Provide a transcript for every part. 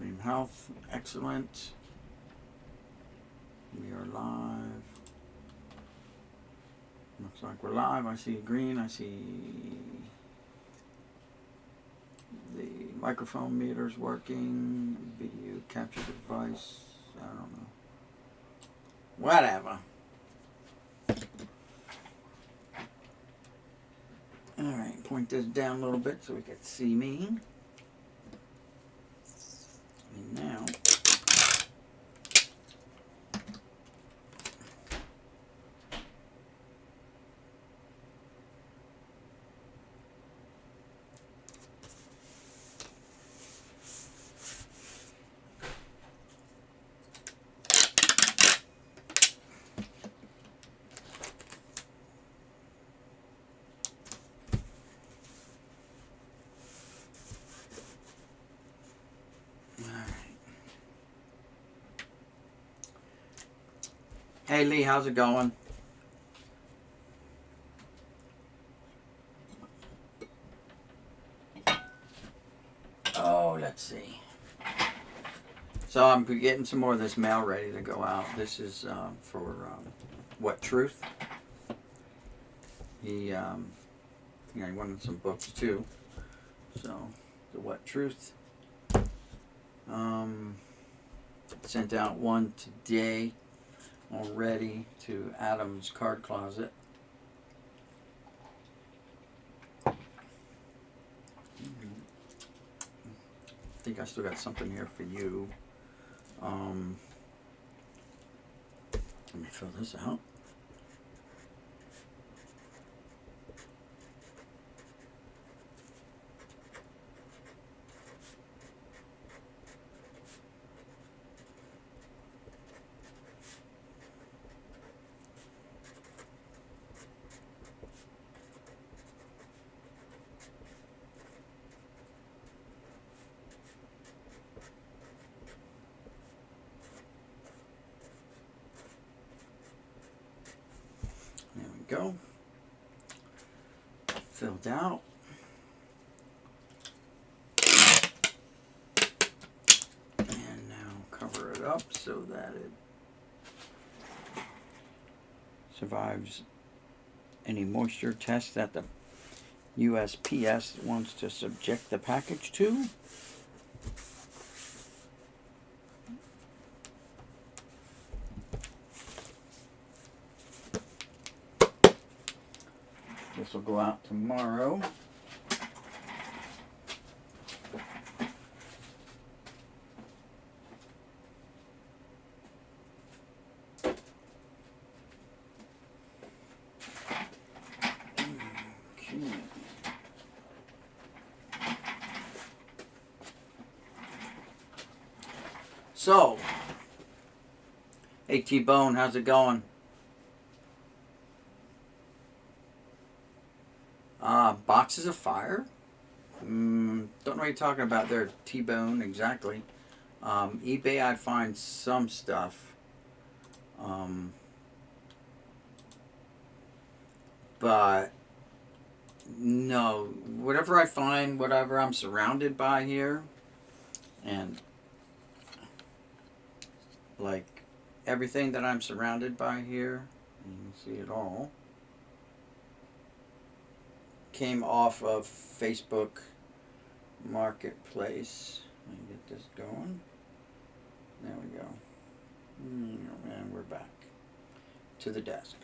Supreme Health, excellent. We are live. Looks like we're live. I see green. I see the microphone meter's working. Video capture device. I don't know. Whatever. Alright, point this down a little bit so we can see me. And now, hey Lee, how's it going? Oh, let's see. So I'm getting some more of this mail ready to go out. This is for What Truth. He wanted some books too. So the What Truth. Sent out one today already to Adam's card closet. I think I still got something here for you. Let me fill this out. There we go. Filled out. And now cover it up so that it survives any moisture test that the USPS wants to subject the package to. This will go out tomorrow. Okay. So, hey T-Bone, how's it going? Boxes of fire? Don't know what you're talking about there, T-Bone, exactly. eBay, I find some stuff. But, no, whatever I find, whatever I'm surrounded by here, and, like, everything that I'm surrounded by here, you can see it all, came off of Facebook Marketplace. Let me get this going. There we go. And we're back to the desk.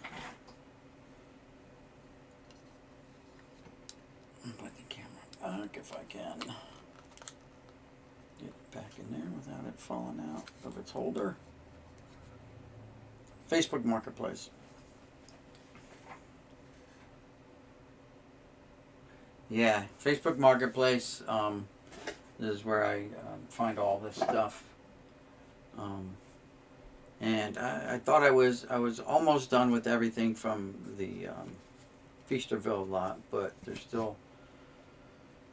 Put the camera back if I can. Get it back in there without it falling out of its holder. Facebook Marketplace. Yeah, Facebook Marketplace, this is where I find all this stuff. And I thought I was almost done with everything from the Feasterville lot, but there's still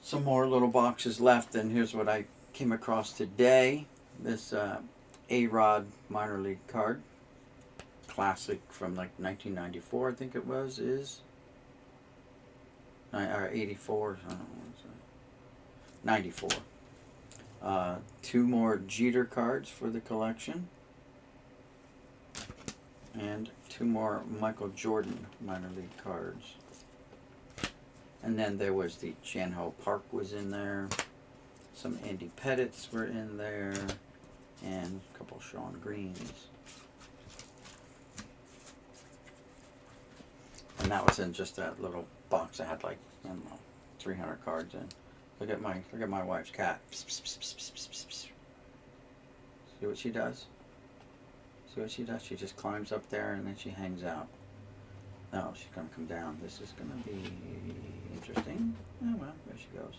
some more little boxes left, and here's what I came across today. This A-Rod minor league card. Classic from like 1994, I think it was, or 84, I don't know, 94. 2 more Jeter cards for the collection, and 2 more Michael Jordan minor league cards. And then there was the Chan-Ho Park was in there. Some Andy Pettitts were in there. And a couple Sean Greens. And that was in just that little box. I had like, I don't know, 300 cards in. Look at my wife's cat. Psst, psst, psst, psst, psst, psst, psst. See what she does? See what she does? She just climbs up there and then she hangs out. No, she's going to come down. This is going to be interesting. Oh, well, there she goes.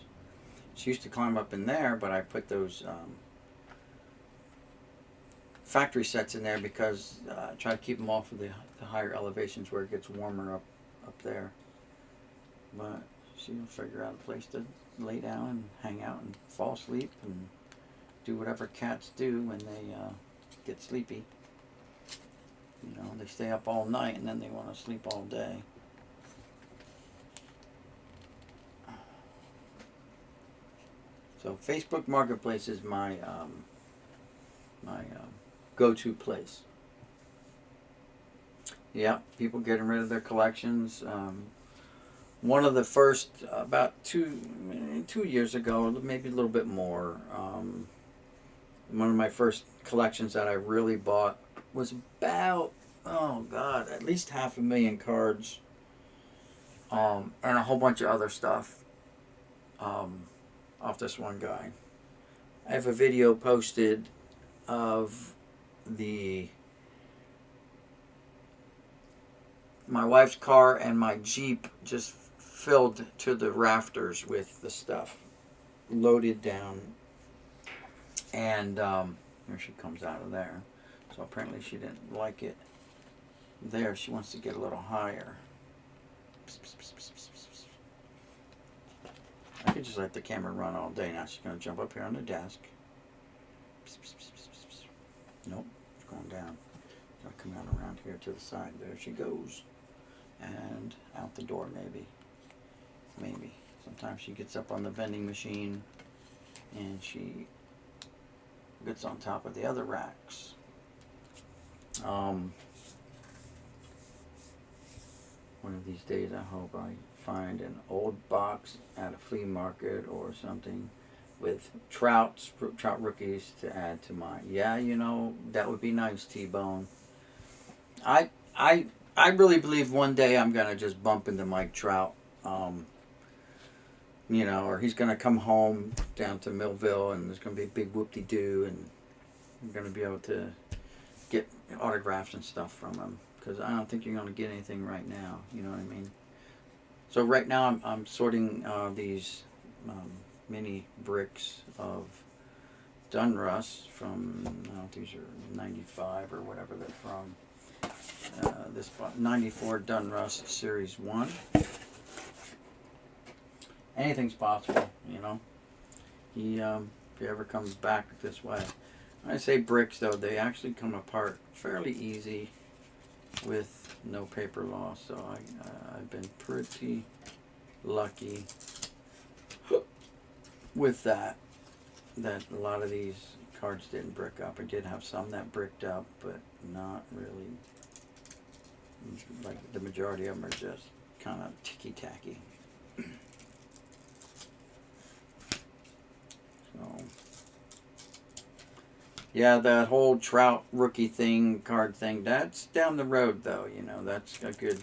She used to climb up in there, but I put those factory sets in there because I try to keep them off of the higher elevations where it gets warmer up there. But she'll figure out a place to lay down and hang out and fall asleep and do whatever cats do when they get sleepy. You know, they stay up all night and then they want to sleep all day. So Facebook Marketplace is my go-to place. Yeah, people getting rid of their collections. One of the first, about two years ago, maybe a little bit more, one of my first collections that I really bought was about, oh God, at least 500,000 cards, and a whole bunch of other stuff off this one guy. I have a video posted of my wife's car and my Jeep just filled to the rafters with the stuff, loaded down, and here she comes out of there. So apparently she didn't like it there. She wants to get a little higher. Psst, psst, psst, psst, psst, psst. I could just let the camera run all day. Now she's going to jump up here on the desk. Psst, psst, psst, psst, psst. Nope, it's going down. She'll come out around here to the side. There she goes. And out the door maybe. Maybe. Sometimes she gets up on the vending machine and she gets on top of the other racks. One of these days I hope I find an old box at a flea market or something with trout rookies to add to mine. Yeah, you know, that would be nice, T-Bone. I really believe one day I'm going to just bump into Mike Trout. You know, or he's going to come home down to Millville and there's going to be a big whoop-de-doo and I'm going to be able to get autographs and stuff from him. Because I don't think you're going to get anything right now. You know what I mean? So right now I'm sorting these mini bricks of Dunruss from, I don't know, these are 95 or whatever they're from. This 94 Dunruss Series 1. Anything's possible, you know. If he ever comes back this way. When I say bricks, though, they actually come apart fairly easy with no paper loss. So I've been pretty lucky with that a lot of these cards didn't brick up. I did have some that bricked up, but not really. Like the majority of them are just kind of ticky-tacky. So, yeah, that whole Trout rookie card thing, that's down the road though, you know, that's a good,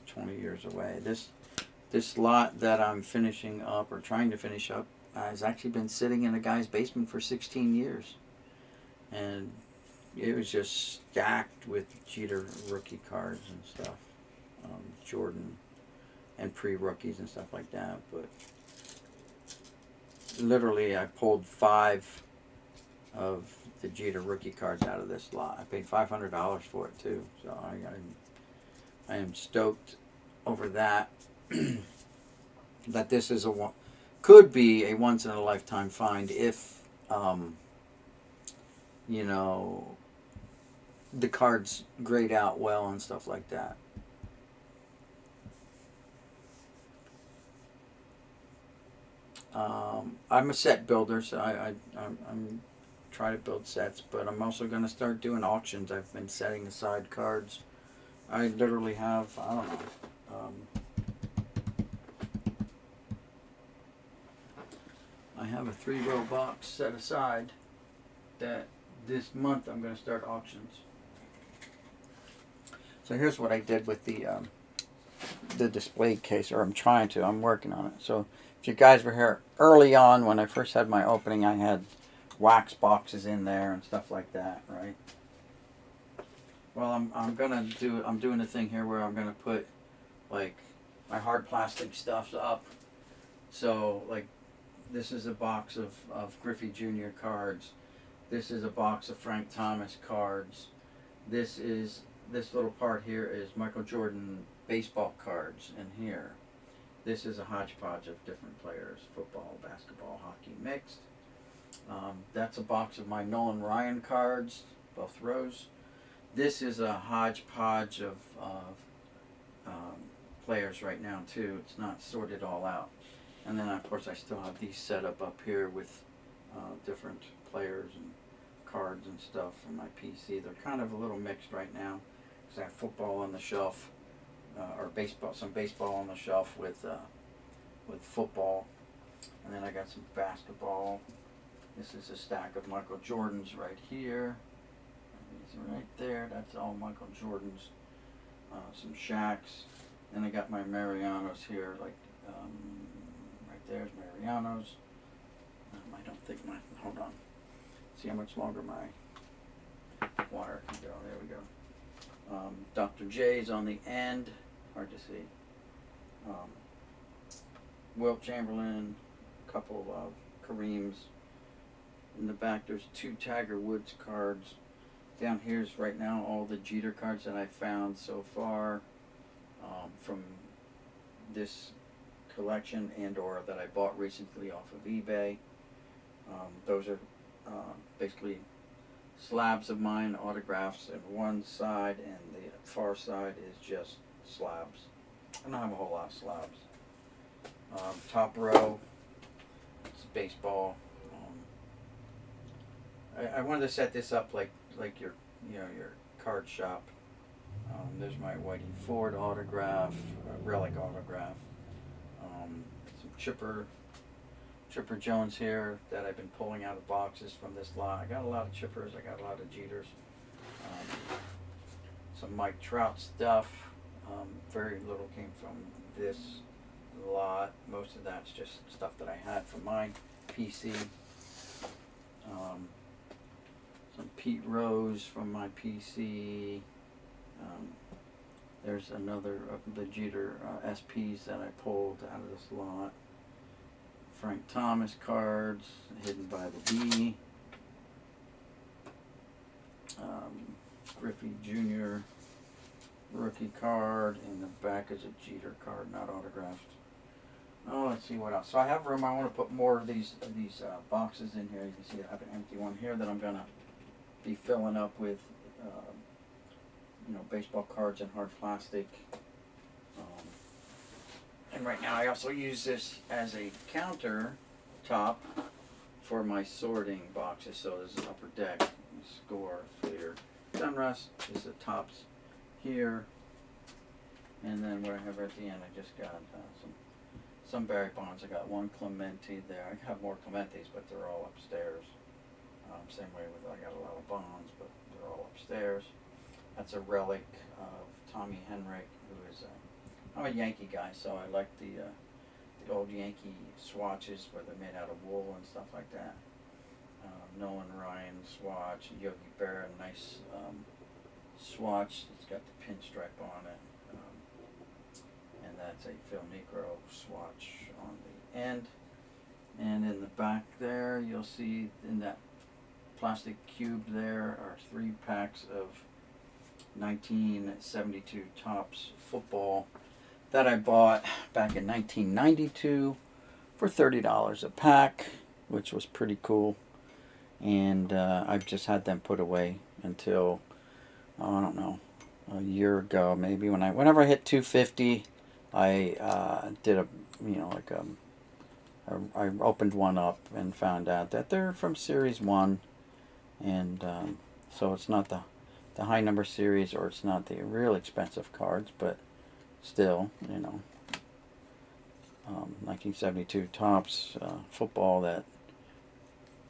20 years away. This lot that I'm finishing up, or trying to finish up, has actually been sitting in a guy's basement for 16 years. And it was just stacked with Jeter rookie cards and stuff. Jordan and pre-rookies and stuff like that. But literally I pulled 5 of the Jeter rookie cards out of this lot. I paid $500 for it too. So I am stoked over that. That this is could be a once in a lifetime find if you know, the cards grade out well and stuff like that. I'm a set builder, so I'm try to build sets, but I'm also going to start doing auctions. I've been setting aside cards. I literally have, I don't know, I have a 3-row box set aside that this month I'm going to start auctions. So here's what I did with the display case, or I'm trying to. I'm working on it. So if you guys were here early on when I first had my opening, I had wax boxes in there and stuff like that, right? Well, I'm doing a thing here where I'm gonna put like my hard plastic stuff up. So like this is a box of Griffey Jr. cards. This is a box of Frank Thomas cards. This little part here is Michael Jordan baseball cards in here. This is a hodgepodge of different players, football, basketball, hockey mixed. That's a box of my Nolan Ryan cards, both rows. This is a hodgepodge of players right now too. It's not sorted all out. And then of course I still have these set up here with different players and cards and stuff from my PC. They're kind of a little mixed right now because I have football on the shelf, or baseball, some baseball on the shelf with football, and then I got some basketball. This is a stack of Michael Jordans right here. He's right there. That's all Michael Jordans. Some Shaqs. Then I got my Marianos here, like right there's Marianos. I don't think my, hold on. See how much longer my wire can go. There we go. Dr. J's on the end. Hard to see. Wilt Chamberlain, a couple of Kareems. In the back there's 2 Tiger Woods cards. Down here's right now all the Jeter cards that I found so far from this collection and or that I bought recently off of eBay. Those are basically slabs of mine, autographs on one side, and the far side is just slabs. I don't have a whole lot of slabs. Top row, it's baseball. I wanted to set this up like your your card shop. There's my Whitey Ford autograph, relic autograph. Some Chipper Jones here that I've been pulling out of boxes from this lot. I got a lot of Chippers. I got a lot of Jeters. Some Mike Trout stuff. Very little came from this lot. Most of that's just stuff that I had from my PC. Some Pete Rose from my PC. There's another of the Jeter SPs that I pulled out of this lot. Frank Thomas cards, hidden by the D. Griffey Jr. rookie card. In the back is a Jeter card, not autographed. Oh, let's see what else. So I have room. I want to put more of these boxes in here. You can see I have an empty one here that I'm gonna be filling up with, baseball cards and hard plastic. And right now I also use this as a counter top for my sorting boxes. So there's an upper deck, score, Fleer, Sunrust. There's the tops here. And then what I have at the end, I just got some Barry Bonds. I got one Clemente there. I have more Clementes, but they're all upstairs. Same way with, I got a lot of Bonds, but they're all upstairs. That's a relic of Tommy Henrik, who is I'm a Yankee guy, so I like the old Yankee swatches where they're made out of wool and stuff like that. Nolan Ryan swatch, Yogi Berra, nice swatch. It's got the pinstripe on it. And that's a Phil Negro swatch on the end. And in the back there, you'll see in that plastic cube there are 3 packs of 1972 Topps football that I bought back in 1992 for $30 a pack, which was pretty cool. And I've just had them put away until, I don't know, a year ago maybe. Whenever I hit 250, I did a I opened one up and found out that they're from Series 1. And so it's not the high number series, or it's not the real expensive cards, but still, you know, 1972 Topps football that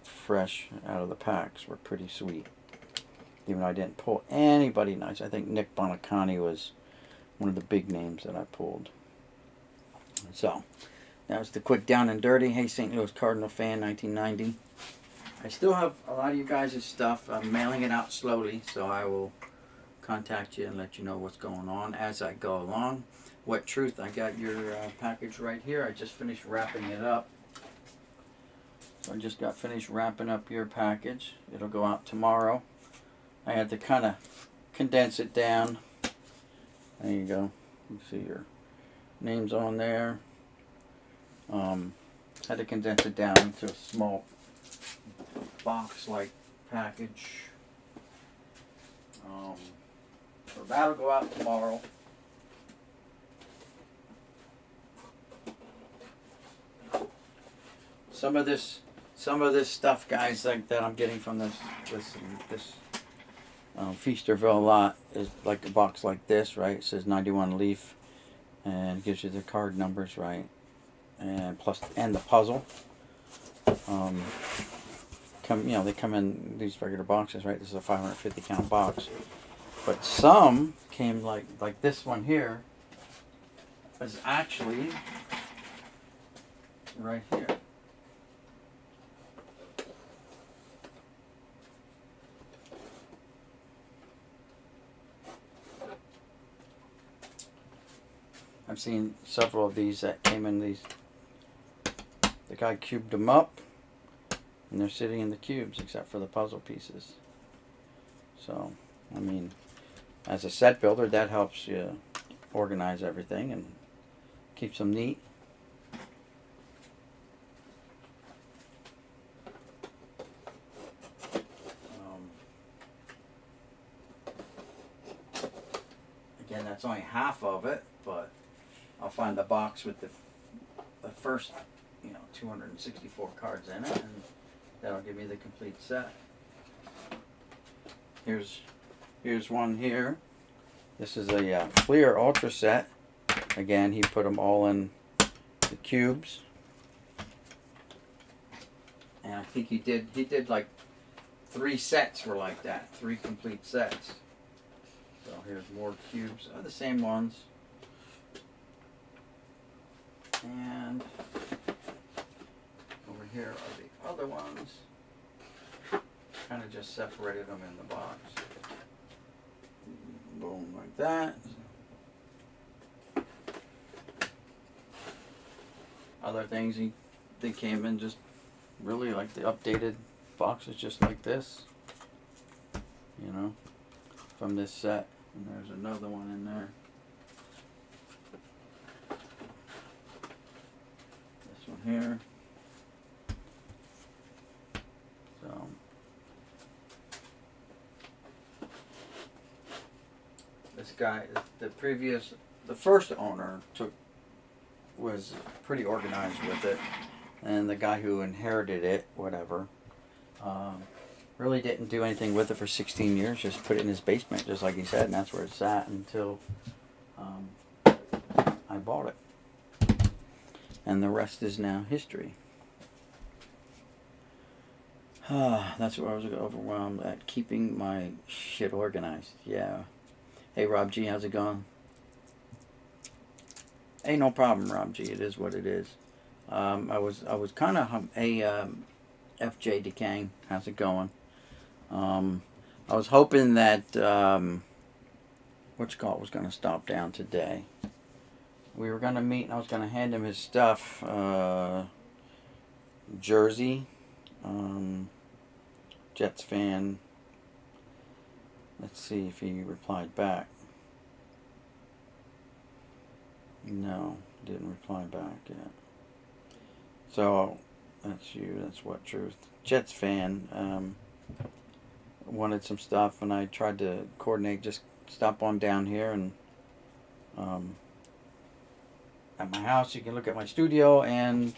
fresh out of the packs were pretty sweet. Even though I didn't pull anybody nice. I think Nick Bonacani was one of the big names that I pulled. So, that was the quick down and dirty. Hey, St. Louis Cardinal fan, 1990. I still have a lot of you guys' stuff. I'm mailing it out slowly, so I will contact you and let you know what's going on as I go along. What Truth, I got your package right here. I just finished wrapping it up. So I just got finished wrapping up your package. It'll go out tomorrow. I had to kind of condense it down. There you go. You see your names on there. Had to condense it down into a small box-like package. So that'll go out tomorrow. Some of this stuff, guys, like that I'm getting from this Feasterville lot is like a box like this, right? It says 91 Leaf, and it gives you the card numbers, right? And the puzzle. They come in these regular boxes, right? This is a 550 count box, but some came like this one here is actually right here. I've seen several of these that came in these. The guy cubed them up, and they're sitting in the cubes except for the puzzle pieces. So, I mean, as a set builder, that helps you organize everything and keeps them neat. Again, that's only half of it, but I'll find the box with the first, 264 cards in it, and that'll give me the complete set. Here's one here. This is a Fleer Ultra set. Again, he put them all in the cubes, and I think he did like 3 sets were like that, 3 complete sets. So here's more cubes, the same ones. And over here are the other ones. Kind of just separated them in the box. Boom, like that. Other things they came in just really like the updated boxes, just like this. From this set. And there's another one in there. This one here. So this guy, the first owner was pretty organized with it, and the guy who inherited it, whatever, really didn't do anything with it for 16 years, just put it in his basement, just like he said, and that's where it sat until I bought it. And the rest is now history. That's where I was overwhelmed at keeping my shit organized. Yeah. Hey, Rob G, how's it going? Hey, no problem, Rob G. It is what it is. I was kind of FJ Decaying. How's it going? I was hoping that was going to stop down today. We were going to meet, and I was going to hand him his stuff. Jersey, Jets fan. Let's see if he replied back. No, didn't reply back yet. So, that's you. That's What Truth. Jets fan. Wanted some stuff, and I tried to coordinate, just stop on down here, and at my house you can look at my studio and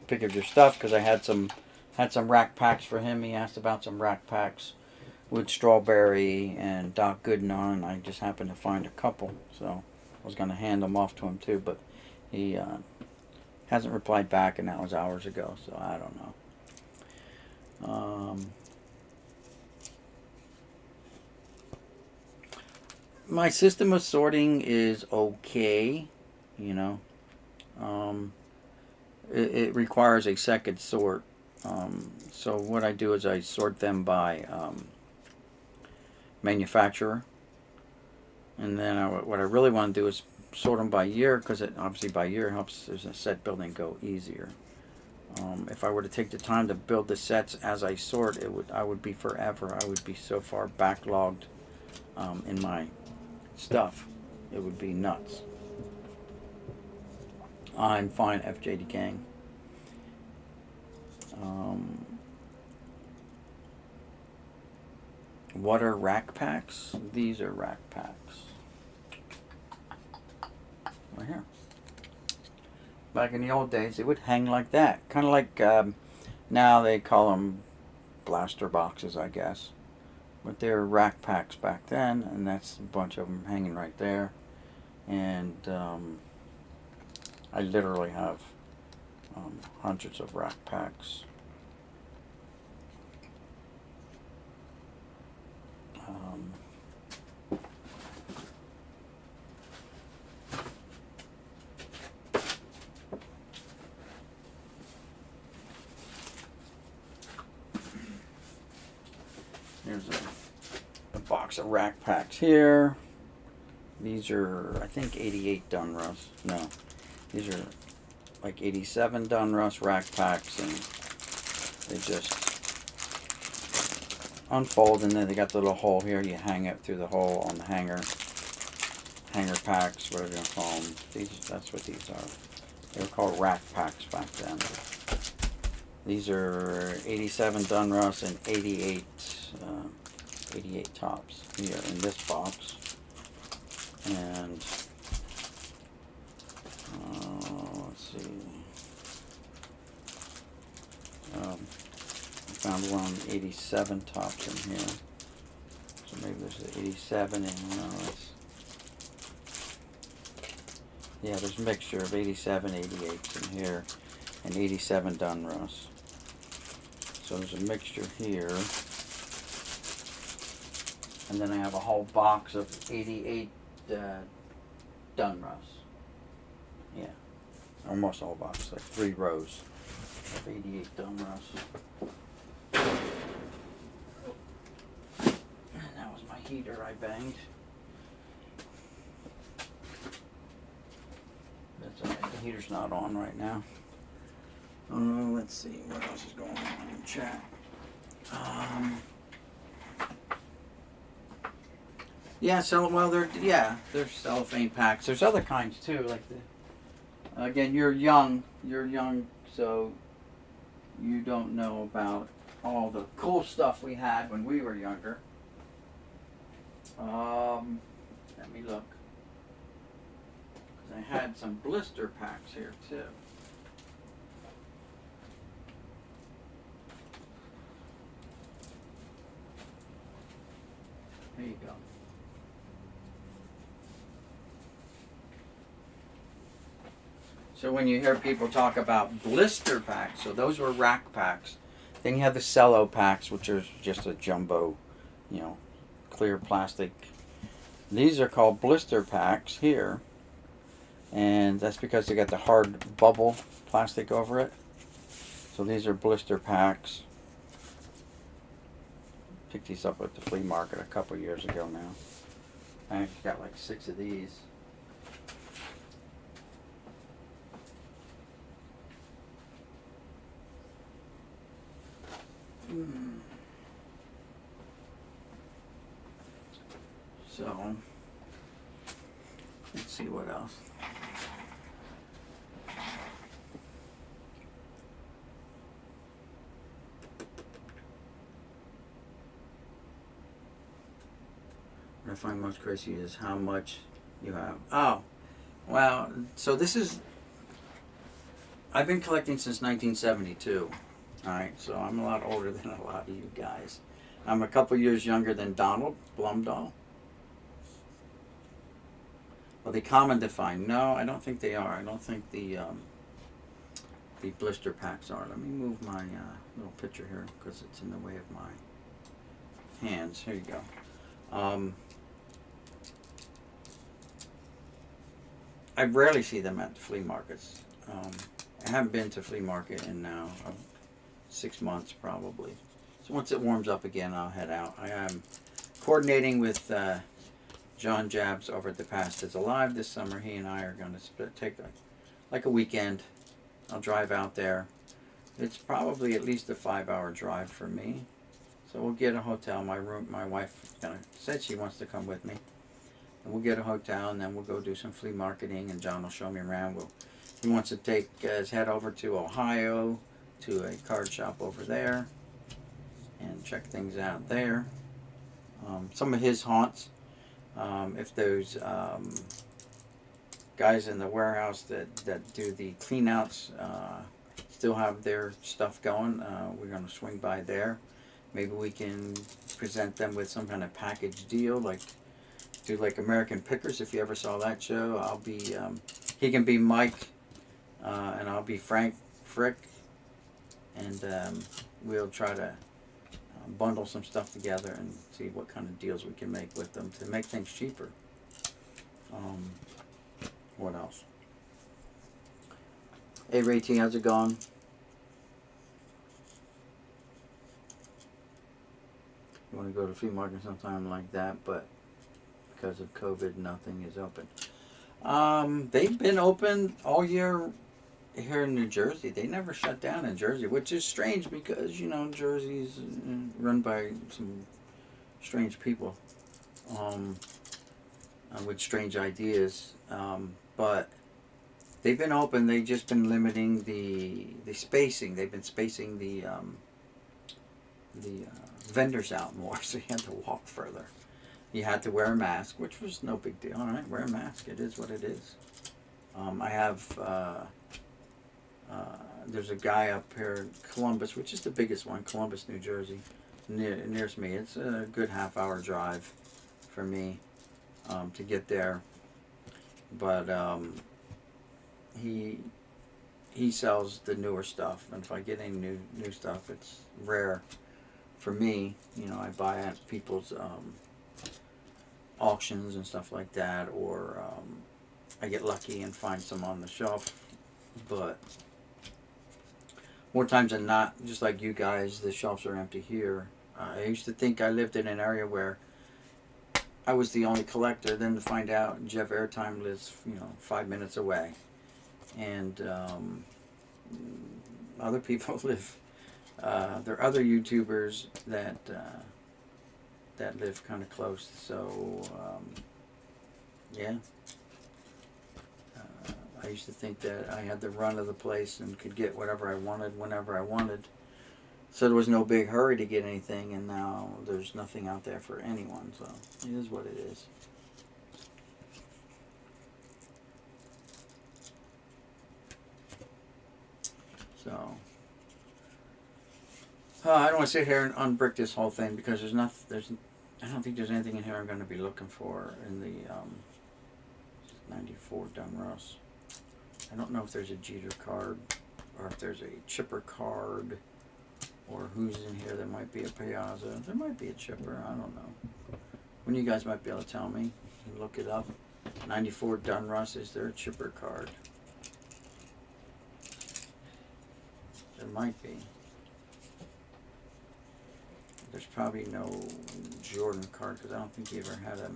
pick up your stuff, because I had some rack packs for him. He asked about some rack packs with Strawberry and Doc Gooden on. I just happened to find a couple, so I was going to hand them off to him too, but he hasn't replied back, and that was hours ago, so I don't know. My system of sorting is okay, you know. It requires a second sort. So what I do is I sort them by manufacturer, and then what I really want to do is sort them by year, because it obviously by year helps there's a set building go easier. If I were to take the time to build the sets as I sort, I would be forever. I would be so far backlogged in my stuff. It would be nuts. I'm fine, FJD gang. What are rack packs? These are rack packs. Right here. Back in the old days, they would hang like that. Kind of like, now they call them blaster boxes, I guess. But they were rack packs back then, and that's a bunch of them hanging right there. And I literally have hundreds of rack packs. Here's a box of rack packs here. These are, I think, 88 Dunruss. No, these are like 87 Dunruss rack packs, and they just unfold, and then they got the little hole here. You hang it through the hole on the hanger packs, whatever you want to call them. That's what these are. They were called rack packs back then. These are 87 Dunruss and 88 tops here in this box. And let's see. I found one 87 tops in here. So maybe there's an 87 and yeah, there's a mixture of 87, 88s in here, and 87 Dunruss. So there's a mixture here. And then I have a whole box of 88 Dunruss. Yeah, almost a whole box, like 3 rows of 88 Dunruss. And that was my heater I banged. That's alright, the heater's not on right now. Let's see, what else is going on in chat? Yeah, they're cellophane packs. There's other kinds too, like again, you're young, so you don't know about all the cool stuff we had when we were younger. Let me look. 'Cause I had some blister packs here too. There you go. So when you hear people talk about blister packs, so those were rack packs. Then you have the cello packs, which are just a jumbo, clear plastic. These are called blister packs here. And that's because they got the hard bubble plastic over it. So these are blister packs. Picked these up at the flea market a couple years ago now. I got like 6 of these. So, let's see what else. What I find most crazy is how much you have. Oh, well, so this is I've been collecting since 1972. All right, so I'm a lot older than a lot of you guys. I'm a couple years younger than Donald Blumdahl. Well, they common define. No, I don't think they are. I don't think the blister packs are. Let me move my little picture here because it's in the way of my hands. Here you go. I rarely see them at the flea markets. I haven't been to flea market in now 6 months probably. So once it warms up again, I'll head out. I am coordinating with John Jabs over at The Past Is Alive this summer. He and I are going to take like a weekend. I'll drive out there. It's probably at least a 5-hour drive for me. So we'll get a hotel. My wife said she wants to come with me. And we'll get a hotel, and then we'll go do some flea marketing, and John will show me around. He wants to take his head over to Ohio, to a card shop over there, and check things out there. Some of his haunts, if those guys in the warehouse that do the clean-outs still have their stuff going, we're going to swing by there. Maybe we can present them with some kind of package deal, like do like American Pickers, if you ever saw that show. I'll be, he can be Mike, and I'll be Frank Frick, and we'll try to bundle some stuff together and see what kind of deals we can make with them to make things cheaper. What else? Hey Ray T, how's it going? You want to go to flea market sometime like that, but because of COVID, nothing is open. They've been open all year here in New Jersey. They never shut down in Jersey, which is strange because, you know, Jersey's run by some strange people with strange ideas. But they've been open. They've just been limiting the spacing. They've been spacing the vendors out more, so you had to walk further. You had to wear a mask, which was no big deal. All right, wear a mask. It is what it is. I have, there's a guy up here in Columbus, which is the biggest one, Columbus, New Jersey, nearest me. It's a good half-hour drive for me to get there. But he sells the newer stuff, and if I get any new stuff, it's rare for me. You know, I buy at people's auctions and stuff like that, or I get lucky and find some on the shelf. But more times than not, just like you guys, the shelves are empty here. I used to think I lived in an area where I was the only collector, then to find out Jeff Airtime lives, 5 minutes away, and other people live. There are other YouTubers that live kind of close. So yeah, I used to think that I had the run of the place and could get whatever I wanted whenever I wanted. So there was no big hurry to get anything, and now there's nothing out there for anyone. So it is what it is. So I don't want to sit here and unbrick this whole thing because I don't think there's anything in here I'm going to be looking for in the 94 Dunruss. I don't know if there's a Jeter card or if there's a Chipper card or who's in here. There might be a Piazza. There might be a Chipper. I don't know. One of you guys might be able to tell me. You can look it up. 94 Dunruss. Is there a Chipper card? There might be. There's probably no Jordan card because I don't think he ever had a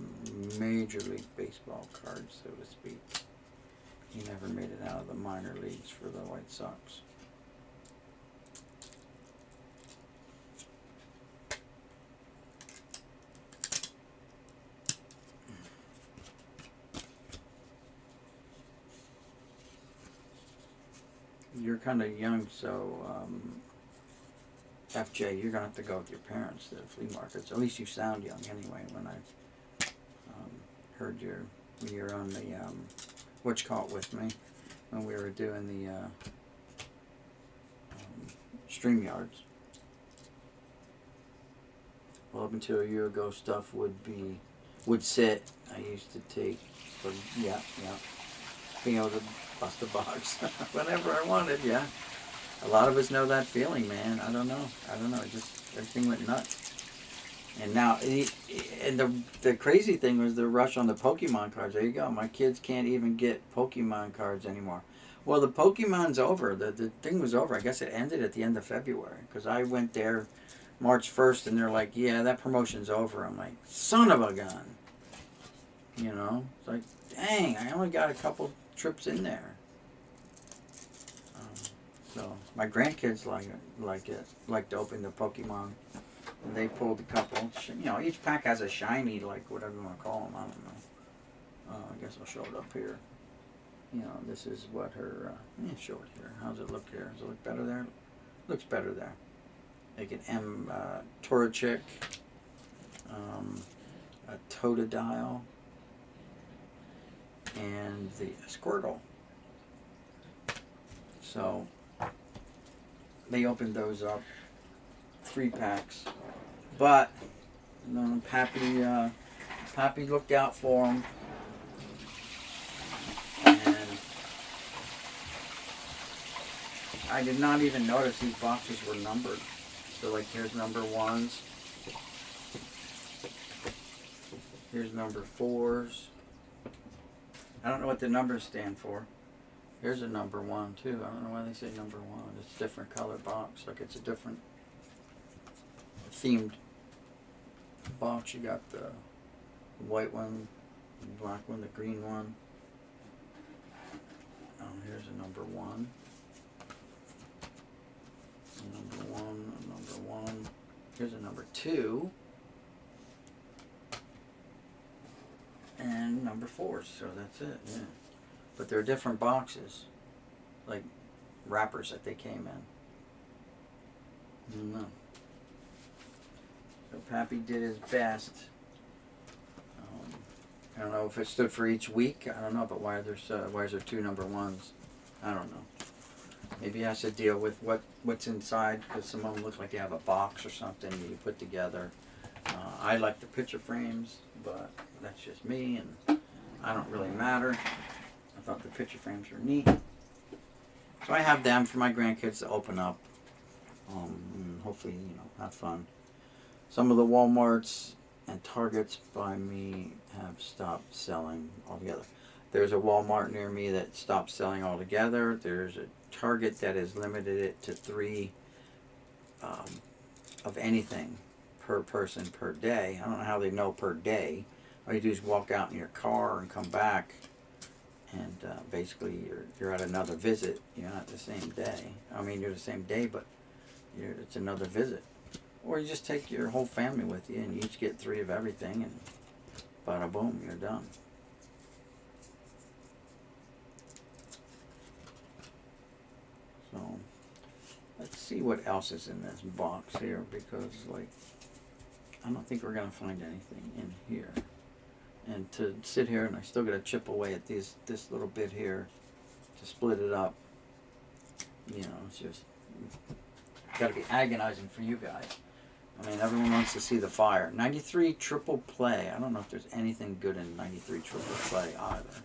Major League Baseball card, so to speak. He never made it out of the minor leagues for the White Sox. You're kind of young, so FJ, you're going to have to go with your parents to the flea markets. At least you sound young anyway when I heard when you were on the whatchamacallit with me when we were doing StreamYards. Well, up until a year ago, stuff would sit. I used to take, but yeah, being able to bust a box whenever I wanted. Yeah, a lot of us know that feeling, man. I don't know. It just everything went nuts. And now, and the crazy thing was the rush on the Pokemon cards. There you go. My kids can't even get Pokemon cards anymore. Well, the Pokemon's over. The thing was over. I guess it ended at the end of February because I went there March 1st and they're like, yeah, that promotion's over. I'm like, son of a gun. You know? It's like, dang, I only got a couple trips in there. So my grandkids like to open the Pokemon. And they pulled a couple. You know, each pack has a shiny, like whatever you want to call them. I don't know. I guess I'll show it up here. You know, this is what her. Let me show it here. How's it look here? Does it look better there? Looks better there. Like an Torchic, a Totodile, and the Squirtle. So they opened those up, 3 packs. But Pappy looked out for them, and I did not even notice these boxes were numbered. So like, here's number 1s, here's number 4s. I don't know what the numbers stand for. Here's a number 1 too. I don't know why they say number 1. It's a different color box, like it's a different themed box. You got the white one, the black one, the green one. Oh, here's a number 1. A number 1, a number 1. Here's a number 2. And number 4s, so that's it, yeah. But they're different boxes, like wrappers that they came in. I don't know. So Pappy did his best. I don't know if it stood for each week. I don't know, but why is there 2 number 1s? I don't know. Maybe he has to deal with what's inside, because some of them look like they have a box or something you put together. I like the picture frames, but that's just me, and I don't really matter. I thought the picture frames were neat. So I have them for my grandkids to open up. And hopefully, have fun. Some of the Walmarts and Targets by me have stopped selling altogether. There's a Walmart near me that stopped selling altogether. There's a Target that has limited it to 3 of anything per person per day. I don't know how they know per day. All you do is walk out in your car and come back, and basically you're at another visit. You're not the same day. I mean, you're the same day, but it's another visit. Or you just take your whole family with you, and you each get 3 of everything, and bada boom, you're done. So let's see what else is in this box here, because I don't think we're gonna find anything in here. And to sit here, and I still gotta chip away at this little bit here to split it up. It's just gotta be agonizing for you guys. I mean, everyone wants to see the fire. 93 triple play. I don't know if there's anything good in 93 triple play either.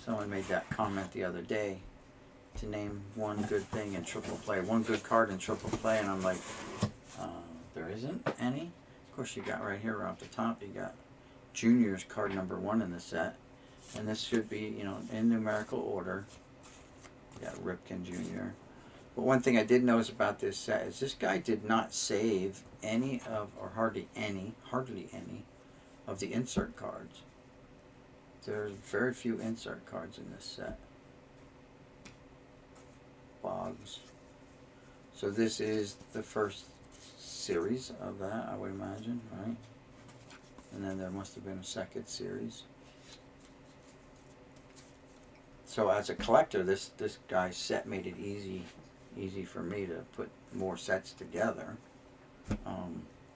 Someone made that comment the other day to name one good thing in triple play, one good card in triple play, and I'm like, there isn't any. Of course, you got right here off the top, you got Junior's card number 1 in the set, and this should be, in numerical order. You got Ripken Jr. But one thing I did notice about this set is this guy did not save any of, or hardly any of the insert cards. There's very few insert cards in this set. Boggs. So this is the first series of that, I would imagine, right? And then there must have been a second series. So as a collector, this guy's set made it easy for me to put more sets together,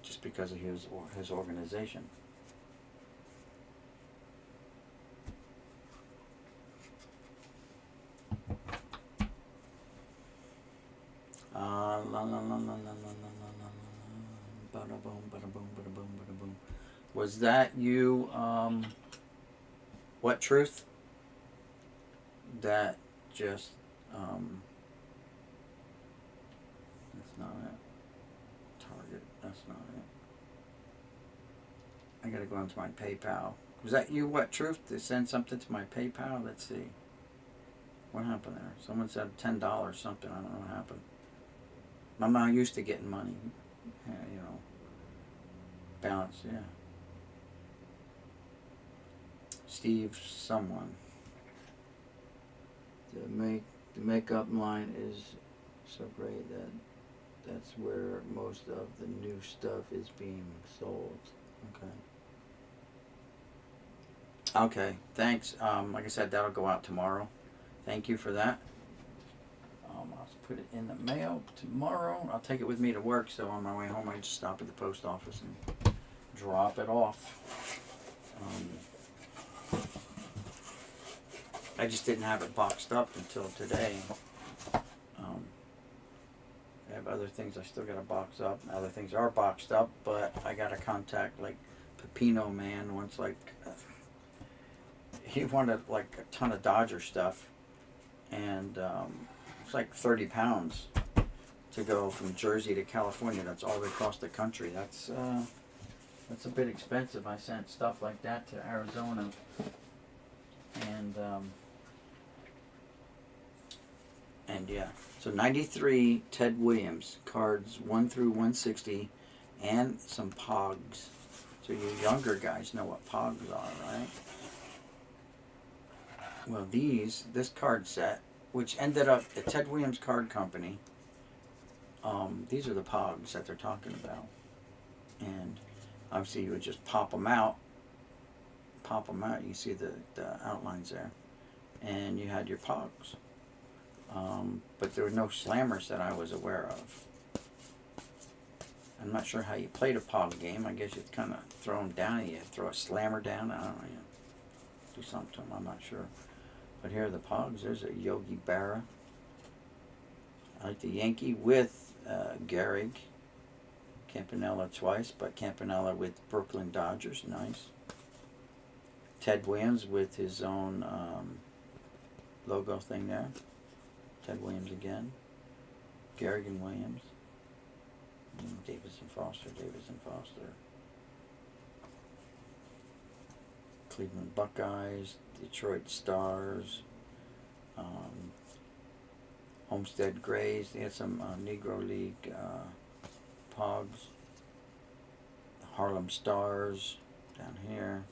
just because of his organization. Was that you, What Truth? That just, that's not it. Target, that's not it. I gotta go into my PayPal. Was that you, What Truth, to send something to my PayPal? Let's see. What happened there? Someone said $10 something. I don't know what happened. I'm not used to getting money. Yeah, balance, yeah. Steve someone. The makeup line is so great that's where most of the new stuff is being sold. Okay, thanks. Like I said, that'll go out tomorrow. Thank you for that. I'll put it in the mail tomorrow. I'll take it with me to work, so on my way home I just stop at the post office and drop it off. I just didn't have it boxed up until today. I have other things I still got to box up. Other things are boxed up, but I got to contact like Pepino Man once. Like he wanted like a ton of Dodger stuff, and it's like 30 pounds to go from Jersey to California. That's all across the country. That's a bit expensive. I sent stuff like that to Arizona, and yeah. So 93 Ted Williams cards 1 through 160, and some Pogs. So you younger guys know what Pogs are, right? Well, this card set, which ended up at Ted Williams Card Company, these are the Pogs that they're talking about. And obviously you would just pop them out. You see the outlines there. And you had your Pogs. But there were no slammers that I was aware of. I'm not sure how you played a Pog game. I guess you'd kind of throw them down. You throw a slammer down. I don't know. Do something to them. I'm not sure. But here are the Pogs. There's a Yogi Berra. I like the Yankee with Gehrig. Campanella twice, but Campanella with Brooklyn Dodgers. Nice. Ted Williams with his own logo thing there. Ted Williams again. Gehrig and Williams. Davis and Foster. Cleveland Buckeyes. Detroit Stars. Homestead Grays. They had some Negro League Pogs. Harlem Stars down here.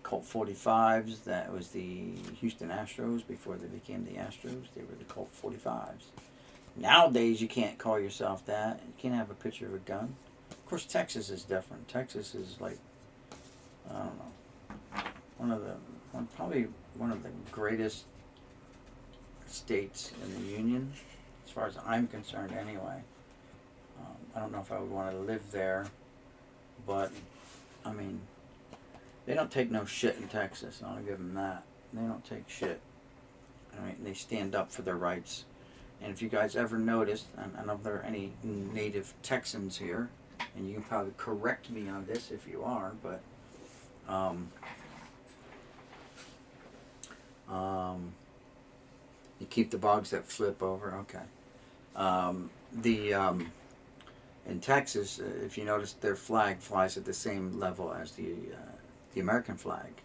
Colt 45s. That was the Houston Astros before they became the Astros. They were the Colt 45s. Nowadays, you can't call yourself that. You can't have a picture of a gun. Of course, Texas is different. Texas is like, I don't know, probably one of the greatest states in the Union, as far as I'm concerned anyway. I don't know if I would want to live there, but, I mean, they don't take no shit in Texas. I'll give them that. They don't take shit. I mean, they stand up for their rights. And if you guys ever noticed, I don't know if there are any native Texans here, and you can probably correct me on this if you are, but you keep the bogs that flip over. Okay. In Texas, if you notice, their flag flies at the same level as the American flag.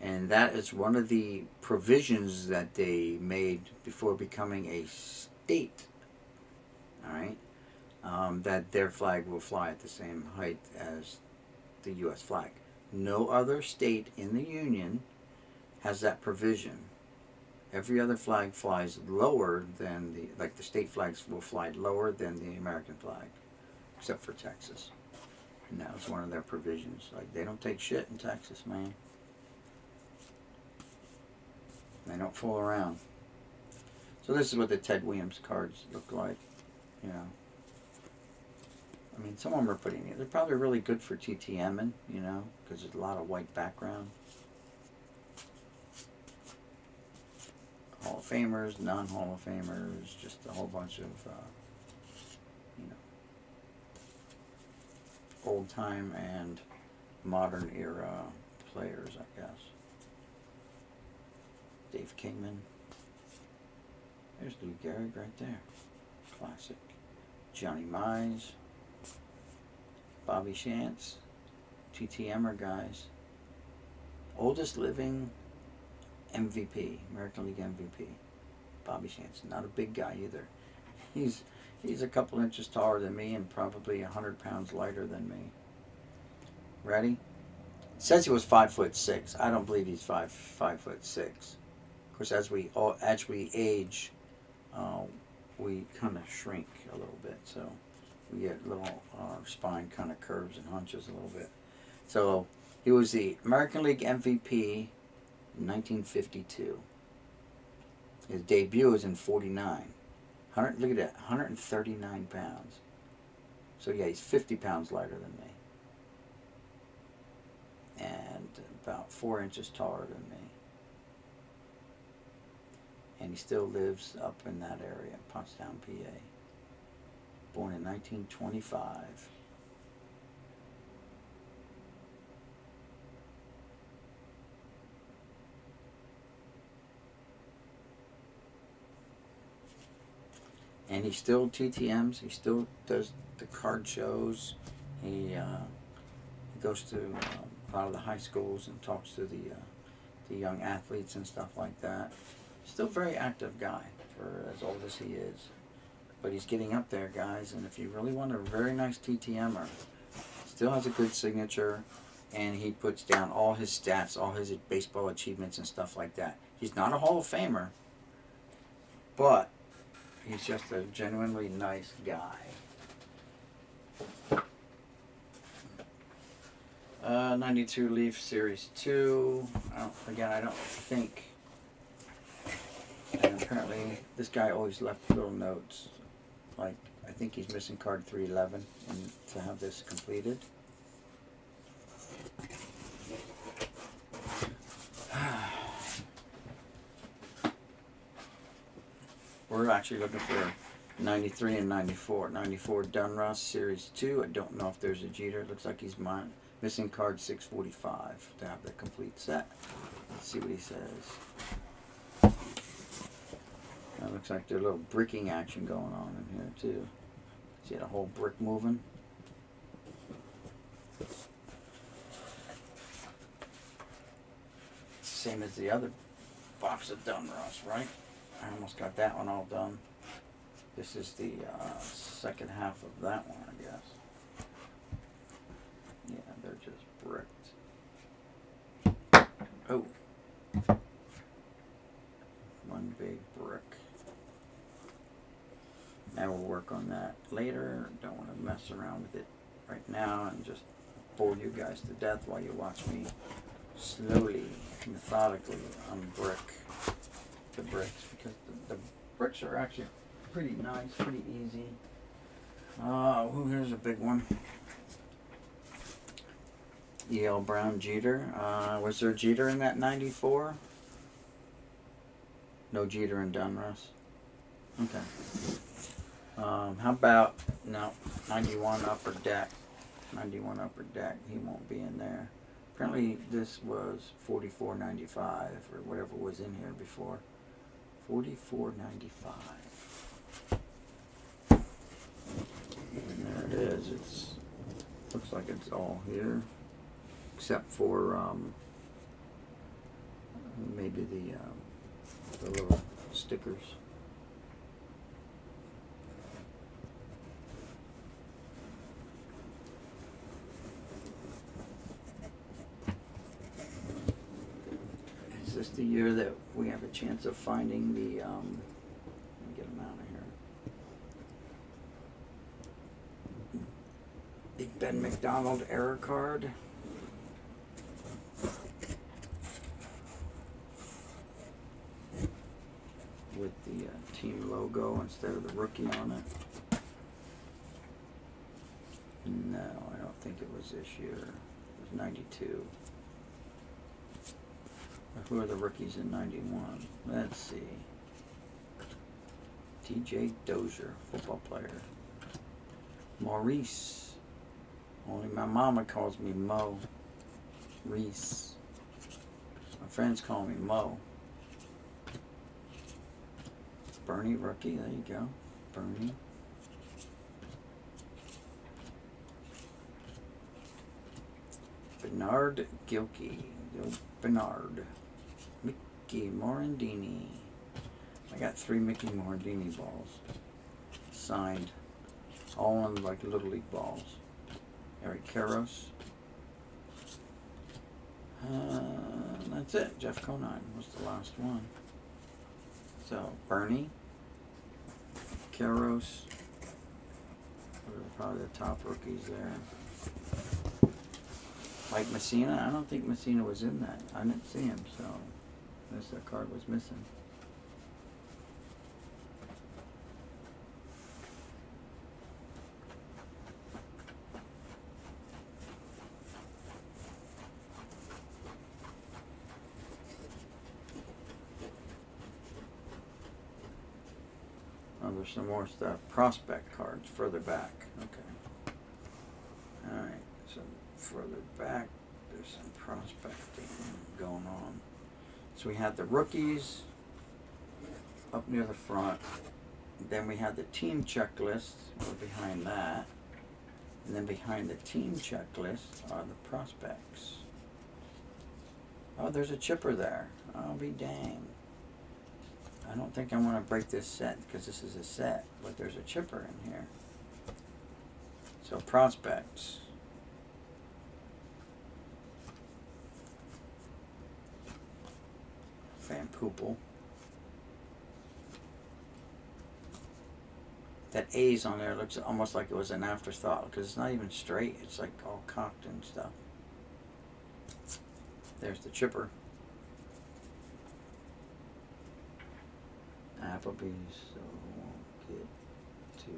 And that is one of the provisions that they made before becoming a state. All right? That their flag will fly at the same height as the U.S. flag. No other state in the Union has that provision. Every other flag flies lower than the state flags will fly lower than the American flag, except for Texas. And that was one of their provisions. Like, they don't take shit in Texas, man. They don't fool around. So this is what the Ted Williams cards look like, you know. I mean, some of them are they're probably really good for TTMing, you know, because there's a lot of white background. Hall of Famers, non-Hall of Famers, just a whole bunch of, you know. old time and modern era players, I guess. Dave Kingman. There's Lou Gehrig right there. Classic. Johnny Mize. Bobby Shantz. TTMer guys. Oldest living MVP, American League MVP. Bobby Shantz. Not a big guy either. He's a couple inches taller than me and probably 100 pounds lighter than me. Ready? It says he was 5'6". I don't believe he's 5'6". Of course, as we age, we kind of shrink a little bit, so we get little spine kind of curves and hunches a little bit. So he was the American League MVP in 1952. His debut was in '49. Look at that, 139 pounds. So yeah, he's 50 pounds lighter than me, and about 4 inches taller than me. And he still lives up in that area, Pottstown, PA. Born in 1925. And he still TTMs. He still does the card shows. He goes to a lot of the high schools and talks to the young athletes and stuff like that. Still a very active guy for as old as he is. But he's getting up there, guys, and if you really want a very nice TTMer, still has a good signature, and he puts down all his stats, all his baseball achievements and stuff like that. He's not a Hall of Famer, but he's just a genuinely nice guy. 92 Leaf Series 2. I don't think. And apparently, this guy always left little notes. Like, I think he's missing card 311 to have this completed. We're actually looking for 93 and 94. 94 Dunross Series 2. I don't know if there's a Jeter. It looks like he's missing card 645 to have the complete set. Let's see what he says. That looks like there's a little bricking action going on in here too. See the whole brick moving? Same as the other box of Dunross, right? I almost got that one all done. This is the second half of that one, I guess. Yeah, they're just bricked. Oh. One big brick. Now we'll work on that later. Don't want to mess around with it right now and just bore you guys to death while you watch me slowly, methodically unbrick the bricks, because the bricks are actually pretty nice, pretty easy. Here's a big one. E.L. Brown Jeter. Was there Jeter in that 94? No Jeter in Dunross. Okay. How about, no, 91 Upper Deck. 91 Upper Deck. He won't be in there. Apparently this was $44.95 or whatever was in here before. $44.95. And there it is. Looks like it's all here, except for maybe the little stickers. Is this the year that we have a chance of finding the, let me get them out of here. Big Ben McDonald error card. With the team logo instead of the rookie on it. No, I don't think it was this year. It was 92. Who are the rookies in 91? Let's see. T.J. Dozier, football player. Maurice Only my mama calls me Mo. Reese. My friends call me Mo. Bernie rookie, there you go. Bernie. Bernard Gilkey. Bernard. Mickey Morandini. I got 3 Mickey Morandini balls. Signed. All on like Little League balls. Eric Karros. That's it. Jeff Conine was the last one. So, Bernie. Karros. Those are probably the top rookies there. Mike Messina. I don't think Messina was in that. I didn't see him, so unless that card was missing. Oh, there's some more stuff. Prospect cards further back. Okay. Alright, so further back, there's some prospecting going on. So we had the rookies up near the front. Then we had the team checklist. We're behind that. And then behind the team checklist are the prospects. Oh, there's a chipper there. I'll be dang. I don't think I want to break this set because this is a set, but there's a chipper in here. So prospects. Van Poopel. That A's on there looks almost like it was an afterthought because it's not even straight. It's like all cocked and stuff. There's the chipper. Applebee's, so we'll get to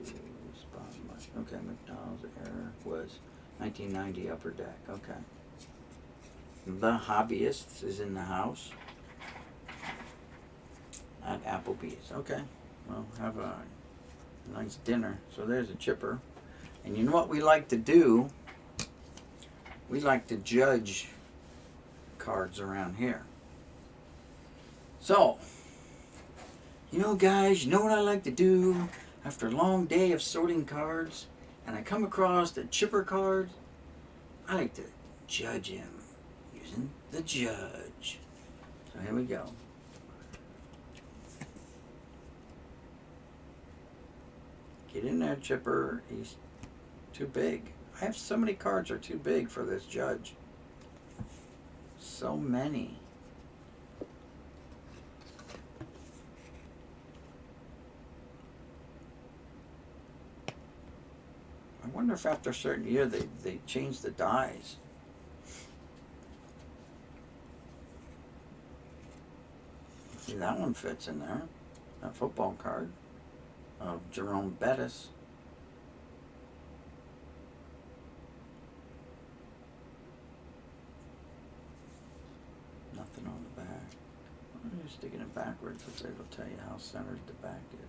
spot much. Okay, McDonald's error was 1990 Upper Deck. Okay. The Hobbyist is in the house at Applebee's. Okay. Well, have a nice dinner. So there's a chipper. And you know what we like to do? We like to judge cards around here. So, you know, guys, you know what I like to do after a long day of sorting cards and I come across the chipper card? I like to judge him using the judge. So here we go. Get in there, chipper. He's too big. I have so many cards are too big for this judge. So many. I wonder if after a certain year they change the dies. See, that one fits in there. That football card of Jerome Bettis. Nothing on the back. I'm just sticking it backwards, which it'll tell you how centered the back is.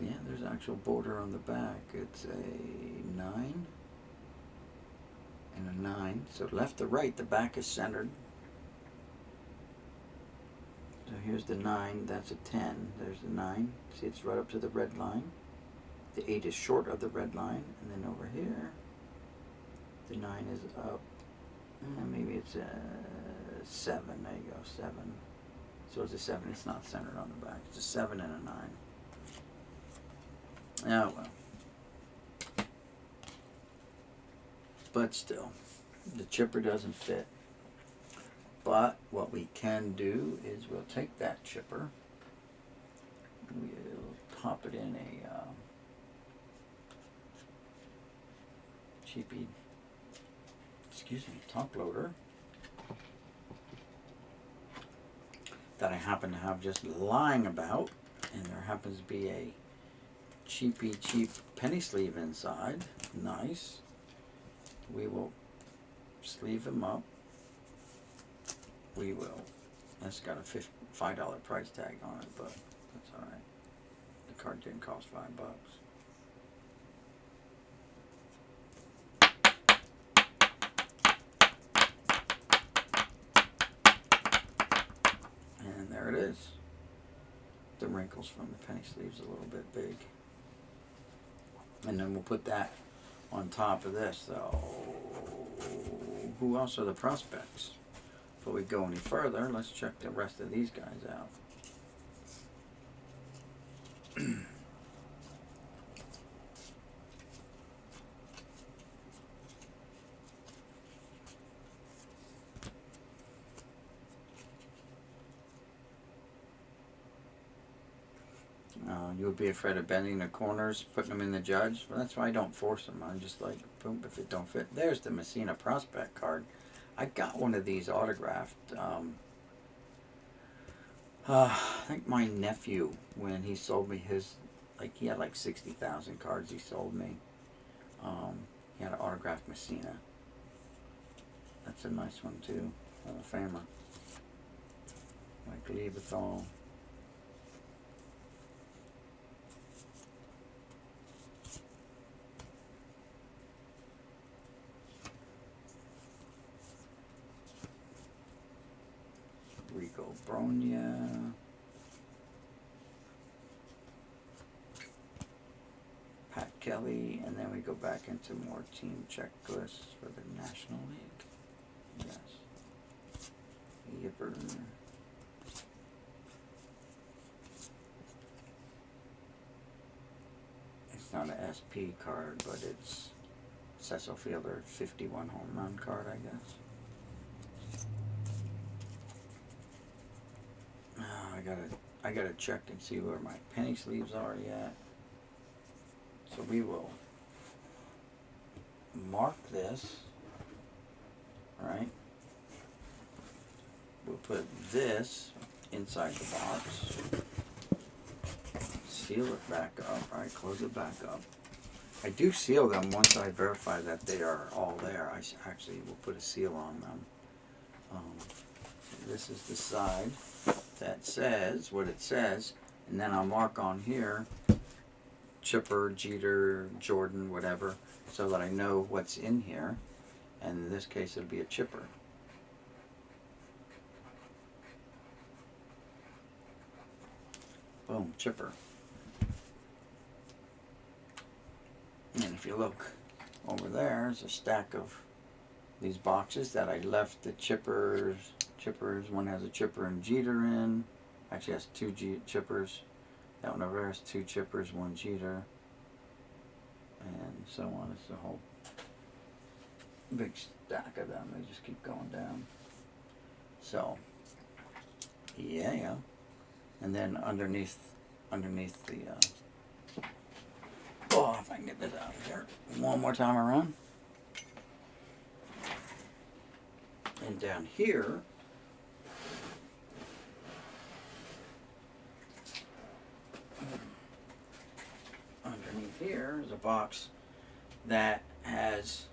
Yeah, there's actual border on the back. It's a 9 and a 9. So left to right, the back is centered. So here's the 9. That's a 10. There's the 9. See, it's right up to the red line. The 8 is short of the red line. And then over here, the 9 is up. Maybe it's a 7. There you go, 7. So it's a 7. It's not centered on the back. It's a 7 and a 9. Oh well. But still, the chipper doesn't fit. But what we can do is we'll take that chipper, we'll pop it in a cheapy, top loader that I happen to have just lying about, and there happens to be a cheap penny sleeve inside. Nice. We will sleeve him up. We will. That's got a $5 price tag on it, but That's alright. The card didn't cost $5. And there it is. The wrinkles from the penny sleeves a little bit big. And then we'll put that on top of this. So, who else are the prospects? Before we go any further, let's check the rest of these guys out. You would be afraid of bending the corners, putting them in the judge. Well, that's why I don't force them. I'm just like, boom, if it don't fit. There's the Messina prospect card. I got one of these autographed. I think my nephew, when he sold me his, like he had like 60,000 cards he sold me. He had an autographed Messina. That's a nice one too. Hall of Famer. Like Lieberthal. Rico Bronya. Pat Kelly, and then we go back into more team checklists for the National League. Yes. Yipper. It's not an SP card, but it's Cecil Fielder 51 home run card, I guess. I gotta check and see where my penny sleeves are yet. So we will mark this, right? We'll put this inside the box, seal it back up, right? Close it back up. I do seal them once I verify that they are all there. I actually will put a seal on them. This is the side that says what it says, and then I'll mark on here Chipper, Jeter, Jordan, whatever, so that I know what's in here. And in this case, it'll be a Chipper. Boom, Chipper. And if you look over there, there's a stack of these boxes that I left the Chippers. One has a Chipper and Jeter in. Actually has two Chippers. That one over there has two Chippers, one Jeter. And so on. It's a whole big stack of them. They just keep going down. So, yeah. And then underneath the, oh, if I can get this out of here one more time around. And down here, underneath here is a box that has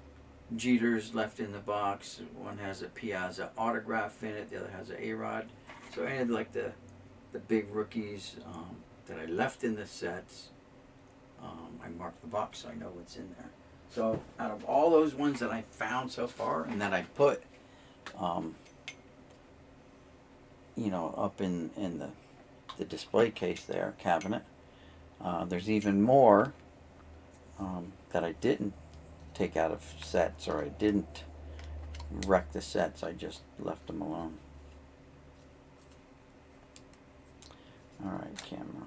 Jeter's left in the box. One has a Piazza autograph in it. The other has an A-Rod. So I had like the big rookies that I left in the sets. I marked the box so I know what's in there. So out of all those ones that I found so far and that I put, up in the display case there, cabinet, there's even more that I didn't take out of sets, or I didn't wreck the sets. I just left them alone. Alright, camera.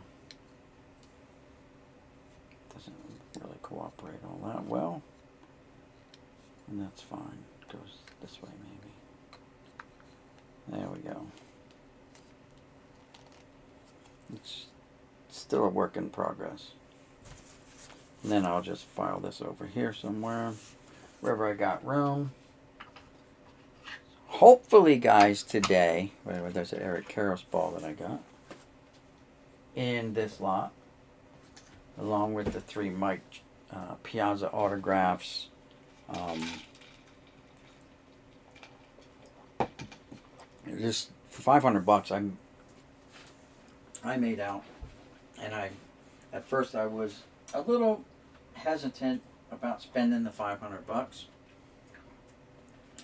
Doesn't really cooperate all that well. And that's fine. It goes this way maybe. There we go. It's still a work in progress. And then I'll just file this over here somewhere, wherever I got room. Hopefully, guys, today, there's an Eric Karros ball that I got in this lot, along with the 3 Mike Piazza autographs. Just for $500, I made out And at first I was a little hesitant about spending the $500.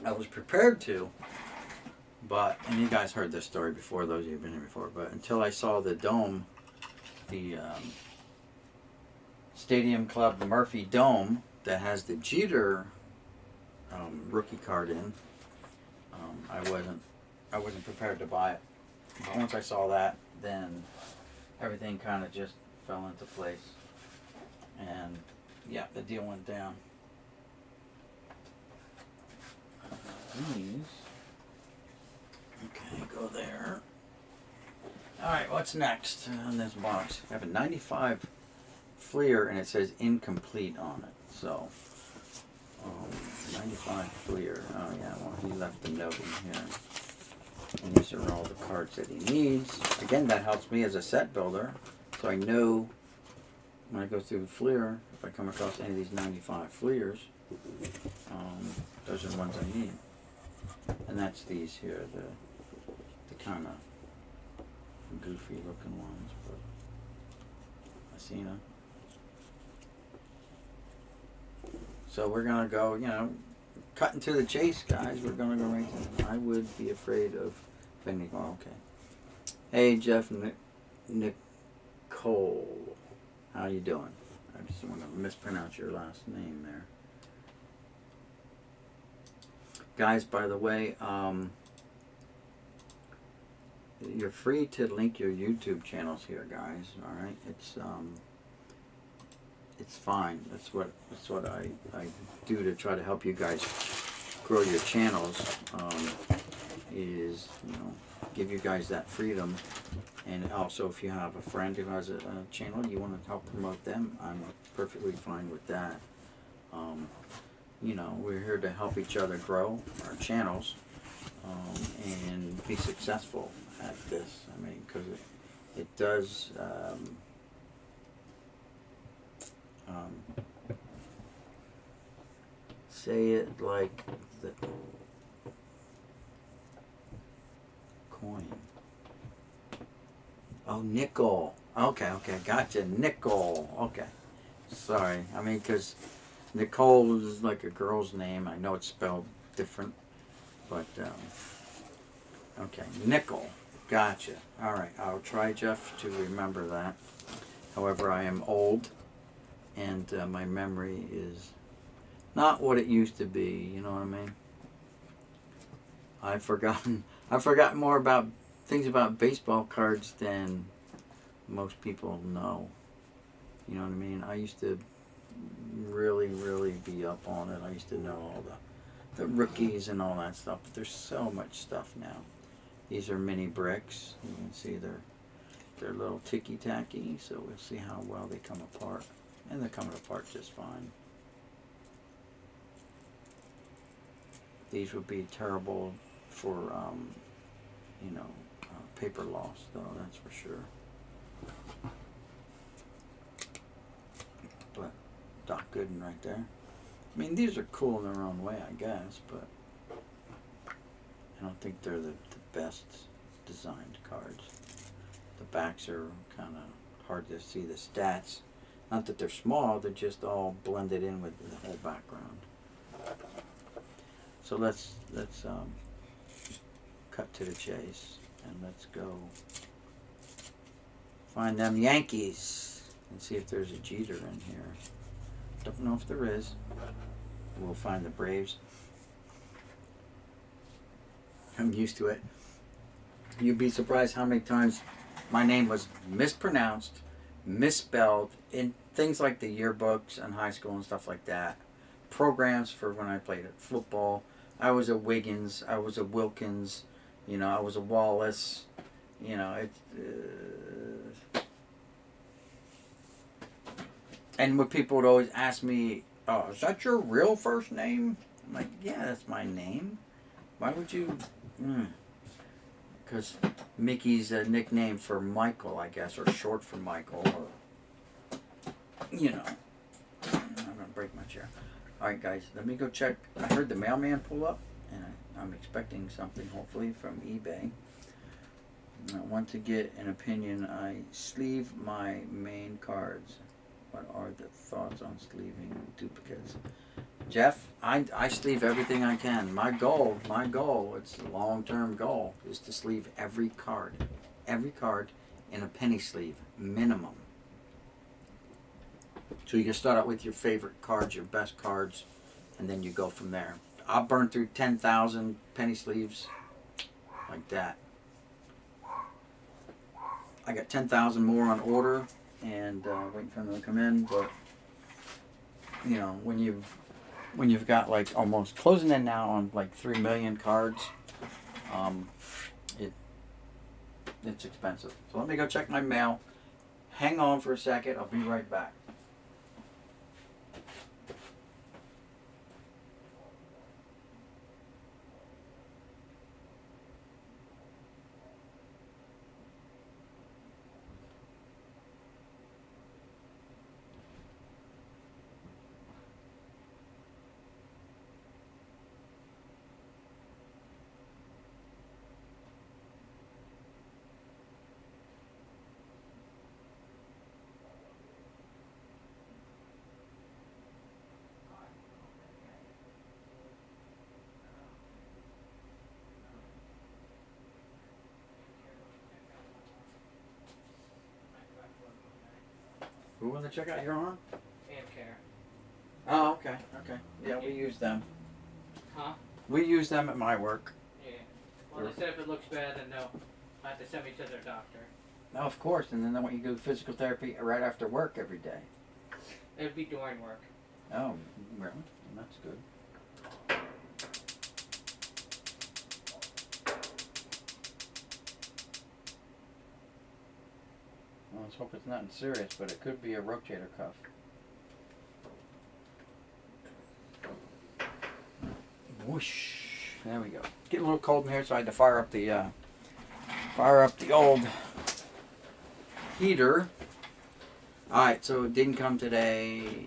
I was prepared to, and you guys heard this story before, those of you who've been here before, but until I saw the dome, the Stadium Club Murphy Dome that has the Jeter rookie card in, I wasn't prepared to buy it. But once I saw that, then everything kind of just fell into place, and yeah, the deal went down. These. Okay, go there. Alright, what's next on this box? I have a 95 Fleer and it says incomplete on it. So, 95 Fleer. Oh yeah, well he left a note in here. And these are all the cards that he needs. Again, that helps me as a set builder. So I know when I go through Fleer, if I come across any of these 95 Fleers, those are the ones I need. And that's these here, the kind of goofy looking ones, but Messina. So we're gonna go, cutting to the chase, guys. We're gonna go right to I would be afraid of spending. Oh, okay. Hey, Jeff, Nicole, how you doing? I just want to mispronounce your last name there. Guys, by the way, you're free to link your YouTube channels here, guys. All right, it's fine. That's what I do to try to help you guys grow your channels. Is give you guys that freedom, and also if you have a friend who has a channel you want to help promote them, I'm perfectly fine with that. We're here to help each other grow our channels and be successful at this. I mean, because it does say it like the coin. Oh, nickel. Okay, gotcha. Nickel. Okay. Sorry. I mean, because Nicole is like a girl's name. I know it's spelled different, but okay, nickel. Gotcha. All right, I'll try, Jeff, to remember that. However, I am old, and my memory is not what it used to be. You know what I mean? I've forgotten more about things about baseball cards than most people know. You know what I mean? I used to really be up on it. I used to know all the rookies and all that stuff, but there's so much stuff now. These are mini bricks. You can see they're a little ticky-tacky, so we'll see how well they come apart. And they're coming apart just fine. These would be terrible for paper loss, though, that's for sure. But Doc Gooden right there. I mean, these are cool in their own way, I guess, but I don't think they're the best designed cards. The backs are kind of hard to see the stats. Not that they're small, they're just all blended in with the whole background. So let's cut to the chase and let's go find them Yankees and see if there's a Jeter in here. Don't know if there is. We'll find the Braves. I'm used to it. You'd be surprised how many times my name was mispronounced, misspelled in things like the yearbooks in high school and stuff like that. Programs for when I played football. I was a Wiggins. I was a Wilkins. I was a Wallace. And when people would always ask me, "Oh, is that your real first name?" I'm like, "Yeah, that's my name. Why would you?" Because Mickey's a nickname for Michael, I guess, or short for Michael, or I'm gonna break my chair. All right, guys, let me go check. I heard the mailman pull up, and I'm expecting something, hopefully, from eBay. I want to get an opinion. I sleeve my main cards. What are the thoughts on sleeving duplicates? Jeff, I sleeve everything I can. My goal, it's a long-term goal, is to sleeve every card in a penny sleeve, minimum. So you can start out with your favorite cards, your best cards, and then you go from there. I'll burn through 10,000 penny sleeves like that. I got 10,000 more on order and waiting for them to come in. But you know, when you've got like almost closing in now on like 3 million cards, it's expensive. So let me go check my mail. Hang on for a second. I'll be right back. Who want to check out your arm? Care. Oh, okay. Yeah, we use them. Huh? We use them at my work. Yeah. Well, they said if it looks bad, then they'll have to send me to their doctor. Oh, of course, and then I want you to do physical therapy right after work every day. It'd be during work. Oh, really? That's good. Well, let's hope it's nothing serious, but it could be a rotator cuff. Whoosh! There we go. Getting a little cold in here, so I had to fire up the old heater. All right, so it didn't come today.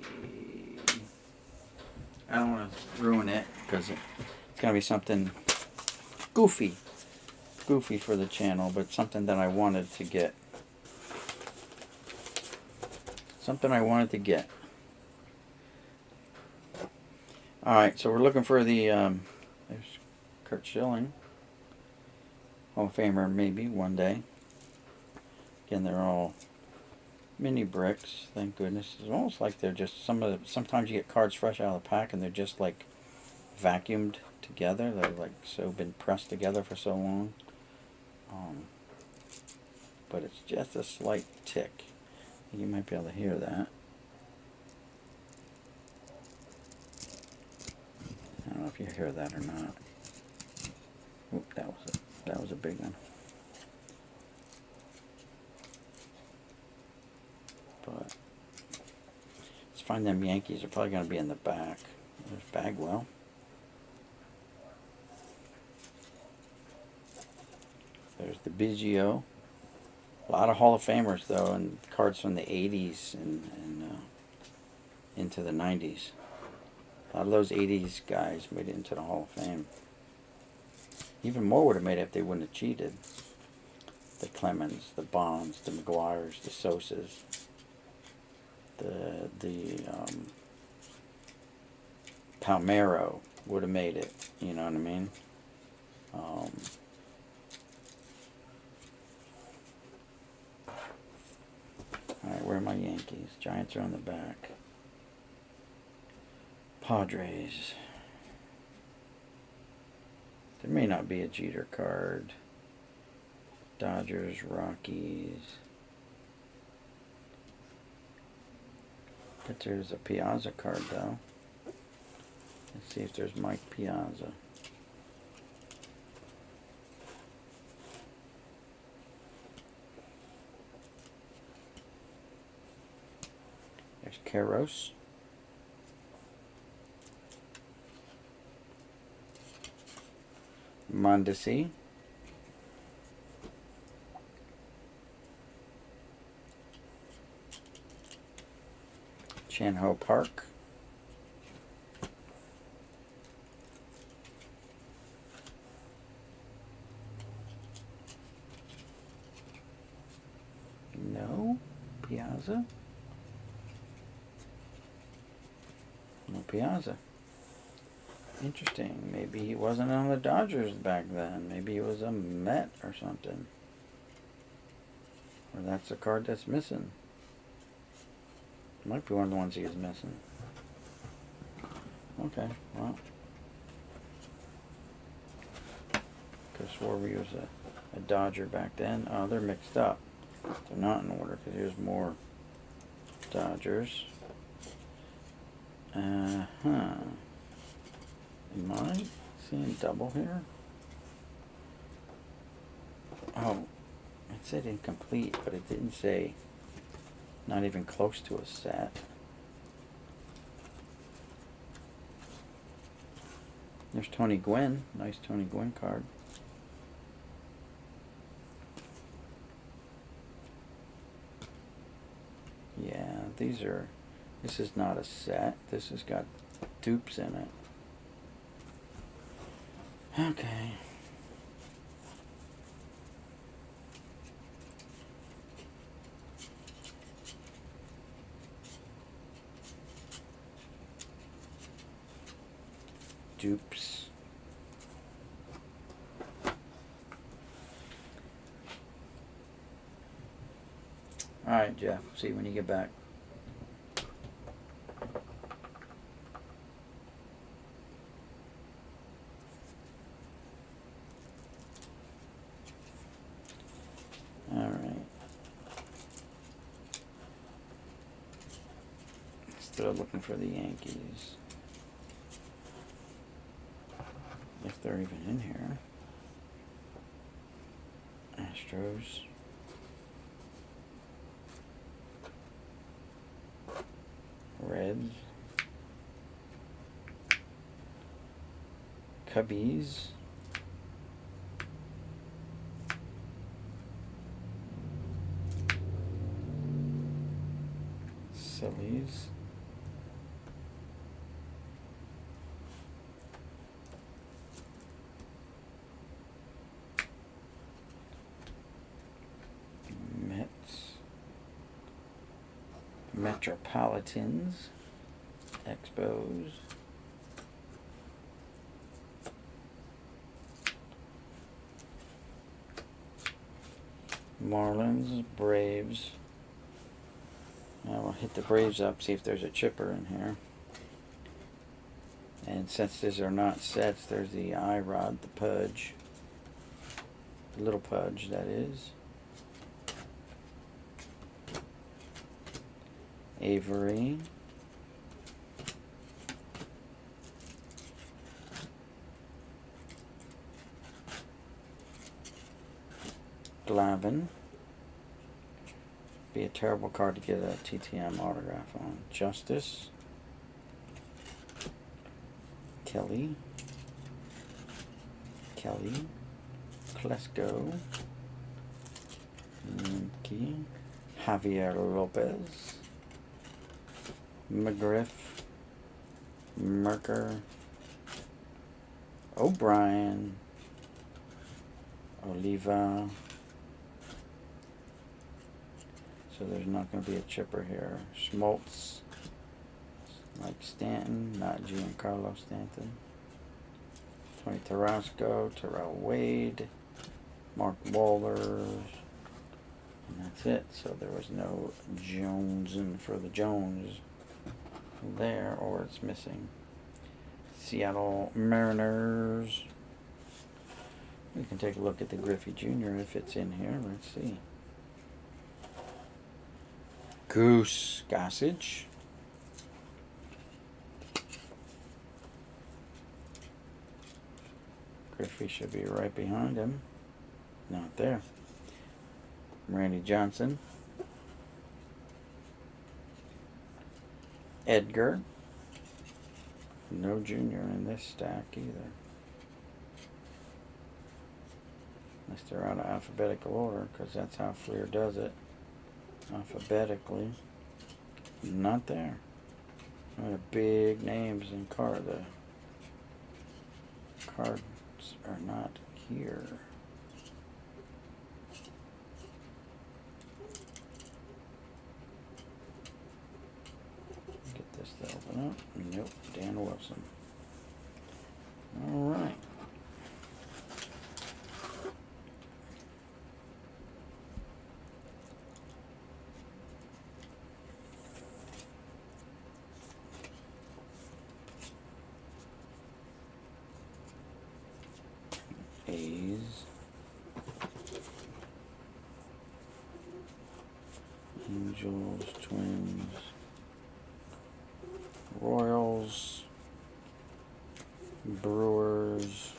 I don't want to ruin it because it's gonna be something goofy for the channel, but something that I wanted to get. Alright, so we're looking for the, there's Kurt Schilling. Hall of Famer maybe one day. Again, they're all mini bricks, thank goodness. It's almost like they're just, sometimes you get cards fresh out of the pack and they're just like vacuumed together. They're like so been pressed together for so long. But it's just a slight tick. You might be able to hear that. I don't know if you hear that or not. Oop, that was a big one. But let's find them Yankees. Are probably going to be in the back. There's Bagwell. There's the Biggio. A lot of Hall of Famers though, and cards from the 80s and into the 90s. A lot of those 80s guys made it into the Hall of Fame. Even more would have made it if they wouldn't have cheated. The Clemens, the Bonds, the McGuires, the Sosas, the Palmeiro would have made it. You know what I mean? Alright, where are my Yankees? Giants are on the back. Padres. There may not be a Jeter card. Dodgers, Rockies. But there's a Piazza card though. Let's see if there's Mike Piazza. There's Keros. Mondesi. Chan-Ho Park. Piazza? No Piazza. Interesting. Maybe he wasn't on the Dodgers back then. Maybe he was a Met or something. Or that's a card that's missing. Might be one of the ones he is missing. Okay, well. Could have swore he was a Dodger back then. Oh, they're mixed up. They're not in order because here's more Dodgers. Am I seeing double here? Oh, it said incomplete, but it didn't say not even close to a set. There's Tony Gwynn. Nice Tony Gwynn card. Yeah, this is not a set. This has got dupes in it. Okay. Dupes. Alright, Jeff. See you when you get back. Alright. Still looking for the Yankees. If they're even in here. Astros. Reds. Cubbies. Sillies. Mets. Metropolitans. Expos. Marlins. Braves. Now we'll hit the Braves up, see if there's a chipper in here. And since these are not sets, there's the I-Rod, the Pudge. The little Pudge, that is. Avery. Glavine. Be a terrible card to get a TTM autograph on. Justice. Kelly. Klesko. Minky. Javier Lopez. McGriff. Merker. O'Brien. Oliva. So there's not going to be a chipper here. Schmaltz. Mike Stanton, not Giancarlo Stanton. Tony Tarasco, Terrell Wade, Mark Wahlers. And that's it. So there was no Jones in for the Jones there, or it's missing. Seattle Mariners. We can take a look at the Griffey Jr. if it's in here. Let's see. Goose Gossage. Griffey should be right behind him. Not there. Randy Johnson. Edgar. No junior in this stack either. Unless they're out of alphabetical order, because that's how Fleer does it. Alphabetically. Not there. What big names in card. The cards are not here. Still open up. Nope. Dan Wilson. All right. A's. Angels, Twins, Royals, Brewers,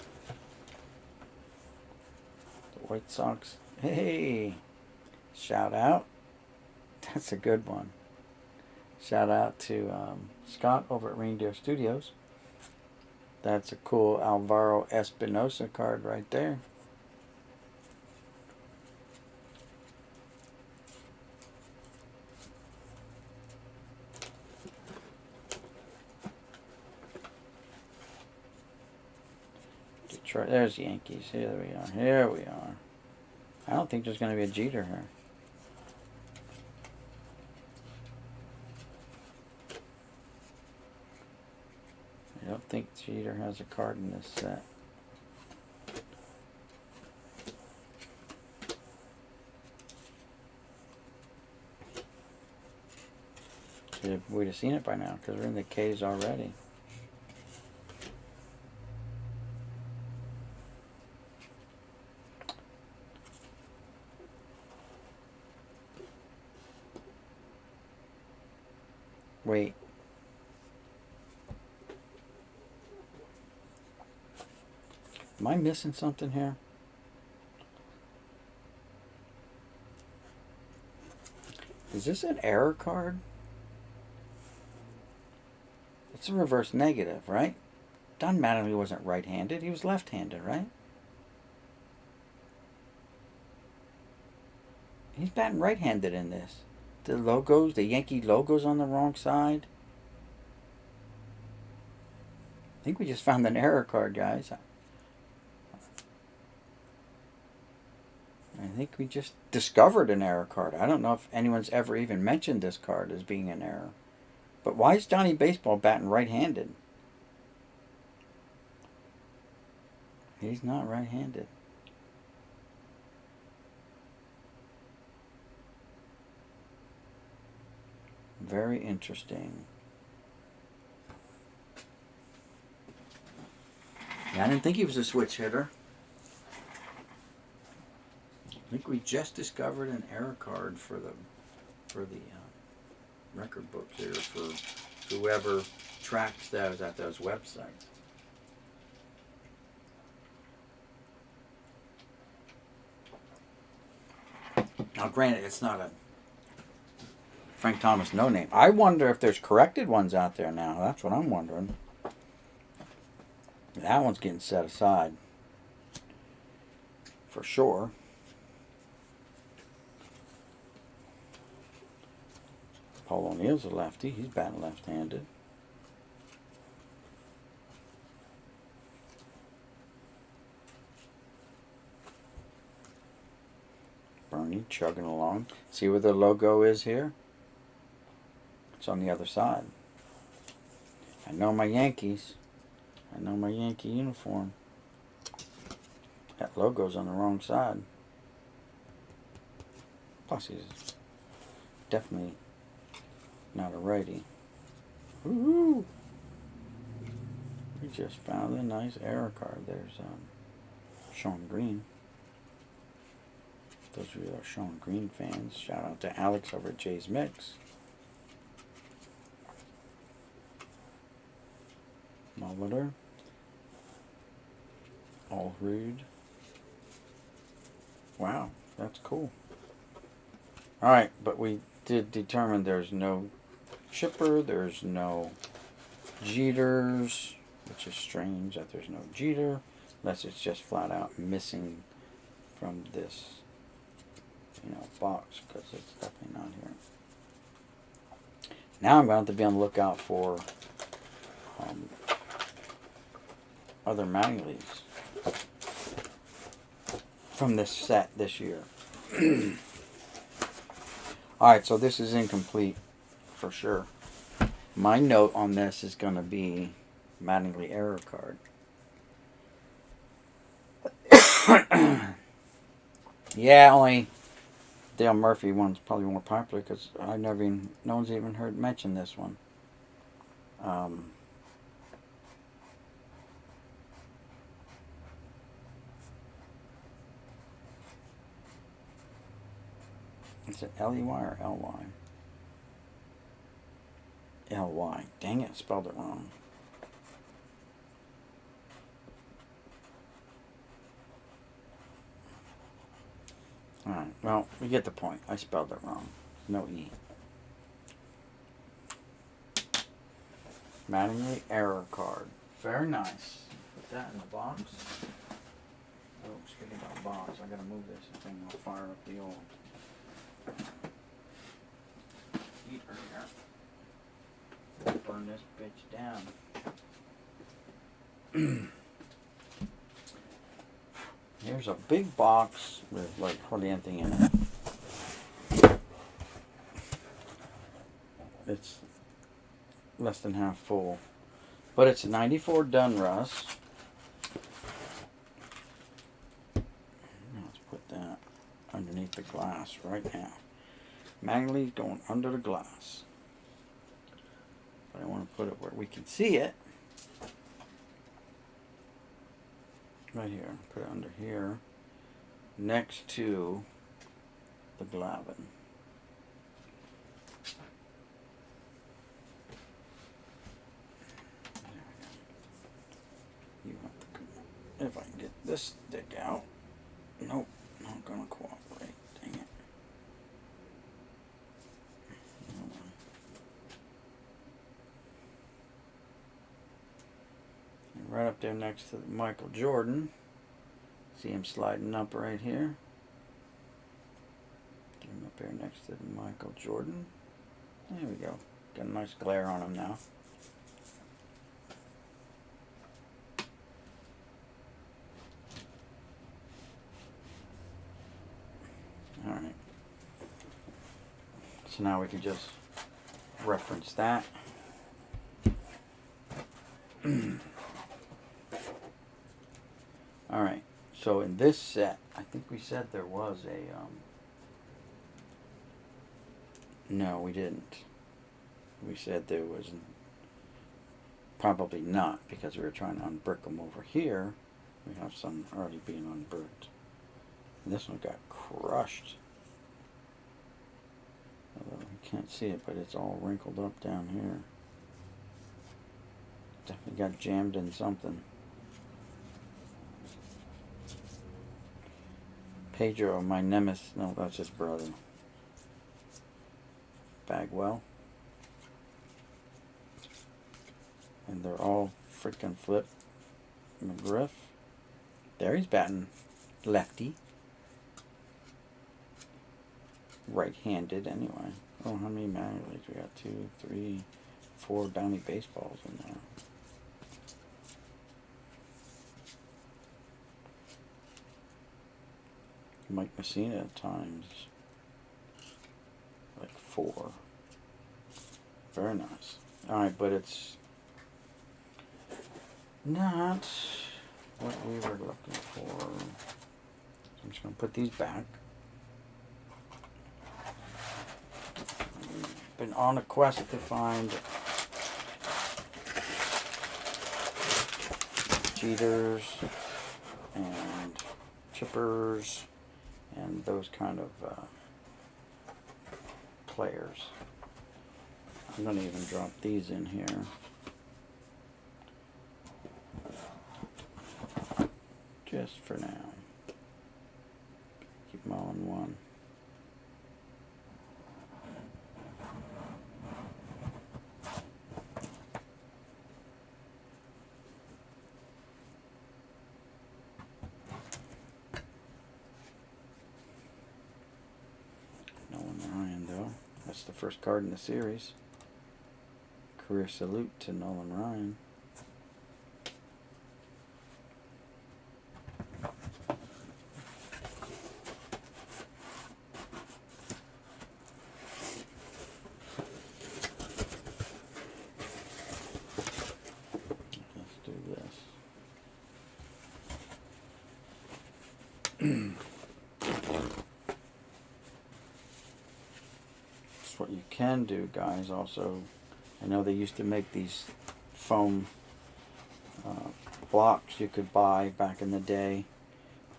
the White Sox. Hey, shout out. That's a good one. Shout out to Scott over at Reindeer Studios. That's a cool Alvaro Espinosa card right there. Detroit, there's Yankees. Here we are. Here we are. I don't think there's going to be a Jeter here. I don't think Jeter has a card in this set. We'd have seen it by now because we're in the K's already. Wait. Am I missing something here? Is this an error card? It's a reverse negative, right? Doesn't matter if he wasn't right-handed. He was left-handed, right? He's batting right-handed in this. The logos, the Yankee logos on the wrong side. I think we just found an error card, guys. I think we just discovered an error card. I don't know if anyone's ever even mentioned this card as being an error. But why is Johnny Baseball batting right-handed? He's not right-handed. Very interesting. Yeah, I didn't think he was a switch hitter. I think we just discovered an error card for the record books here for whoever tracks those at those websites. Now, granted, it's not a Frank Thomas no name. I wonder if there's corrected ones out there now. That's what I'm wondering. That one's getting set aside for sure. Paul O'Neill's a lefty. He's batting left-handed. Bernie chugging along. See where the logo is here? It's on the other side. I know my Yankees. I know my Yankee uniform. That logo's on the wrong side. Plus, he's definitely not a righty. Woohoo! We just found a nice error card. There's Sean Green. Those of you that are Sean Green fans, shout out to Alex over at Jay's Mix. Molitor. Allrood. Wow, that's cool. Alright, but we did determine there's no Chipper, there's no Jeters, which is strange that there's no Jeter, unless it's just flat out missing from this, box, because it's definitely not here. Now I'm going to have to be on the lookout for other minor leagues from this set this year. Alright, so this is incomplete for sure. My note on this is going to be Mattingly error card. Yeah, only Dale Murphy one's probably more popular because no one's even heard mention this one. Is it L-E-Y or L-Y? L-Y. Dang it, spelled it wrong. Alright, well, we get the point. I spelled it wrong. No E. Mattingly error card. Very nice. Put that in the box. Oh, speaking about box, I gotta move this thing. I'll fire up the old heater here. Burn this bitch down. Here's a big box with like hardly anything in it. It's less than half full. But it's 94 Dunruss. Let's put that underneath the glass right now. Mattingly's going under the glass. But I want to put it where we can see it. Right here. Put it under here. Next to the Glavin. You have to come. If I can get this stick out. Nope. Not gonna cooperate. Dang it. Right up there next to Michael Jordan. See him sliding up right here. Get him up there next to Michael Jordan. There we go. Got a nice glare on him now. Alright. So now we can just reference that. Alright, so in this set, I think we said there was a, no, we didn't. We said there was probably not, because we were trying to unbrick them over here. We have some already being unbricked. And this one got crushed. Although you can't see it, but it's all wrinkled up down here. Definitely got jammed in something. Pedro, my nemesis. No, that's his brother. Bagwell. And they're all freaking Flip McGriff. There he's batting lefty. Right-handed anyway. Oh, how many Mattingly's? We got 2, 3, 4 Downey baseballs in there. Mike Messina at times. Like 4. Very nice. Alright, but it's not what we were looking for. So I'm just going to put these back. I've been on a quest to find cheaters and chippers and those kind of players. I'm going to even drop these in here. Just for now. Keep them all in one. That's the first card in the series. Career salute to Nolan Ryan. That's what you can do, guys. Also, I know they used to make these foam blocks you could buy back in the day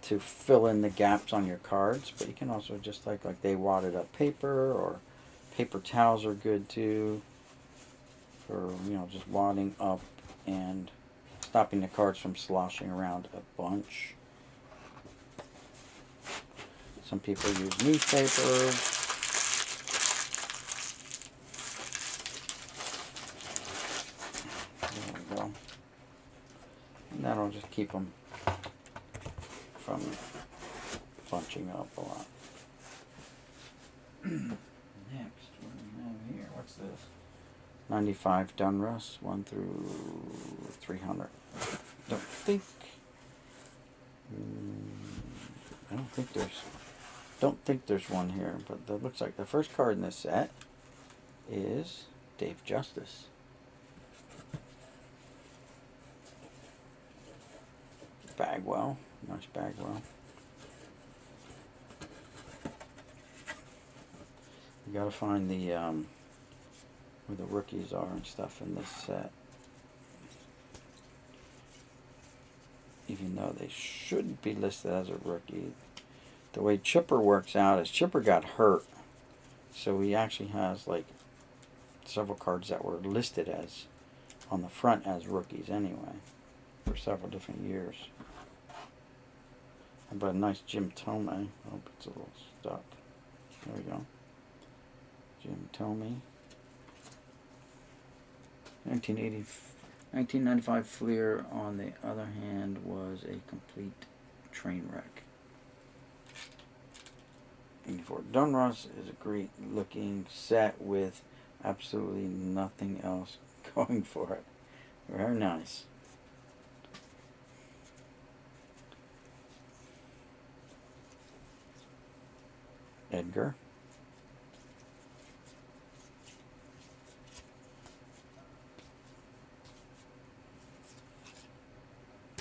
to fill in the gaps on your cards, but you can also just like they wadded up paper, or paper towels are good too for, you know, just wadding up and stopping the cards from sloshing around a bunch. Some people use newspaper. There we go. And that'll just keep them from bunching up a lot. Next, what do we have here? What's this? 95 Dunruss, 1 through 300. Don't think there's one here, but that looks like the first card in this set is Dave Justice. Bagwell, nice Bagwell. You gotta find the where the rookies are and stuff in this set. Even though they should be listed as a rookie. The way Chipper works out is Chipper got hurt, so he actually has like several cards that were listed as on the front as rookies anyway for several different years. How about a nice Jim Thome? I hope it's a little stuck. There we go. Jim Thome. 1995 Fleer, on the other hand, was a complete train wreck. 84 Dunruss is a great looking set with absolutely nothing else going for it. Very nice. Edgar.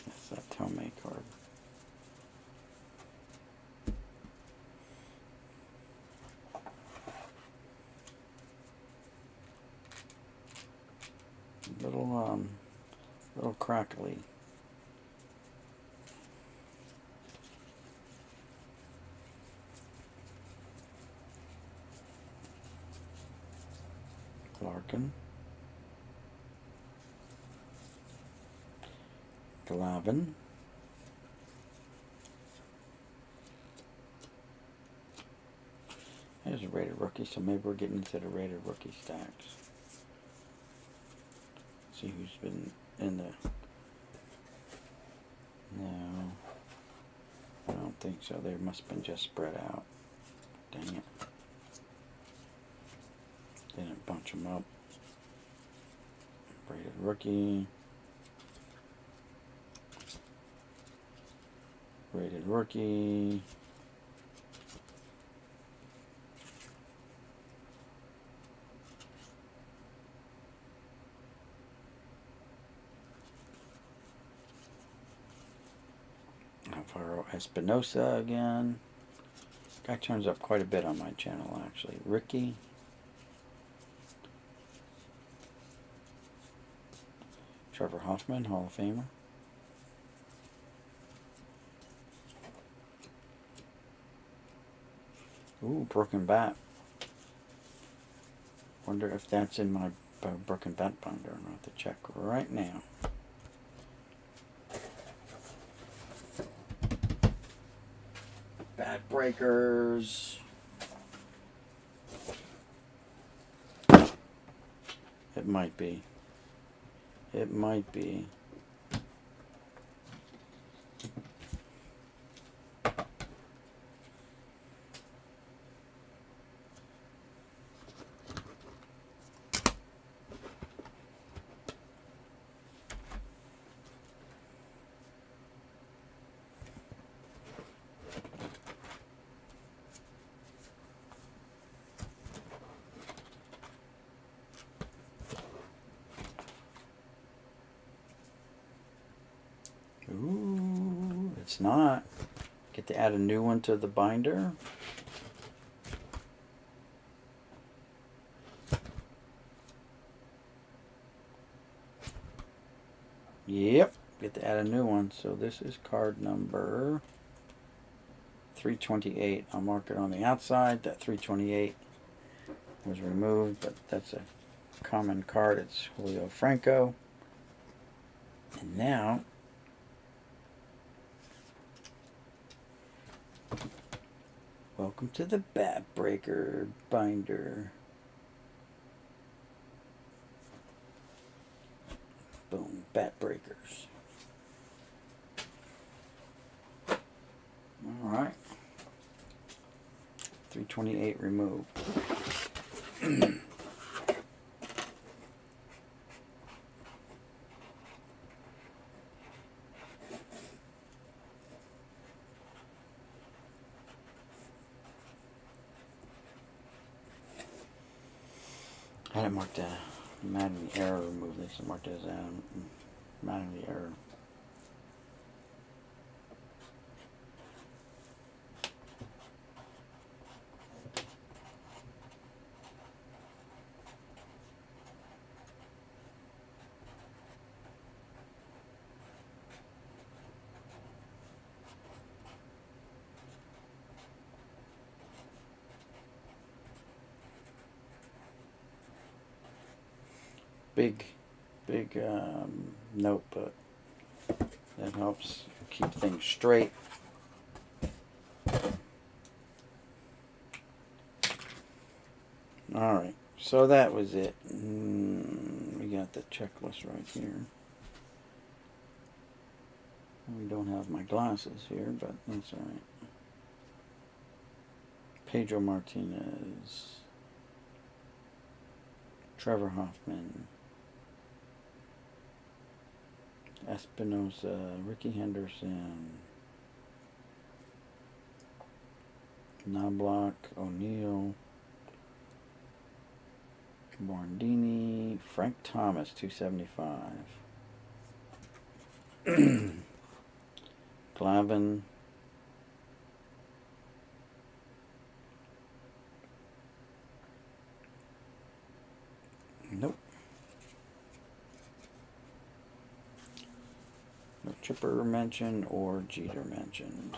That's that Tomei card. Little crackly. Larkin. Glavin. There's a rated rookie, so maybe we're getting into the rated rookie stacks. See who's been in the... No, I don't think so. They must have been just spread out. Dang it. They didn't bunch them up. Rated rookie. Rated rookie. Alvaro Espinosa again. Guy turns up quite a bit on my channel, actually. Ricky. Trevor Hoffman, Hall of Famer. Ooh, Broken Bat. Wonder if that's in my Broken Bat binder. I'm going to have to check right now. Bat Breakers. It might be. It might be. Ooh, it's not. Get to add a new one to the binder. Yep, get to add a new one. So this is card number 328. I'll mark it on the outside. That 328 was removed, but that's a common card. It's Julio Franco. And now welcome to the Bat Breaker binder. Boom, Bat Breakers. Alright. 328 removed. I had it marked Madden the error remove this. I marked it as Madden the error. Big note, but that helps keep things straight. Alright, so that was it. We got the checklist right here. We don't have my glasses here, but that's alright. Pedro Martinez, Trevor Hoffman, Espinosa, Ricky Henderson, Knobloch, O'Neill, Morandini, Frank Thomas, 275. Glavin, nope. No Chipper mentioned or Jeter mentioned.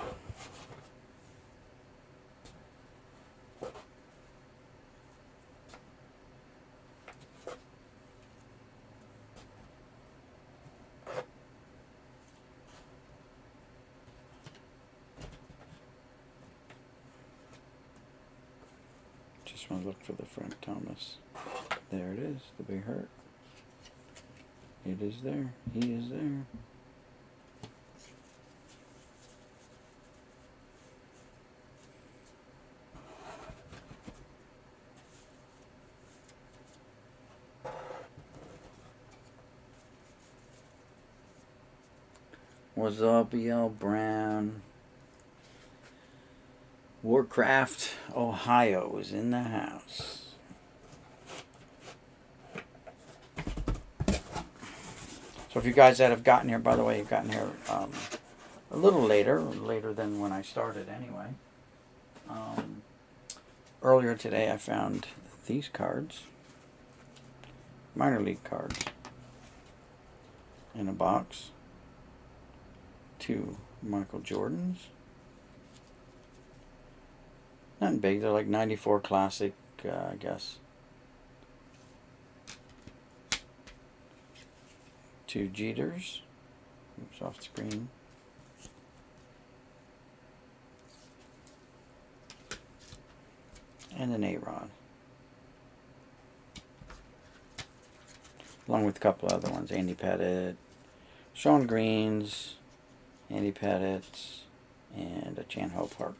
Just want to look for the Frank Thomas. There it is, the big hurt. It is there. He is there. What's up, E.L. Brown? Warcraft, Ohio is in the house. So if you guys that have gotten here, by the way, you've gotten here a little later than when I started anyway. Earlier today I found these cards, minor league cards, in a box. 2 Michael Jordans. Nothing big, they're like 94 classic, I guess. 2 Jeters. Oops, off screen. And an A-Rod. Along with a couple other ones. Andy Pettit, Sean Greens, Andy Pettit, and a Chan Ho Park.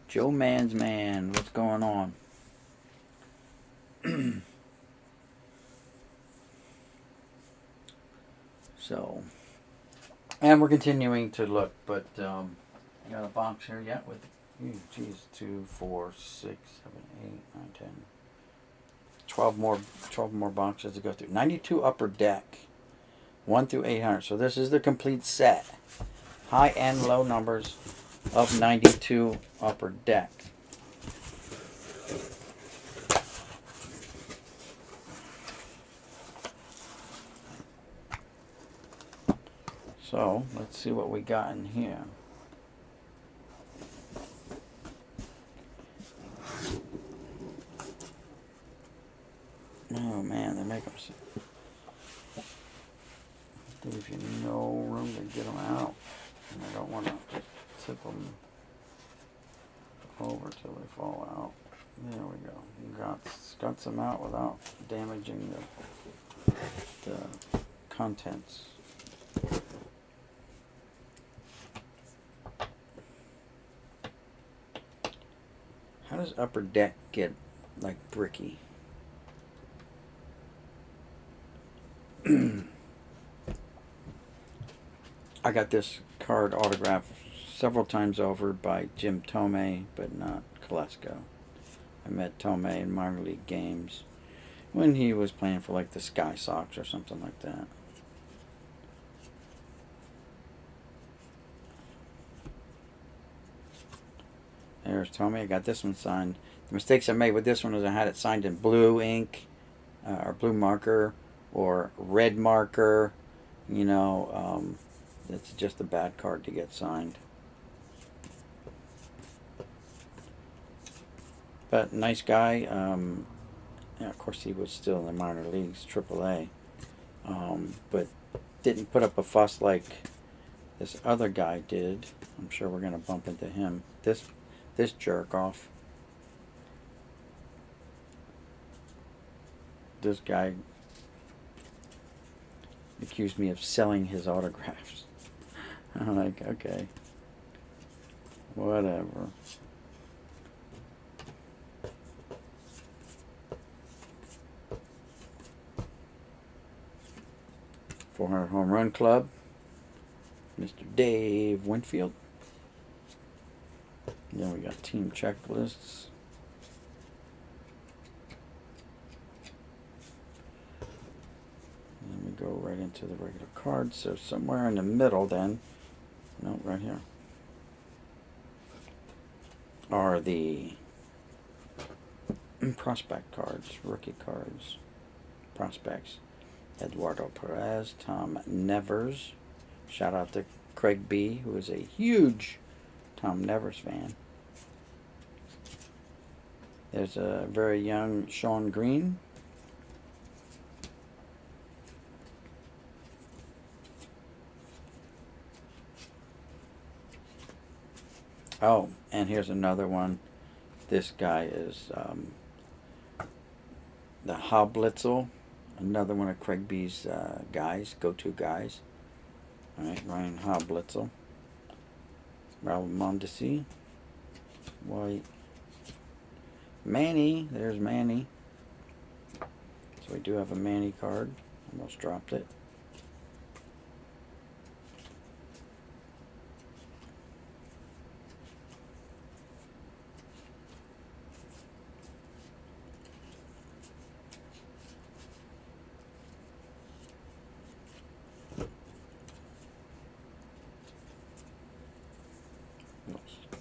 Joe Man's Man, what's going on? So, and we're continuing to look, but I got a box here yet with, geez, 2, 4, 6, 7, 8, 9, 10, 12 more boxes to go through. 92 Upper Deck, 1 through 800. So this is the complete set. high and low numbers of 92 Upper Deck. So let's see what we got in here. Oh man, they make them. Leave you no room to get them out, and I don't want to tip them over till they fall out. There we go. Got them out without damaging the contents. How does Upper Deck get like bricky? I got this card autographed several times over by Jim Tomei, but not Kolesko. I met Tomei in minor league games when he was playing for like the Sky Sox or something like that. There's Tomei. I got this one signed. The mistakes I made with this one is I had it signed in blue ink, or blue marker, or red marker. You know, it's just a bad card to get signed. But nice guy. Yeah, of course, he was still in the minor leagues, AAA. But didn't put up a fuss like this other guy did. I'm sure we're gonna bump into him. This jerk off. This guy accused me of selling his autographs. I'm like, okay, whatever. .400 Home Run Club, Mr. Dave Winfield. Then we got team checklists. And then we go right into the regular cards. So somewhere in the middle then, no, right here, are the prospect cards, rookie cards, prospects. Eduardo Perez, Tom Nevers. Shout out to Craig B., who is a huge Tom Nevers fan. There's a very young Sean Green. Oh, and here's another one. This guy is the Hoblitzel. Another one of Craig B's guys, go-to guys. All right, Ryan Hoblitzel. Raul Mondesi. White. Manny. There's Manny. So we do have a Manny card. Almost dropped it.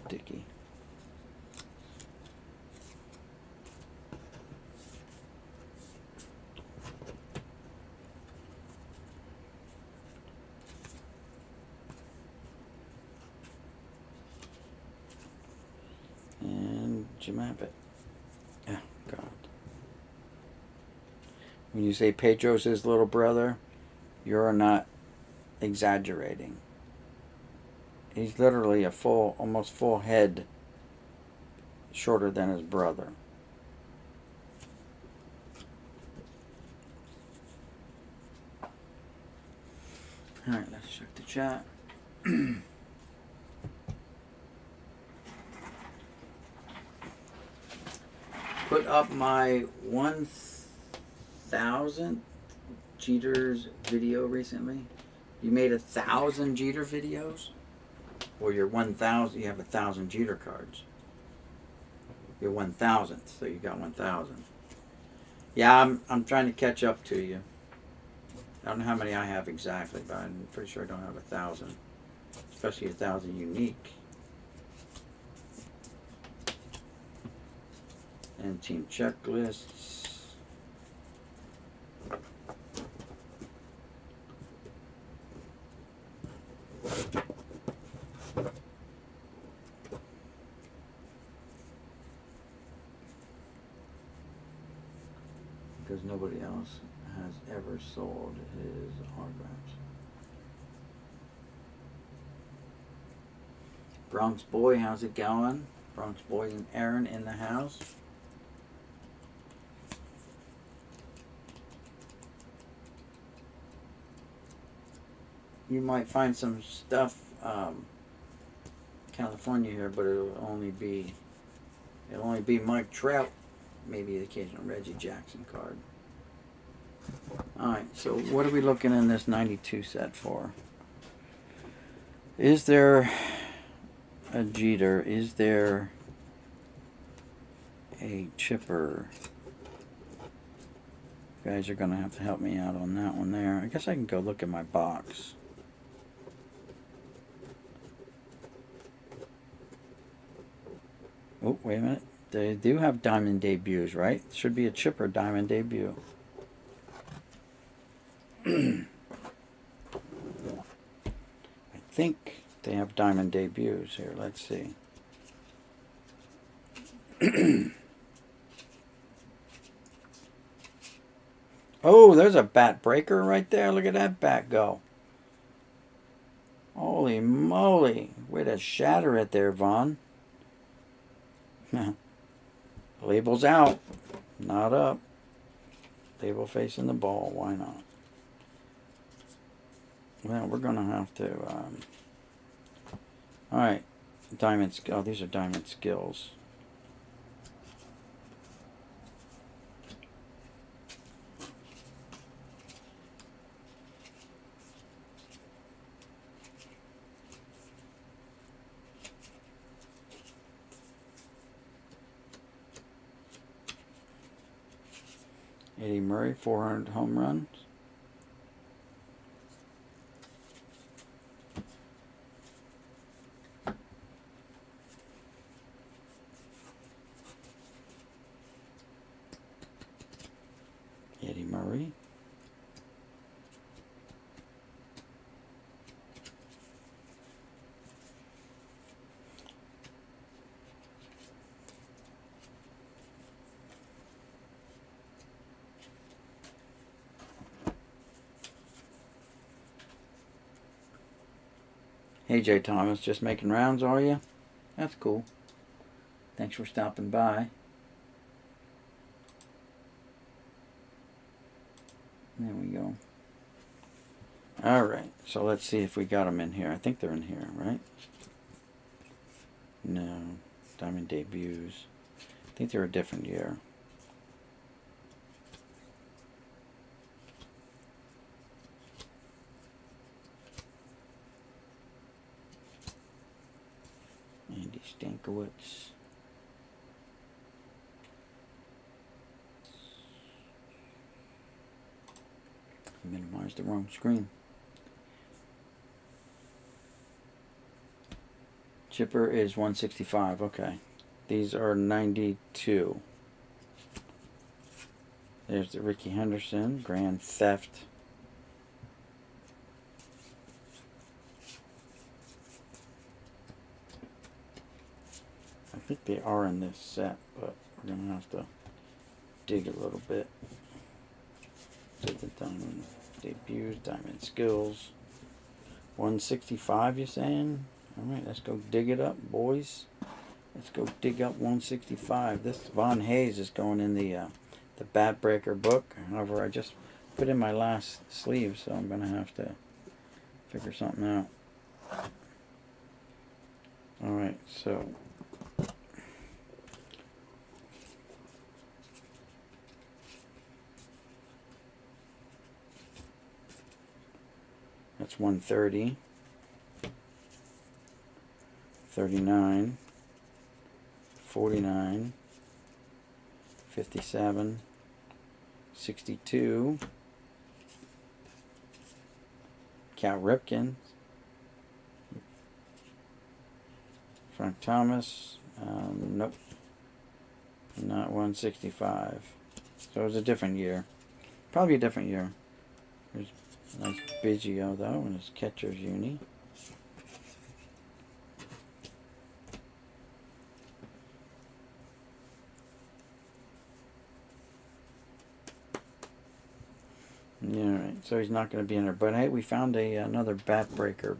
Sticky. And Jim Abbott. Oh, God. When you say Pedro's his little brother, you're not exaggerating. He's literally a full, almost full head shorter than his brother. Alright, let's check the chat. Put up my 1,000th Jeter's video recently. You made 1,000 Jeter videos? Or your 1,000, you have 1,000 Jeter cards. Your 1,000th, so you got 1,000. Yeah, I'm trying to catch up to you. I don't know how many I have exactly, but I'm pretty sure I don't have 1,000. especially if that was a unique. And team checklists. Because nobody else has ever sold his autographs. Bronx Boy, how's it going? Bronx Boy and Aaron in the house. You might find some stuff, California here, but it'll only be Mike Trout, maybe the occasional Reggie Jackson card. Alright, so what are we looking in this 92 set for? Is there a Jeter? Is there a Chipper? You guys are going to have to help me out on that one there. I guess I can go look at my box. Oh, wait a minute. They do have diamond debuts, right? Should be a Chipper diamond debut. I think they have diamond debuts here. Let's see. Oh, there's a bat breaker right there. Look at that bat go. Holy moly. Way to shatter it there, Vaughn. Label's out. Not up. Label facing the ball. Why not? Well, we're going to have to... Alright. Diamond... Oh, these are diamond skills. Eddie Murray, 400 home runs. Eddie Murray. Hey, Jay Thomas, just making rounds, are you? That's cool. Thanks for stopping by. There we go. Alright, so let's see if we got them in here. I think they're in here, right? No. Diamond debuts. I think they're a different year. Andy Stankiewicz. Minimize the wrong screen. Chipper is 165. Okay. These are 92. There's the Ricky Henderson Grand Theft. I think they are in this set, but we're going to have to dig a little bit. Dig the diamond debuts, diamond skills. 165, you saying? Alright, let's go dig it up, boys. Let's go dig up 165. This Von Hayes is going in the Bat Breaker book. However, I just put in my last sleeve, so I'm going to have to figure something out. Alright, so... That's 130, 39, 49, 57, 62, Cal Ripken, Frank Thomas. Nope. Not 165. So it was a different year. Probably a different year. There's a nice Biggio though, and his catcher's uni. Yeah, right. So he's not going to be in there. But hey, we found another bat breaker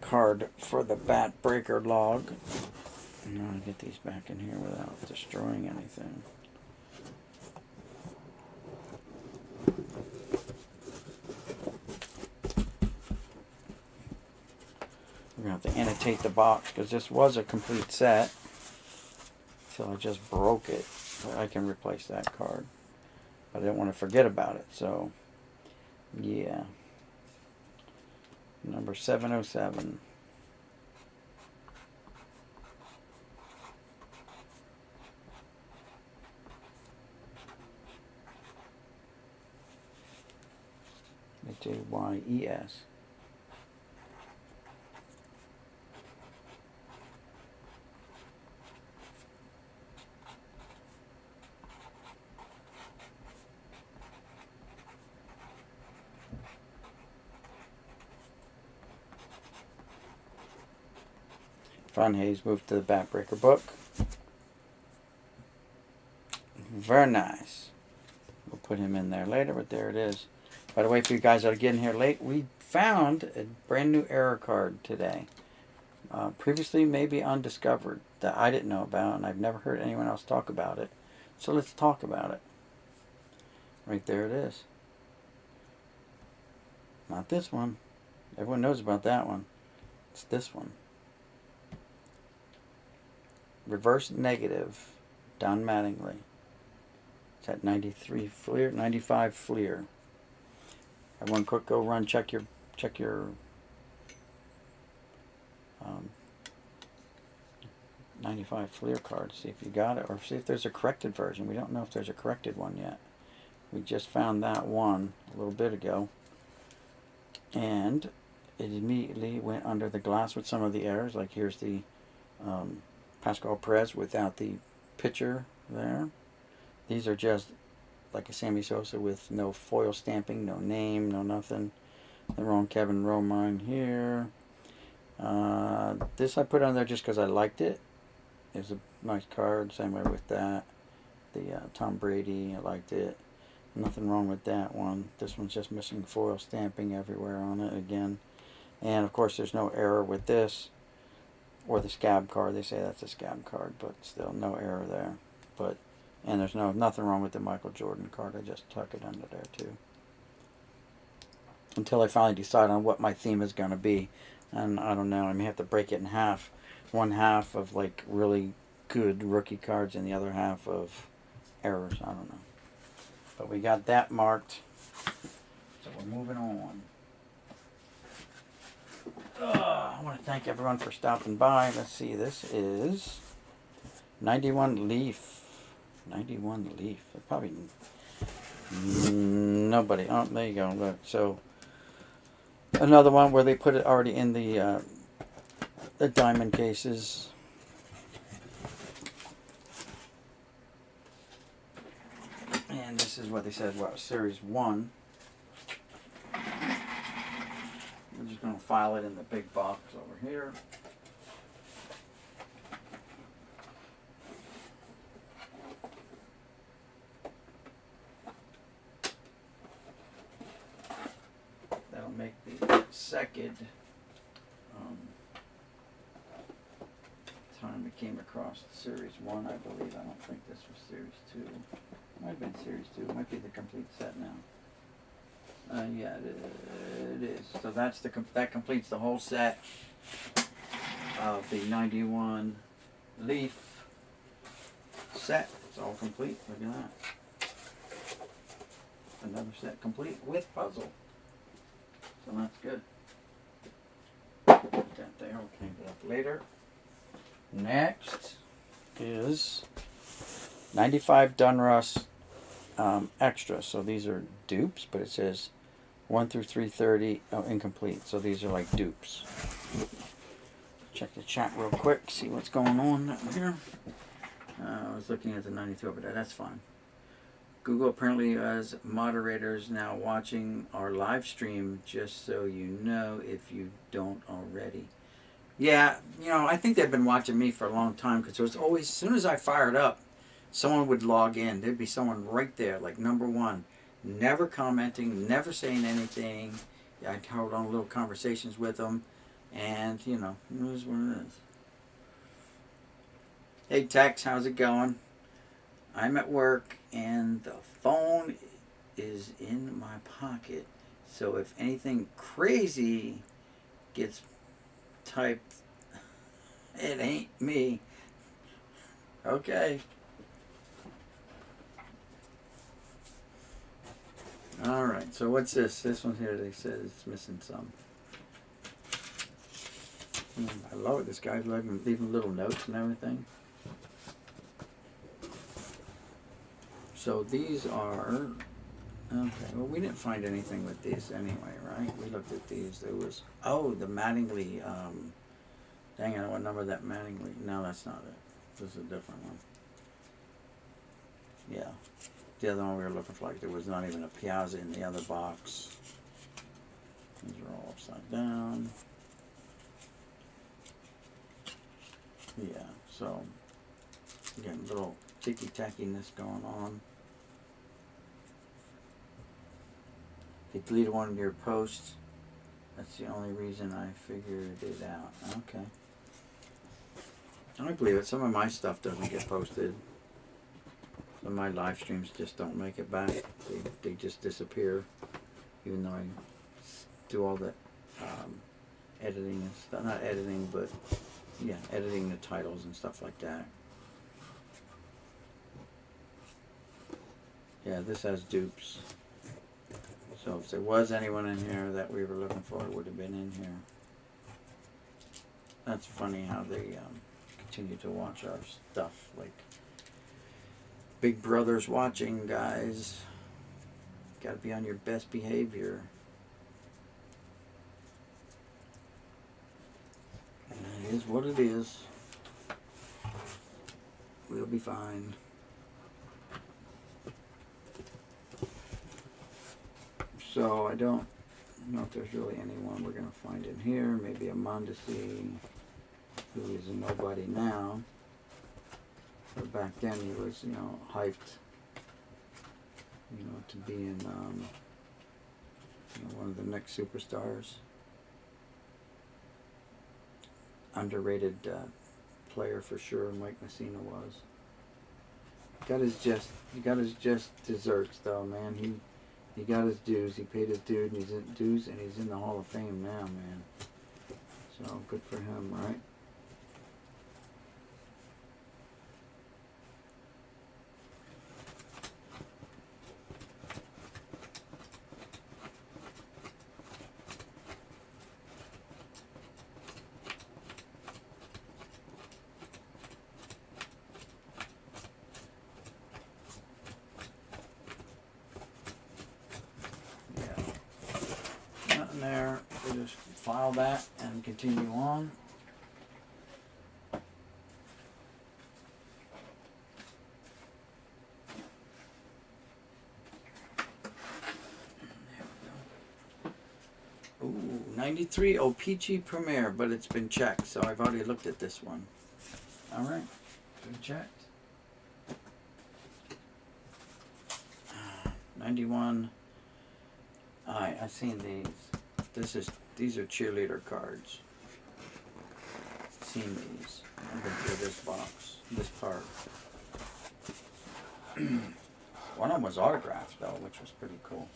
card for the bat breaker log. I'm going to get these back in here without destroying anything. We're going to have to annotate the box because this was a complete set. Until I just broke it. But I can replace that card. But I didn't want to forget about it. So, yeah. Number 707. H-A-Y-E-S. Fun Hayes moved to the Backbreaker book. Very nice. We'll put him in there later, but there it is. By the way, for you guys that are getting here late, we found a brand new error card today. Previously maybe undiscovered that I didn't know about, and I've never heard anyone else talk about it. So let's talk about it. Right there it is. Not this one. Everyone knows about that one. It's this one. Reverse negative. Don Mattingly. It's at 93 Fleer, 95 Fleer. Everyone quick go run, check your 95 Fleer card, see if you got it, or see if there's a corrected version. We don't know if there's a corrected one yet. We just found that one a little bit ago. And it immediately went under the glass with some of the errors. Like here's the Pascal Perez without the picture there. These are just like a Sammy Sosa with no foil stamping, no name, no nothing. The wrong Kevin Romine here. This I put on there just because I liked it. It's a nice card. Same way with that. The Tom Brady, I liked it. Nothing wrong with that one. This one's just missing foil stamping everywhere on it again. And of course there's no error with this or the scab card. They say that's a scab card, but still no error there. And there's nothing wrong with the Michael Jordan card. I just tuck it under there too. Until I finally decide on what my theme is going to be. And I don't know, I may have to break it in half. One half of like really good rookie cards and the other half of errors. I don't know. But we got that marked. So we're moving on. I want to thank everyone for stopping by. Let's see, this is 91 Leaf. 91 Leaf. Probably nobody. Oh, there you go. Look. So another one where they put it already in the diamond cases. And this is what they said, what, Series 1. We're just going to file it in the big box over here. That'll make the second time we came across Series 1, I believe. I don't think this was Series 2. It might have been Series 2. It might be the complete set now. Yeah, it is. So that's that completes the whole set of the 91 Leaf set. It's all complete. Look at that. Another set complete with puzzle. So that's good. Put that there. We'll clean it up later. Next is 95 Dunruss Extra. So these are dupes, but it says 1 through 330 incomplete. So these are like dupes. check the chat real quick, see what's going on here. I was looking at the 92 over there. That's fine. Google apparently has moderators now watching our live stream, just so you know if you don't already. Yeah, you know, I think they've been watching me for a long time because it was always, as soon as I fired up, someone would log in. There'd be someone right there, like number one, never commenting, never saying anything. I held on little conversations with them, and, you know, it is what it is. Hey, Tex, how's it going? I'm at work and the phone is in my pocket. So if anything crazy gets typed, it ain't me. Okay. Alright, so what's this? This one here, they said it's missing some. I love it. This guy's leaving little notes and everything. So these are, okay, well we didn't find anything with these anyway, right? We looked at these, there was, oh, the Mattingly, dang it, what number that Mattingly, no that's not it, this is a different one. Yeah, the other one we were looking for, like there was not even a Piazza in the other box. These are all upside down. Yeah, so, again, little ticky-tackiness going on. They deleted one of your posts. That's the only reason I figured it out. Okay. I believe it. Some of my stuff doesn't get posted. Some of my live streams just don't make it back. They just disappear. Even though I do all the editing and stuff. Not editing, but yeah, editing the titles and stuff like that. Yeah, this has dupes. So if there was anyone in here that we were looking for, it would have been in here. That's funny how they continue to watch our stuff. Like, Big Brother's watching, guys. Gotta be on your best behavior. And it is what it is. We'll be fine. So I don't know if there's really anyone we're going to find in here. Maybe a Mondesi, who is a nobody now. But back then he was, you know, hyped, you know, to be in you know, one of the next superstars. Underrated player for sure, Mike Messina was. He got his just desserts though, man. He got his dues. He paid his dues, and he's in the Hall of Fame now, man. So good for him, right? There, we just file that and continue on. Ooh, 93 O-Pee-Chee Premier, but it's been checked, so I've already looked at this one. Alright, been checked. 91. Alright, I've seen these. These are cheerleader cards. Seen these. I've been through this box, this part. One of them was autographed though, which was pretty cool.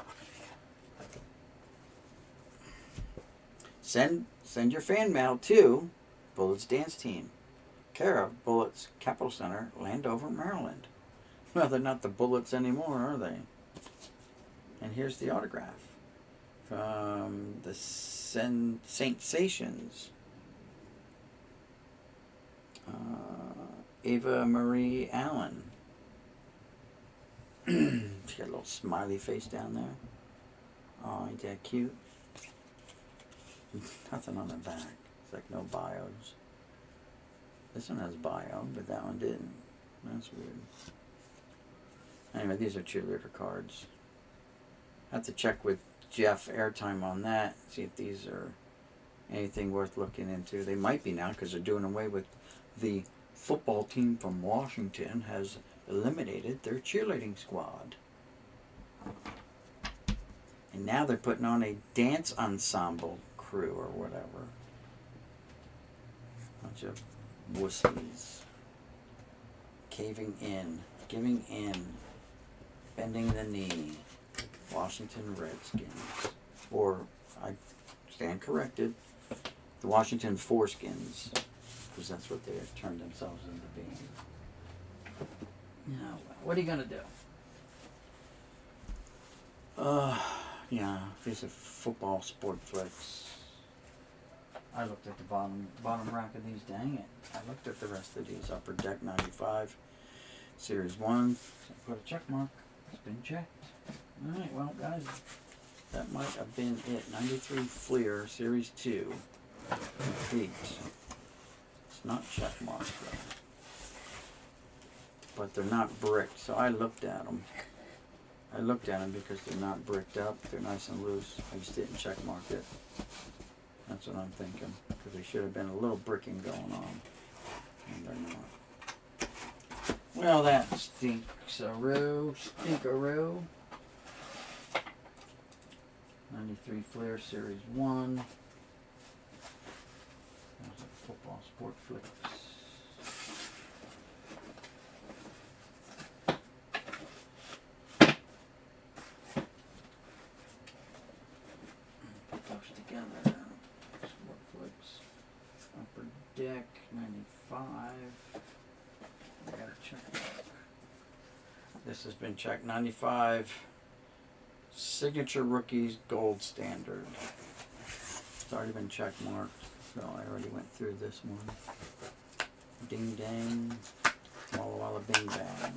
Send your fan mail to Bullets Dance Team, care of Bullets Capital Center, Landover, Maryland. Well, they're not the Bullets anymore, are they? And here's the autograph. From the Sensations. Ava Marie Allen. She got a little smiley face down there. Oh, ain't that cute? Nothing on the back. It's like no bios. This one has bio, but that one didn't. That's weird. Anyway, these are cheerleader cards. I have to check with Jeff Airtime on that. See if these are anything worth looking into. They might be now because they're doing away with the football team from Washington has eliminated their cheerleading squad. And now they're putting on a dance ensemble crew or whatever. Bunch of wussies. Caving in. Giving in. Bending the knee. Washington Redskins. Or, I stand corrected, the Washington Foreskins. Because that's what they have turned themselves into being. Now, what are you going to do? Yeah, these are football sport flicks. I looked at the bottom rack of these, dang it. I looked at the rest of these. Upper Deck 95, Series 1. So put a check mark. It's been checked. Alright, well, guys, that might have been it. 93 Fleer, Series 2. Complete. It's not check marked, though. But they're not bricked, so I looked at them. I looked at them because they're not bricked up. They're nice and loose. I just didn't check mark it. That's what I'm thinking. Because there should have been a little bricking going on. And they're not. Well, that stinks-a-roo. Stink-a-roo. 93 Flair Series 1. That's a football sport flicks. Put those together. Sport flicks. Upper Deck 95. I gotta check that. This has been checked 95. Signature Rookies Gold Standard. It's already been check marked, so I already went through this one. Ding dang. Walla walla bing bang.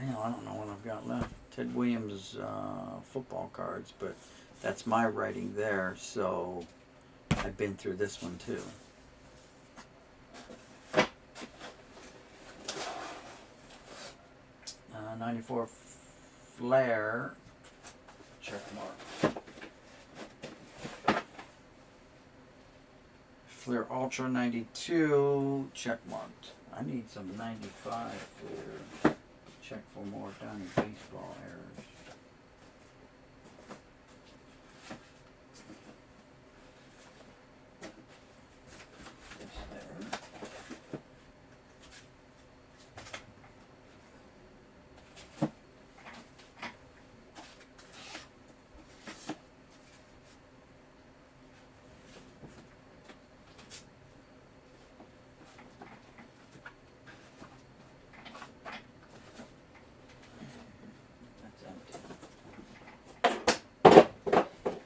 Well, I don't know what I've got left. Ted Williams football cards, but that's my writing there, so I've been through this one too. 94 Flair, check mark. Flair Ultra 92, check marked. I need some 95 Flair. Check for more Donnie baseball errors. This there.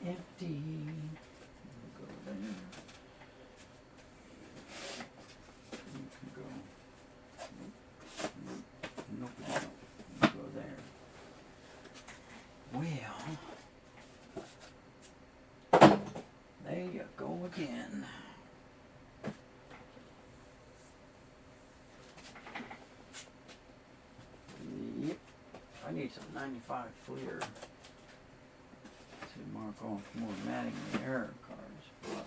Empty. Go there. You can go. Nope. Go there. Well, there you go again. Yep. I need some 95 Fleer. Mark off more matting than error cards, but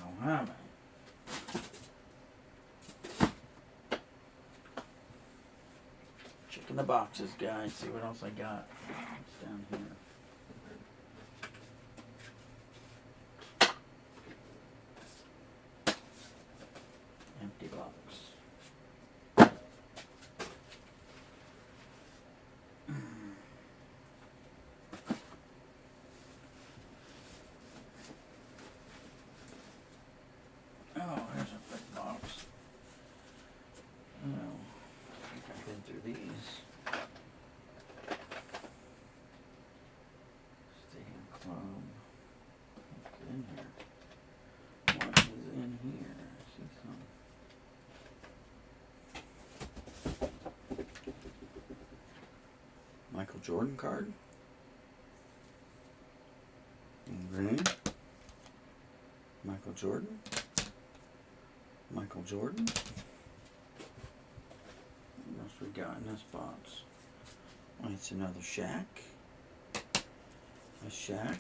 don't have any. Checking the boxes, guys. See what else I got. What's down here? Empty box. Oh, there's a big box. Oh, I think I've been through these. Stadium Club. What's in here? What is in here? I see some. Michael Jordan card? Jordan. Michael Jordan. What else we got in this box? Oh, it's another Shaq. A Shaq.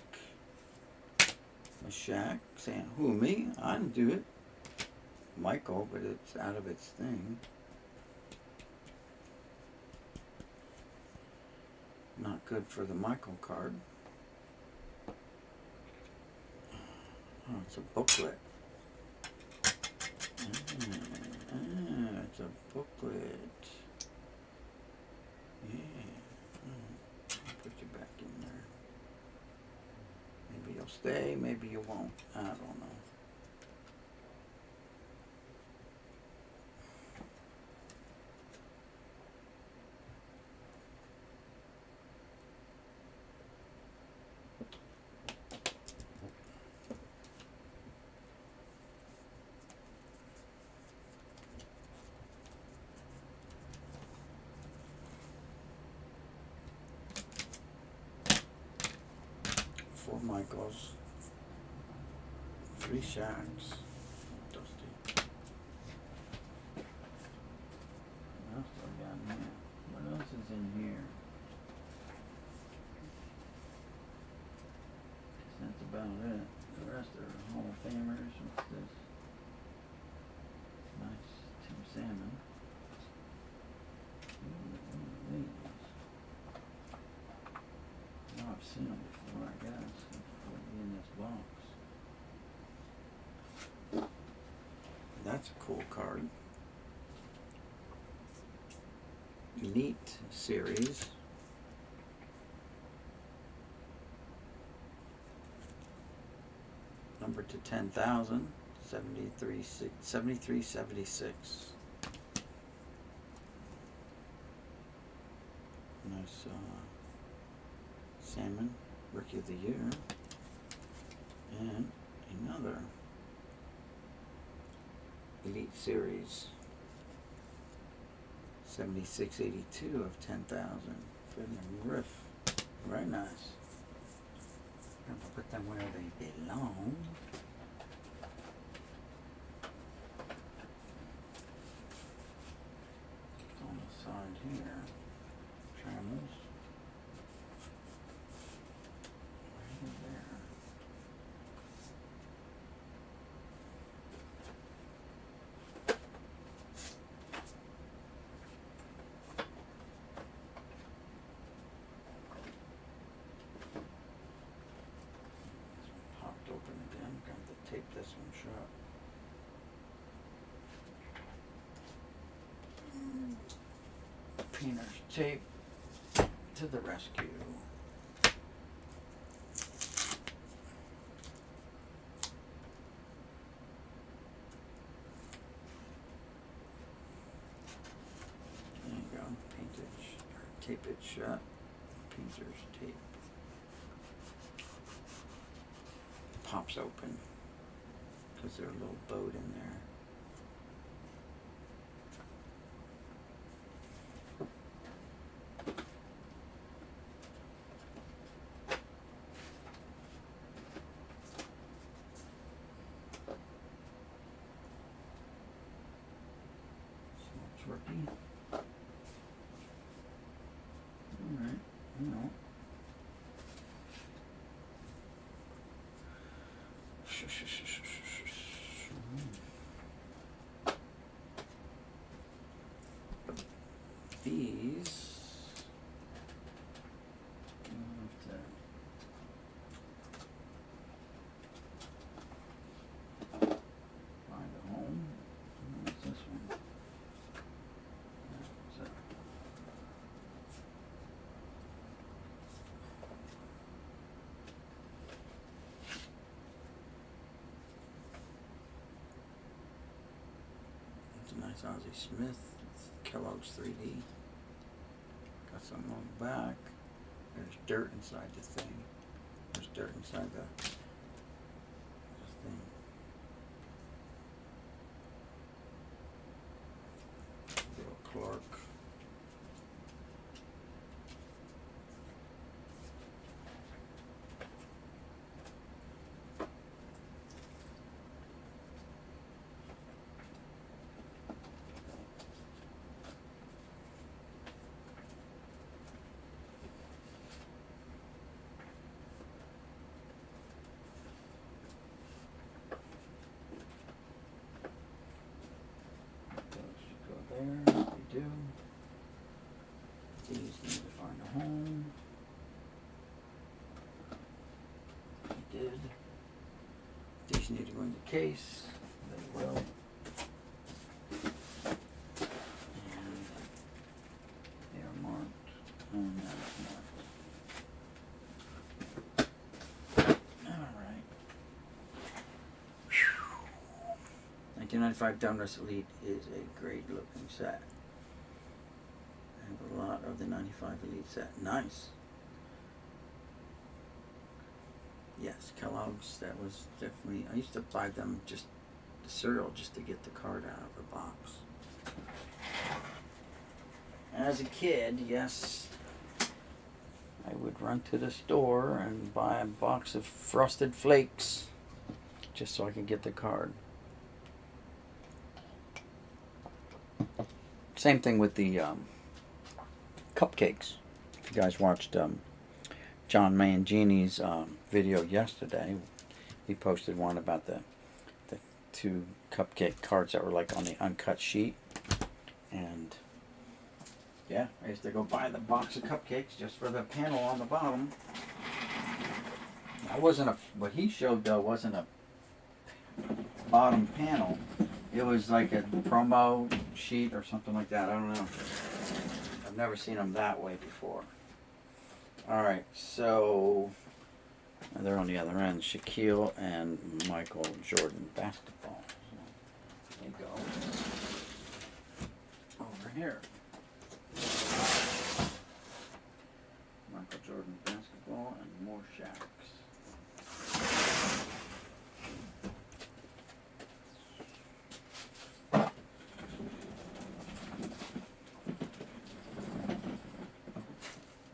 A Shaq. Saying, who, me? I didn't do it. Michael, but it's out of its thing. Not good for the Michael card. Oh, it's a booklet. It's a booklet. Yeah. I'll put you back in there. Maybe you'll stay, maybe you won't. I don't know. Four Michaels, 3 Shaqs. Dusty. What else do I got in here? What else is in here? Guess that's about it. The rest are Hall of Famers. What's this? Nice Tim Salmon. These. Oh, I've seen them before, I guess. Put in this box. That's a cool card. Neat series. Number to 10,000. 7376. Nice Salmon, Rookie of the Year. And another Elite Series. 7682 of 10,000. Riff. Very nice. I'm gonna put them where they belong. On the side here. Trammels. Right there. Popped open again. Got to tape this one shut. Painter's tape to the rescue. There you go. Tape it shut. Painter's tape. Pops open because there's a little boat in there. Rookie. Alright, no. These I'll have to find a home. What's this one? That's a nice Ozzie Smith. It's Kellogg's 3D. Got something on the back. There's dirt inside the thing. There's dirt inside the thing. Little Clark. there. We do. These need to find a home. We did. These need to go in the case. They will. And they are marked. And that is marked. Alright. 1995 Donruss Elite is a great looking set. I have a lot of the 95 Elite set. Nice. Yes, Kellogg's, that was definitely, I used to buy them just, the cereal, just to get the card out of the box. As a kid, yes, I would run to the store and buy a box of Frosted Flakes just so I could get the card. Same thing with the cupcakes. If you guys watched John Mangini's video yesterday, he posted one about the two cupcake cards that were like on the uncut sheet. And yeah, I used to go buy the box of cupcakes just for the panel on the bottom. I wasn't what he showed though wasn't a bottom panel. It was like a promo sheet or something like that. I don't know. I've never seen them that way before. Alright, so they're on the other end. Shaquille and Michael Jordan basketball. So, there you go. Over here. Michael Jordan basketball and more Shaqs.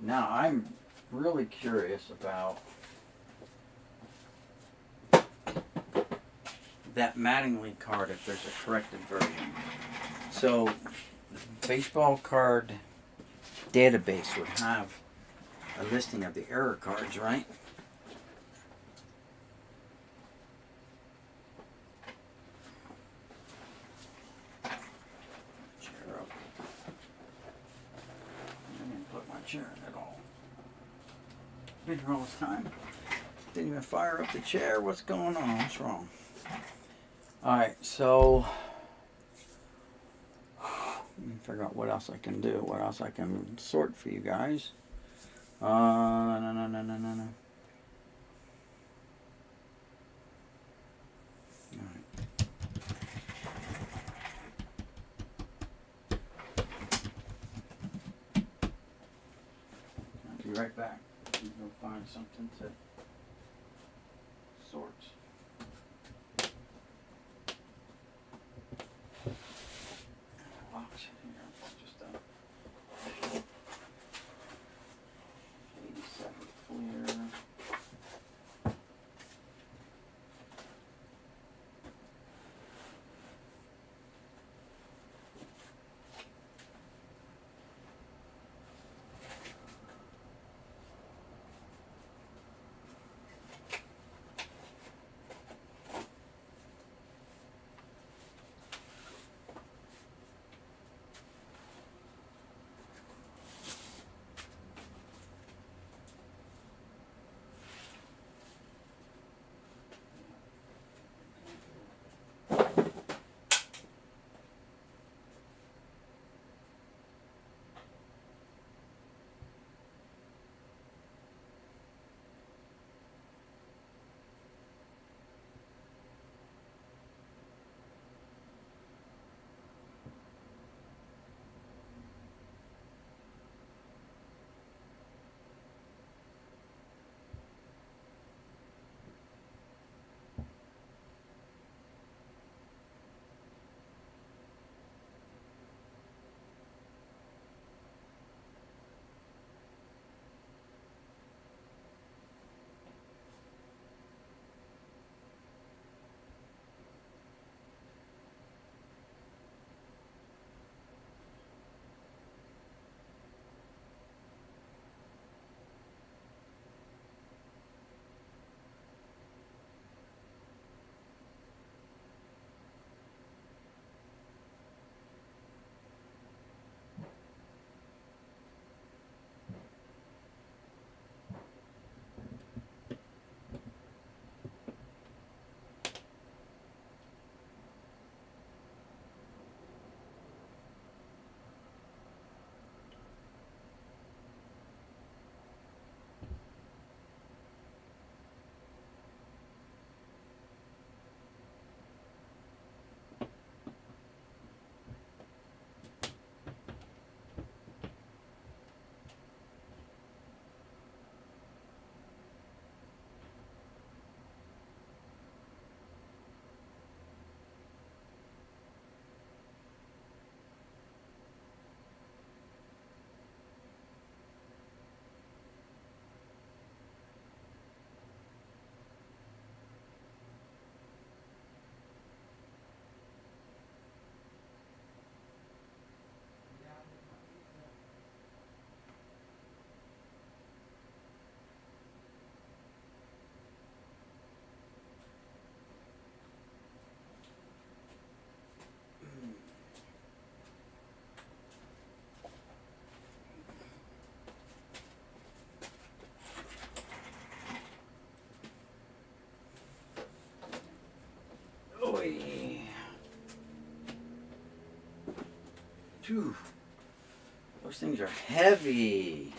Now I'm really curious about that Mattingly card if there's a corrected version. So the baseball card database would have a listing of the error cards, right? Chair up. I didn't put my chair in at all. Been here all this time. Didn't even fire up the chair. What's going on? What's wrong? Alright, so let me figure out what else I can do, what else I can sort for you guys. No. Alright. I'll be right back. I'm gonna find something to sort. Box here. Just 87 clear. Oy. Phew. Those things are heavy.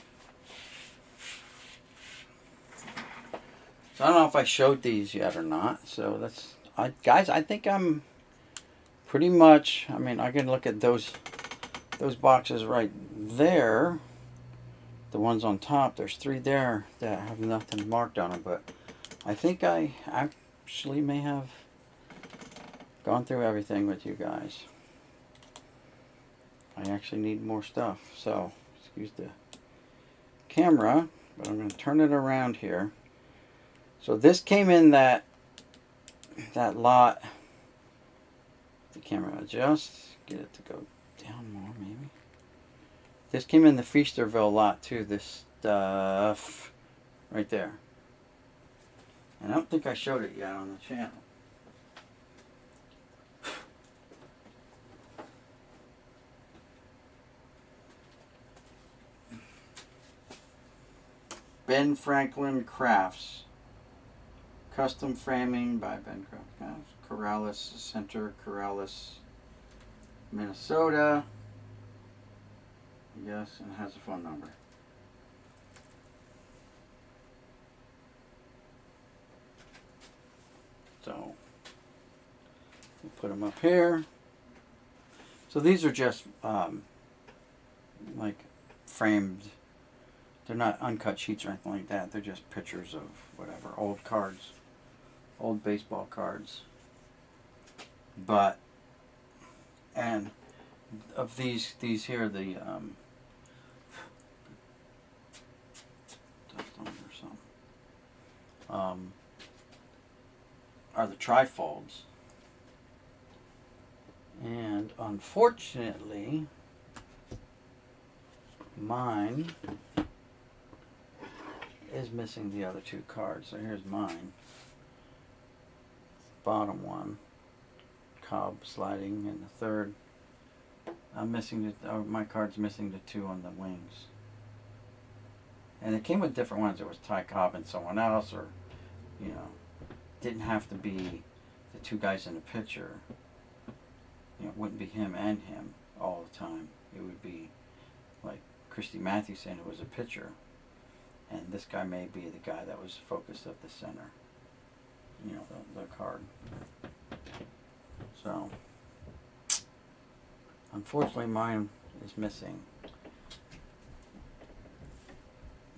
So I don't know if I showed these yet or not. So that's, guys, I think I'm pretty much, I mean, I can look at those boxes right there. The ones on top, there's 3 there that have nothing marked on them, but I think I actually may have gone through everything with you guys. I actually need more stuff, so excuse the camera, but I'm going to turn it around here. So this came in that lot. The camera adjust, get it to go down more maybe. This came in the Feasterville lot too, this stuff right there. And I don't think I showed it yet on the channel. Ben Franklin Crafts. Custom framing by Ben Crafts. Corrales Center, Corrales, Minnesota. Yes, and it has a phone number. So, we'll put them up here. So these are just like framed. They're not uncut sheets or anything like that. They're just pictures of whatever, old cards, old baseball cards. But, and of these here, the dust on or something, are the trifolds. And unfortunately, mine is missing the other 2 cards. So here's mine. Bottom one, Cobb sliding, and the third, I'm missing my card's missing the 2 on the wings. And it came with different ones. It was Ty Cobb and someone else, or, you know, didn't have to be the 2 guys in the picture. You know, it wouldn't be him and him all the time. It would be like Christy Mathewson, who was a pitcher, and this guy may be the guy that was focused at the center. You know, the card. So, unfortunately, mine is missing.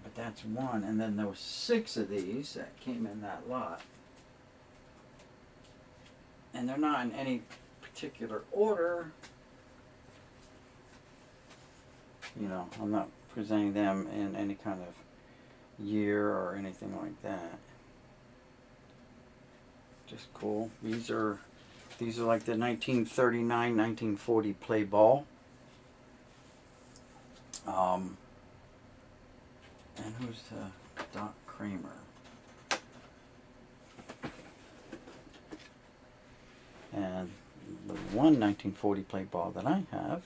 But that's one, and then there was 6 of these that came in that lot, and they're not in any particular order. You know, I'm not presenting them in any kind of year or anything like that. Just cool. These are like the 1939, 1940 play ball. And who's Doc Kramer? And the one 1940 play ball that I have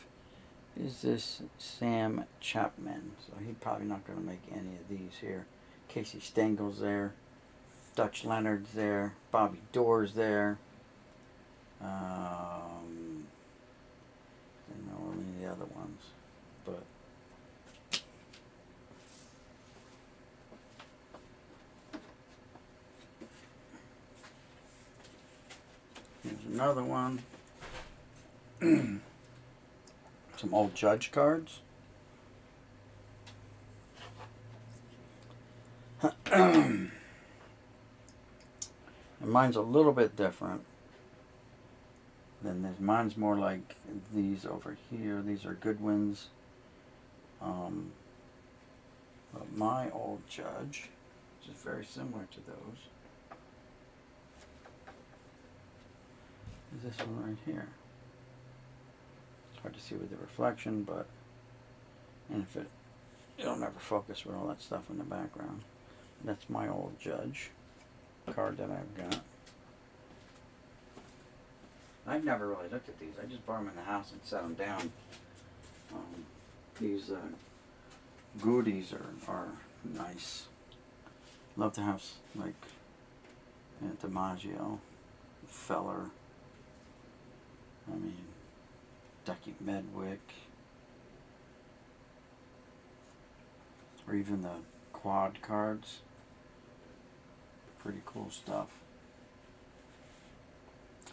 is this Sam Chapman. So he's probably not going to make any of these here. Casey Stengel's there. Dutch Leonard's there. Bobby Doerr's there. I don't know any of the other ones. But here's another one. Some old Judge cards. And mine's a little bit different than this. Mine's more like these over here. These are Goodwins. But my old Judge, which is very similar to those, is this one right here. It's hard to see with the reflection, but and if it'll never focus with all that stuff in the background. That's my old Judge card that I've got. I've never really looked at these. I just brought them in the house and set them down. These goodies are nice. Love to have like DiMaggio, Feller, I mean, Ducky Medwick, or even the quad cards. Pretty cool stuff.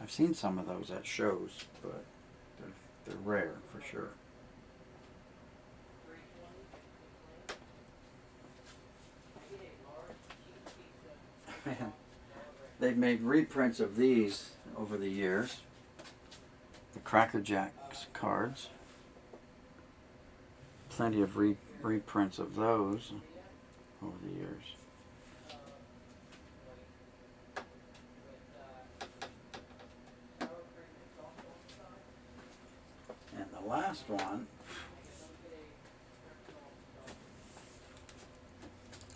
I've seen some of those at shows, but they're rare for sure. They've made reprints of these over the years. The Cracker Jacks cards. Plenty of reprints of those over the years. And the last one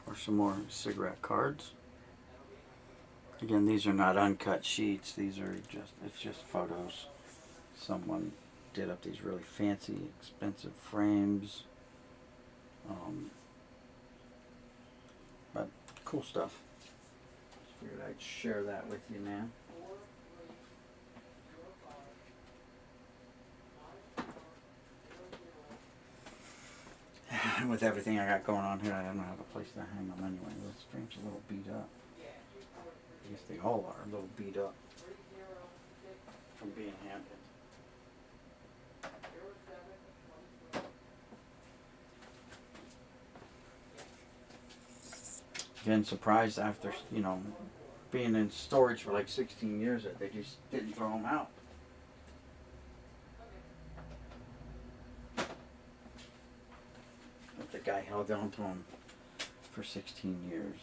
are some more cigarette cards. Again, these are not uncut sheets. These are it's just photos. Someone did up these really fancy, expensive frames. But cool stuff. Just figured I'd share that with you now. And with everything I got going on here, I don't have a place to hang them anyway. This frame's a little beat up. I guess they all are a little beat up from being handled. Again, surprised after, being in storage for like 16 years that they just didn't throw them out. But the guy held on to them for 16 years.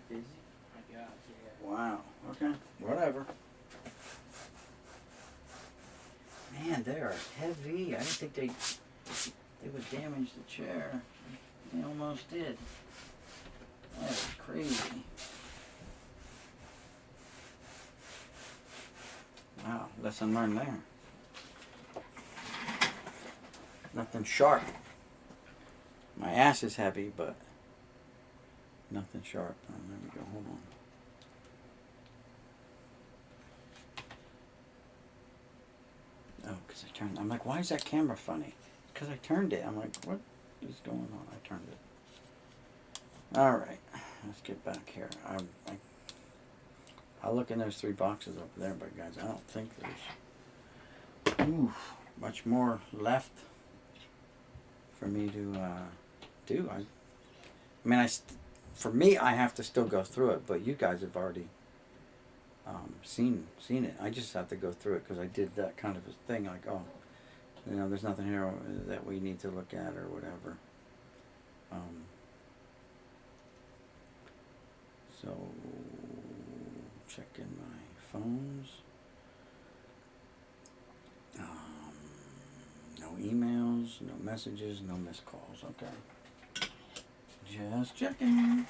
Busy? My God, yeah. Wow. Okay. Whatever. Man, they are heavy. I didn't think they would damage the chair. They almost did. That is crazy. Wow. Lesson learned there. Nothing sharp. My ass is heavy, but nothing sharp. Oh, there we go. Hold on. Oh, because I turned. I'm like, why is that camera funny? Because I turned it. I'm like, what is going on? I turned it. All right. Let's get back here. I'll look in those 3 boxes over there, but guys, I don't think there's much more left for me to do. I mean, for me, I have to still go through it, but you guys have already seen it. I just have to go through it because I did that kind of a thing, like, oh, there's nothing here that we need to look at or whatever. So, checking my phones. No emails, no messages, no missed calls. Okay. Just checking.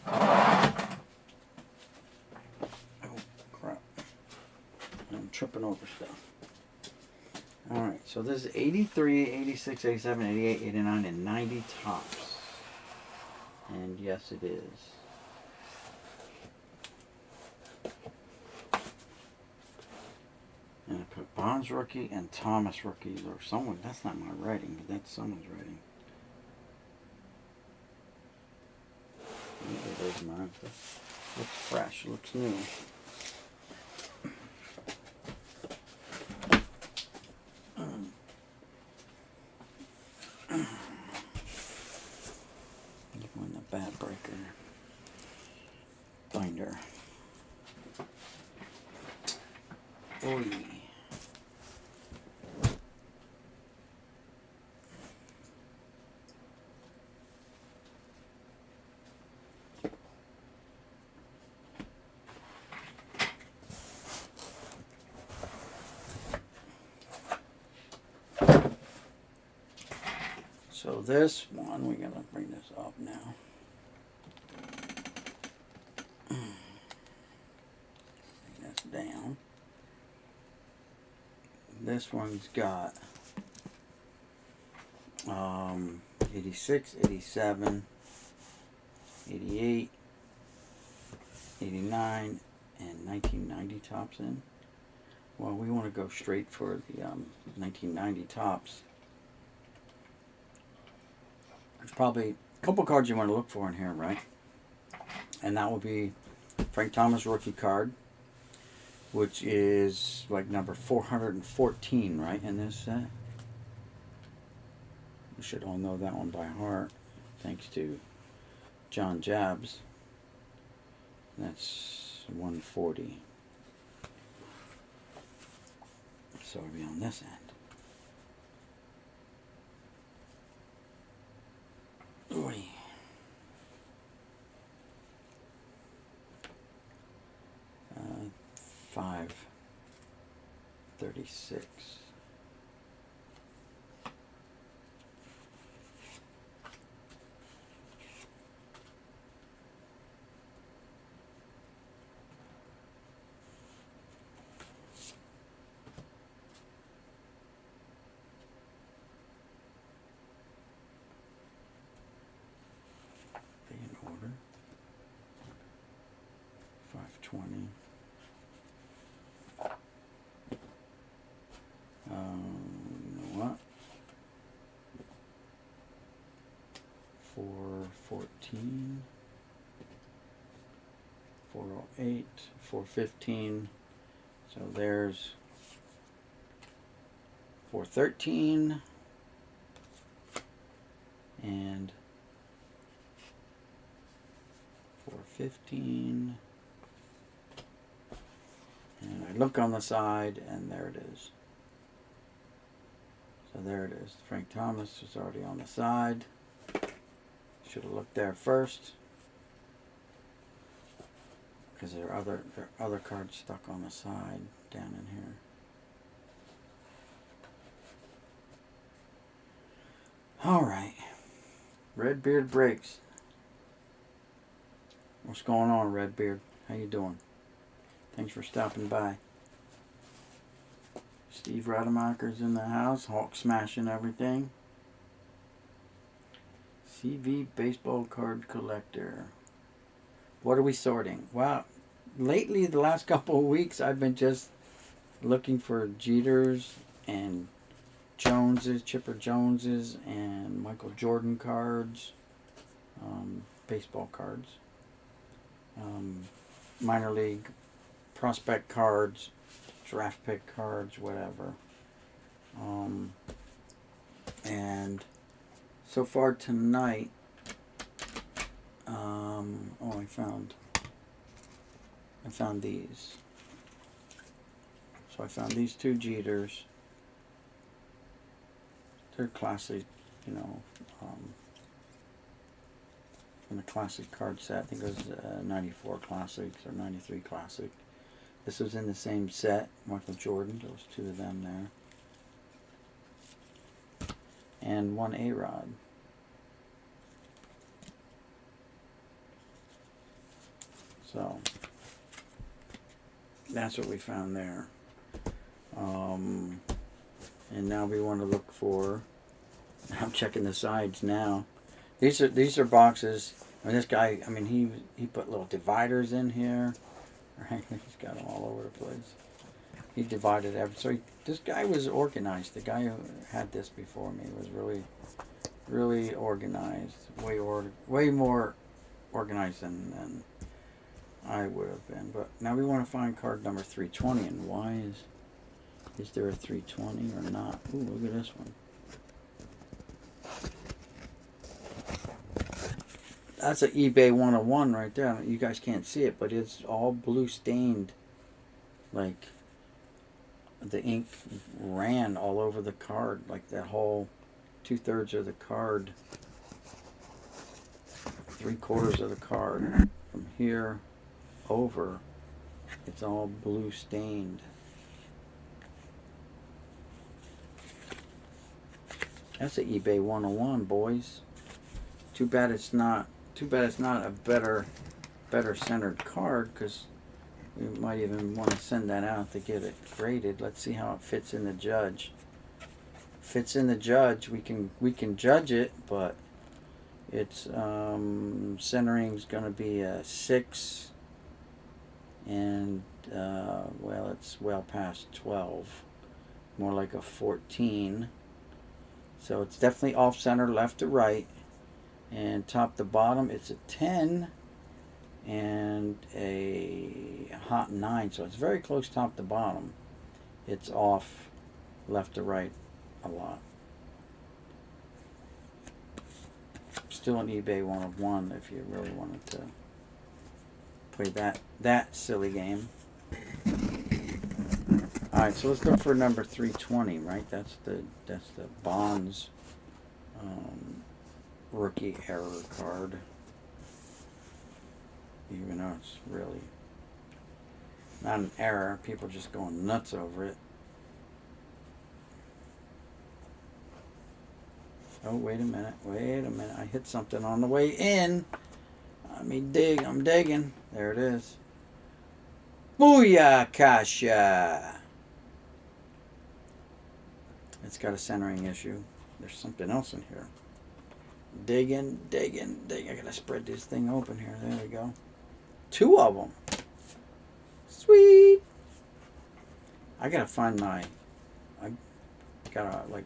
Oh, crap. I'm tripping over stuff. Alright, so this is 83, 86, 87, 88, 89, and 90 tops. And yes, it is. And I put Bonds rookie and Thomas rookies, or someone. That's not my writing, but that's someone's writing. Yeah, there's mine. Looks fresh, looks new. Give one the bad breaker binder. Oh yeah. this one, we're gonna bring this up now. Bring this down. This one's got 86, 87, 88, 89, and 1990 tops in. Well, we want to go straight for the 1990 tops. There's probably a couple cards you want to look for in here, right? And that will be Frank Thomas rookie card, which is like number 414, right, in this set. We should all know that one by heart, thanks to John Jabs. That's 140. So it'll be on this end. 40. Uh, 536. In order. 520. You know what? 414. 408. 415. So there's 413. And 415, and I look on the side, and there it is. So there it is. Frank Thomas is already on the side. Should have looked there first, because there are other cards stuck on the side down in here. All right, Redbeard breaks. What's going on, Redbeard? How you doing? Thanks for stopping by. Steve Rademacher's in the house. Hawk smashing everything. CV Baseball Card Collector. What are we sorting? Well, lately, the last couple of weeks, I've been just looking for Jeters and Joneses, Chipper Joneses, and Michael Jordan cards. Baseball cards. Minor league prospect cards, draft pick cards, whatever. And so far tonight, I found these. So I found these two Jeters. They're classic, from the classic card set. I think it was 94 Classics or 93 Classic. This was in the same set, Michael Jordan. There was two of them there. And one A-Rod. So, that's what we found there. And now we want to look for, I'm checking the sides now. These are boxes. I mean, this guy, he put little dividers in here. Right? He's got them all over the place. He divided everything. So this guy was organized. The guy who had this before me was really, really organized. Way more organized than I would have been. But now we want to find card number 320. And why is there a 320 or not? Ooh, look at this one. That's an eBay 101 right there. You guys can't see it, but it's all blue stained. Like the ink ran all over the card. Like that whole 2/3 of the card. 3/4 of the card. From here over, it's all blue stained. That's an eBay 101, boys. Too bad it's not. Too bad it's not a better centered card, because we might even want to send that out to get it graded. Let's see how it fits in the judge. Fits in the judge. We can judge it, but its centering's going to be a 6, and well, it's well past 12, more like a 14. So it's definitely off center, left to right, and top to bottom it's a 10 and a hot 9. So it's very close top to bottom. It's off left to right a lot. Still an eBay 101 if you really wanted to play that silly game. Alright, so let's look for number 320, right? That's the Bonds rookie error card. Even though it's really not an error, people just going nuts over it. Oh, wait a minute. I hit something on the way in. Let me dig. I'm digging. There it is. Booyah, Kasha! It's got a centering issue. There's something else in here. Digging. I gotta spread this thing open here. There we go. 2 of them. Sweet. I gotta find I got like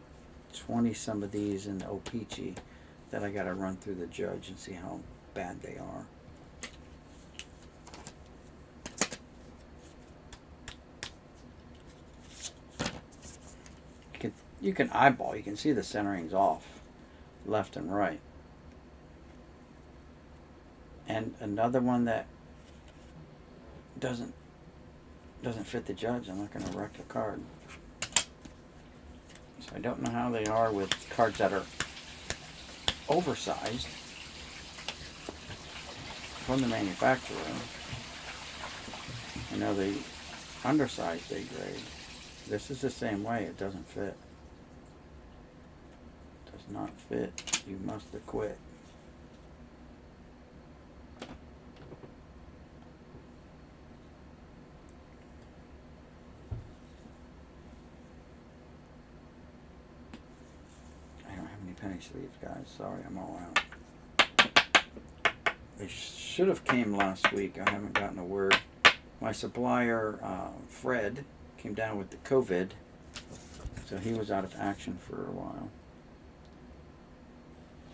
20 some of these in the O-Pee-Chee that I gotta run through the judge and see how bad they are. You can eyeball. You can see the centering's off, left and right. And another one that doesn't fit the judge, I'm not going to wreck the card. So I don't know how they are with cards that are oversized from the manufacturer. I know the undersized they grade. This is the same way. It doesn't fit. Does not fit. You must acquit. I don't have any penny sleeves, guys. Sorry, I'm all out. They should have came last week. I haven't gotten a word. My supplier, Fred, came down with the COVID, so he was out of action for a while.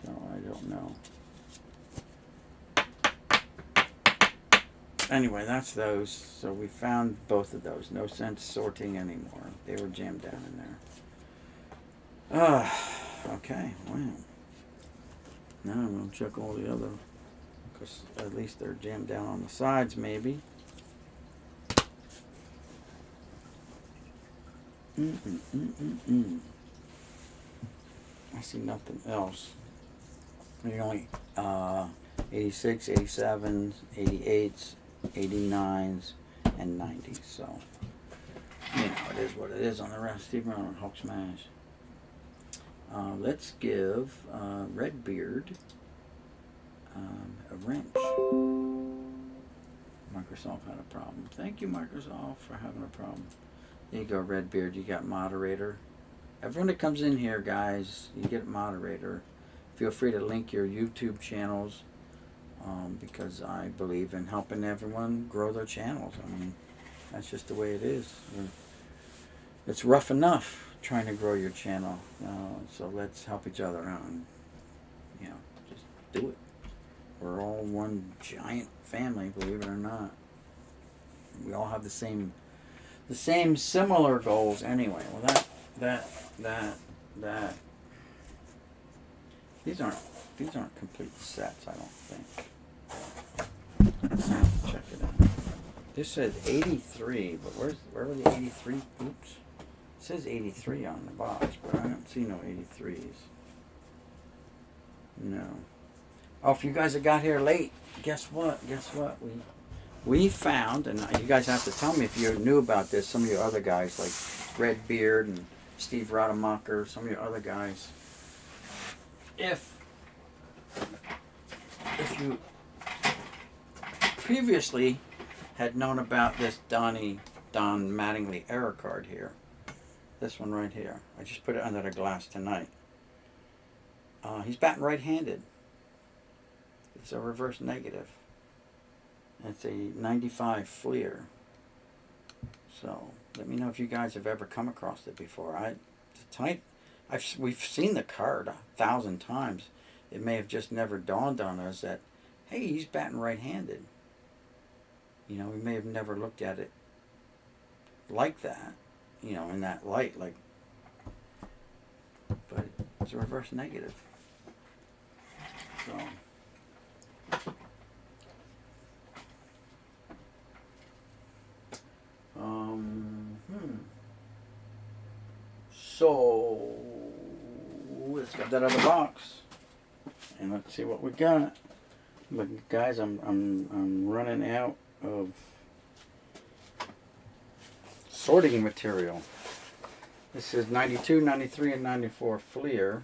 So I don't know. Anyway, that's those. So we found both of those. No sense sorting anymore. They were jammed down in there. Okay, wow. Now I'm going to check all the other, because at least they're jammed down on the sides, maybe. I see nothing else. There's only 86, 87s, 88s, 89s, and 90s. So, you know, it is what it is on the rest. Even on Hulk Smash. Let's give Redbeard a wrench. Microsoft had a problem. Thank you, Microsoft, for having a problem. There you go, Redbeard. You got moderator. Everyone that comes in here, guys, you get moderator. Feel free to link your YouTube channels, because I believe in helping everyone grow their channels. I mean, that's just the way it is. It's rough enough trying to grow your channel, so let's help each other out and, you know, just do it. We're all one giant family, believe it or not. We all have the same similar goals anyway. Well, that these aren't complete sets, I don't think. Check it out. This says 83, but where were the 83? Oops. It says 83 on the box, but I don't see no 83s. No. Oh, if you guys have got here late, guess what? We found, and you guys have to tell me if you knew about this, some of your other guys like Redbeard and Steve Rademacher, some of your other guys, if you previously had known about this Don Mattingly error card here, this one right here, I just put it under the glass tonight. He's batting right-handed. It's a reverse negative. It's a 95 Fleer. So let me know if you guys have ever come across it before. Tonight, we've seen the card 1,000 times. It may have just never dawned on us that, hey, he's batting right-handed. You know, we may have never looked at it like that. You know, in that light, like. But it's a reverse negative. So. So let's get that out of the box, and let's see what we got. But guys, I'm running out of sorting material. This is 92, 93, and 94 Fleer,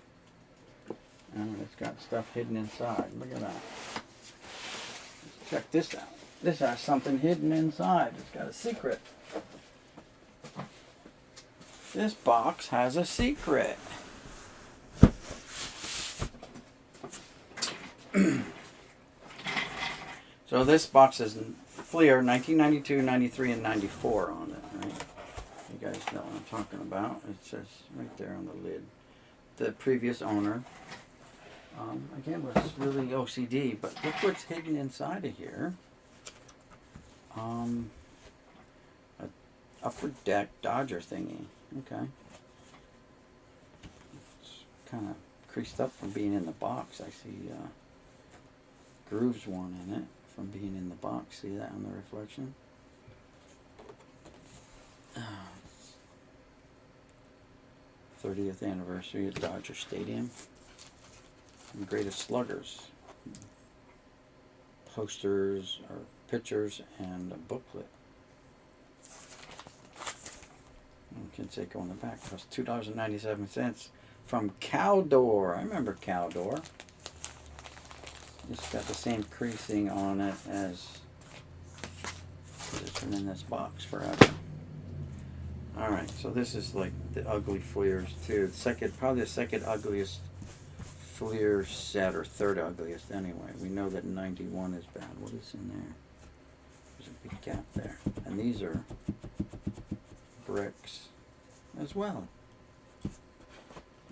and it's got stuff hidden inside. Look at that. Let's check this out. This has something hidden inside. It's got a secret. This box has a secret. So this box is Fleer 1992, 93, and 94 on it, right? You guys know what I'm talking about. It says right there on the lid. The previous owner, again, was really OCD, but look what's hidden inside of here. An upper deck Dodger thingy. Okay. It's kind of creased up from being in the box. I see grooves worn in it from being in the box. See that on the reflection? 30th anniversary of Dodger Stadium. And greatest sluggers. Posters or pictures and a booklet. Canseco on the back cost $2.97 from Caldor. I remember Caldor. It's got the same creasing on it as it's been in this box forever. Alright, so this is like the ugly Fleers too. Probably the second ugliest Fleer set, or third ugliest anyway. We know that 91 is bad. What is in there? There's a big gap there. And these are bricks as well.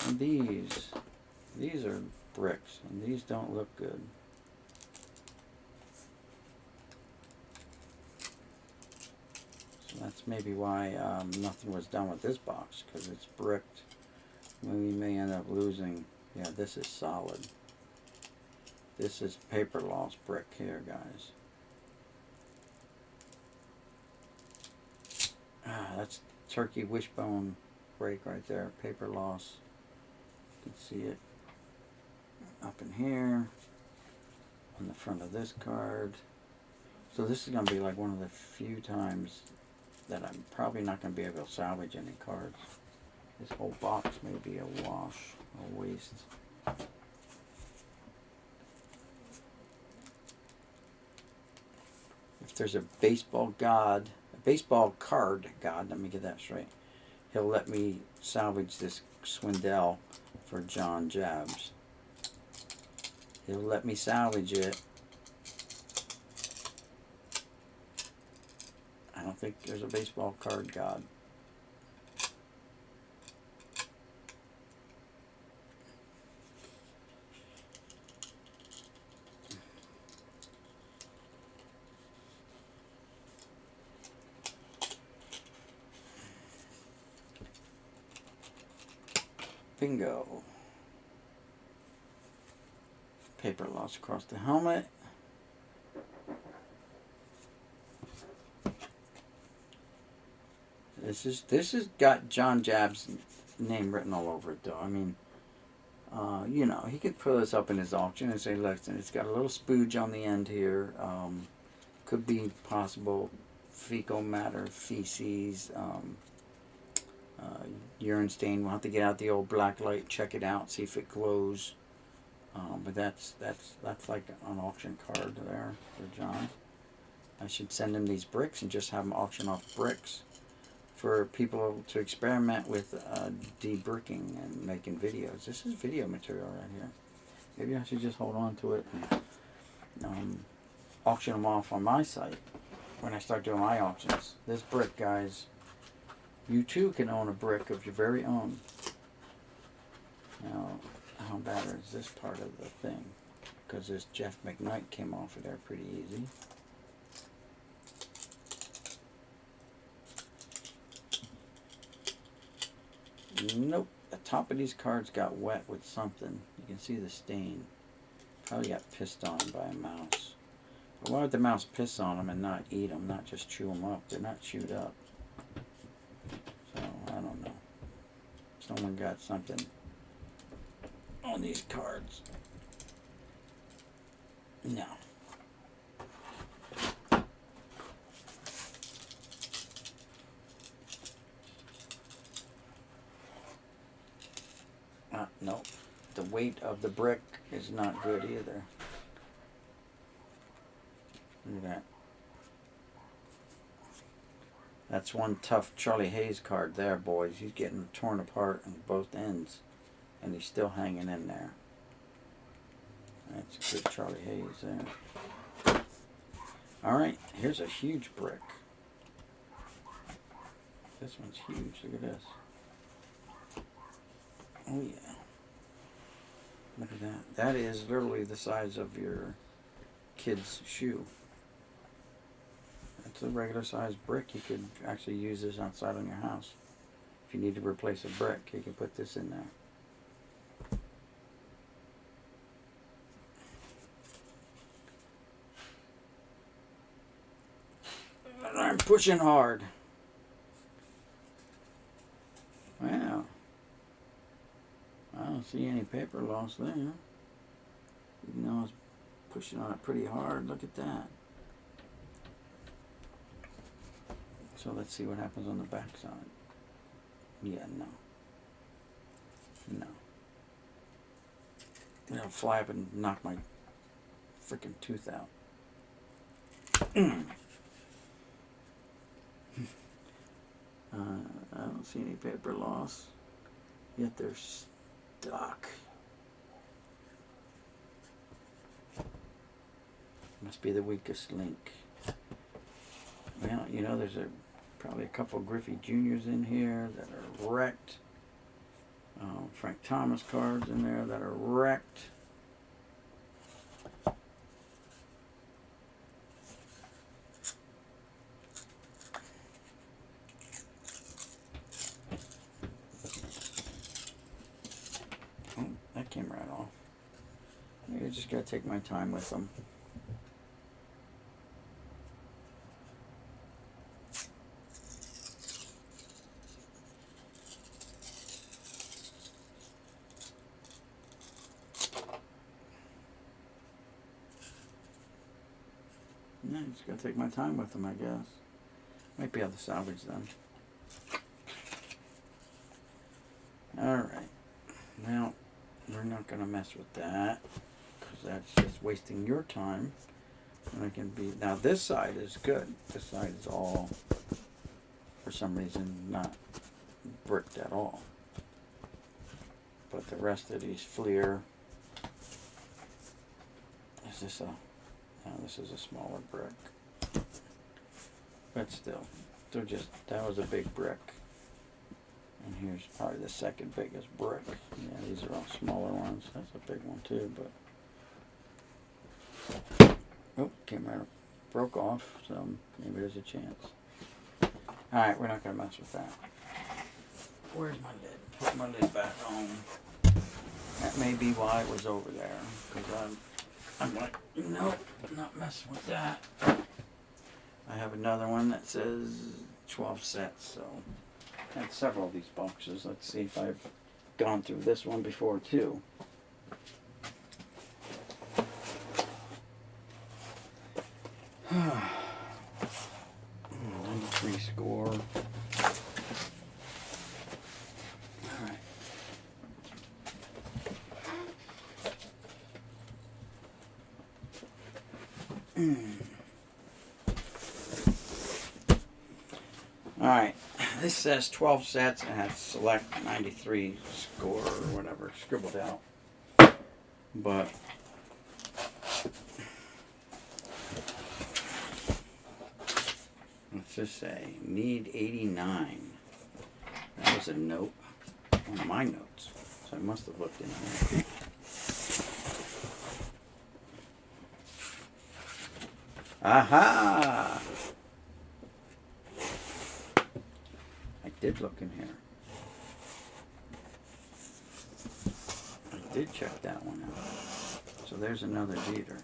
And these are bricks, and these don't look good. So that's maybe why nothing was done with this box, because it's bricked. We may end up losing. Yeah, this is solid. This is paper loss brick here, guys. That's turkey wishbone break right there, paper loss. You can see it up in here on the front of this card. So this is going to be like one of the few times that I'm probably not going to be able to salvage any cards. This whole box may be a wash, a waste. If there's a baseball card god, let me get that straight, he'll let me salvage this Swindell for John Jabs. He'll let me salvage it. I don't think there's a baseball card god. Bingo. Paper loss across the helmet. This is got John Jabs' name written all over it, though. I mean, you know, he could put this up in his auction and say, listen, it's got a little spooge on the end here. Could be possible fecal matter, feces, urine stain. We'll have to get out the old black light, check it out, see if it glows. But that's like an auction card there for John. I should send him these bricks and just have him auction off bricks for people to experiment with de-bricking and making videos. This is video material right here. Maybe I should just hold on to it and auction them off on my site when I start doing my auctions. This brick, guys, you too can own a brick of your very own. Now, how bad is this part of the thing? Because this Jeff McKnight came off of there pretty easy. Nope, the top of these cards got wet with something. You can see the stain. Probably got pissed on by a mouse. But why would the mouse piss on them and not eat them, not just chew them up? They're not chewed up. So, I don't know. Someone got something on these cards. No. No. The weight of the brick is not good either. Look at that. That's one tough Charlie Hayes card there, boys. He's getting torn apart on both ends. And he's still hanging in there. That's a good Charlie Hayes there. Alright, here's a huge brick. This one's huge. Look at this. Oh yeah. Look at that. That is literally the size of your kid's shoe. It's a regular sized brick. You could actually use this outside on your house. If you need to replace a brick, you can put this in there. And I'm pushing hard. Wow. I don't see any paper loss there. Even though I was pushing on it pretty hard. Look at that. So let's see what happens on the back side. Yeah, no. No. It'll fly up and knock my freaking tooth out. I don't see any paper loss. Yet they're stuck. Must be the weakest link. Well, you know, there's probably a couple of Griffey Juniors in here that are wrecked. Frank Thomas cards in there that are wrecked. Oh, that came right off. I just gotta take my time with them. Yeah, just gotta take my time with them, I guess. Might be able to salvage them. Alright. Well, we're not gonna mess with that, because that's just wasting your time. And I can be... Now this side is good. This side is all, for some reason, not bricked at all. But the rest of these Fleer... Is this a... Now this is a smaller brick, but still, they're just, that was a big brick, and here's probably the second biggest brick. Yeah, these are all smaller ones. That's a big one too, but oh, came right, broke off. So maybe there's a chance. All right, we're not gonna mess with that. Where's my lid? Put my lid back on. That may be why it was over there, because I'm like, nope, not messing with that. I have another one that says 12 sets, so I had several of these boxes. Let's see if I've gone through this one before too. 93 score. Alright, this says 12 sets and has select 93 score or whatever scribbled out. But let's just say need 89. That was a note on my notes, so I must have looked in there. Aha! I did look in here. I did check that one out. So there's another Jeter.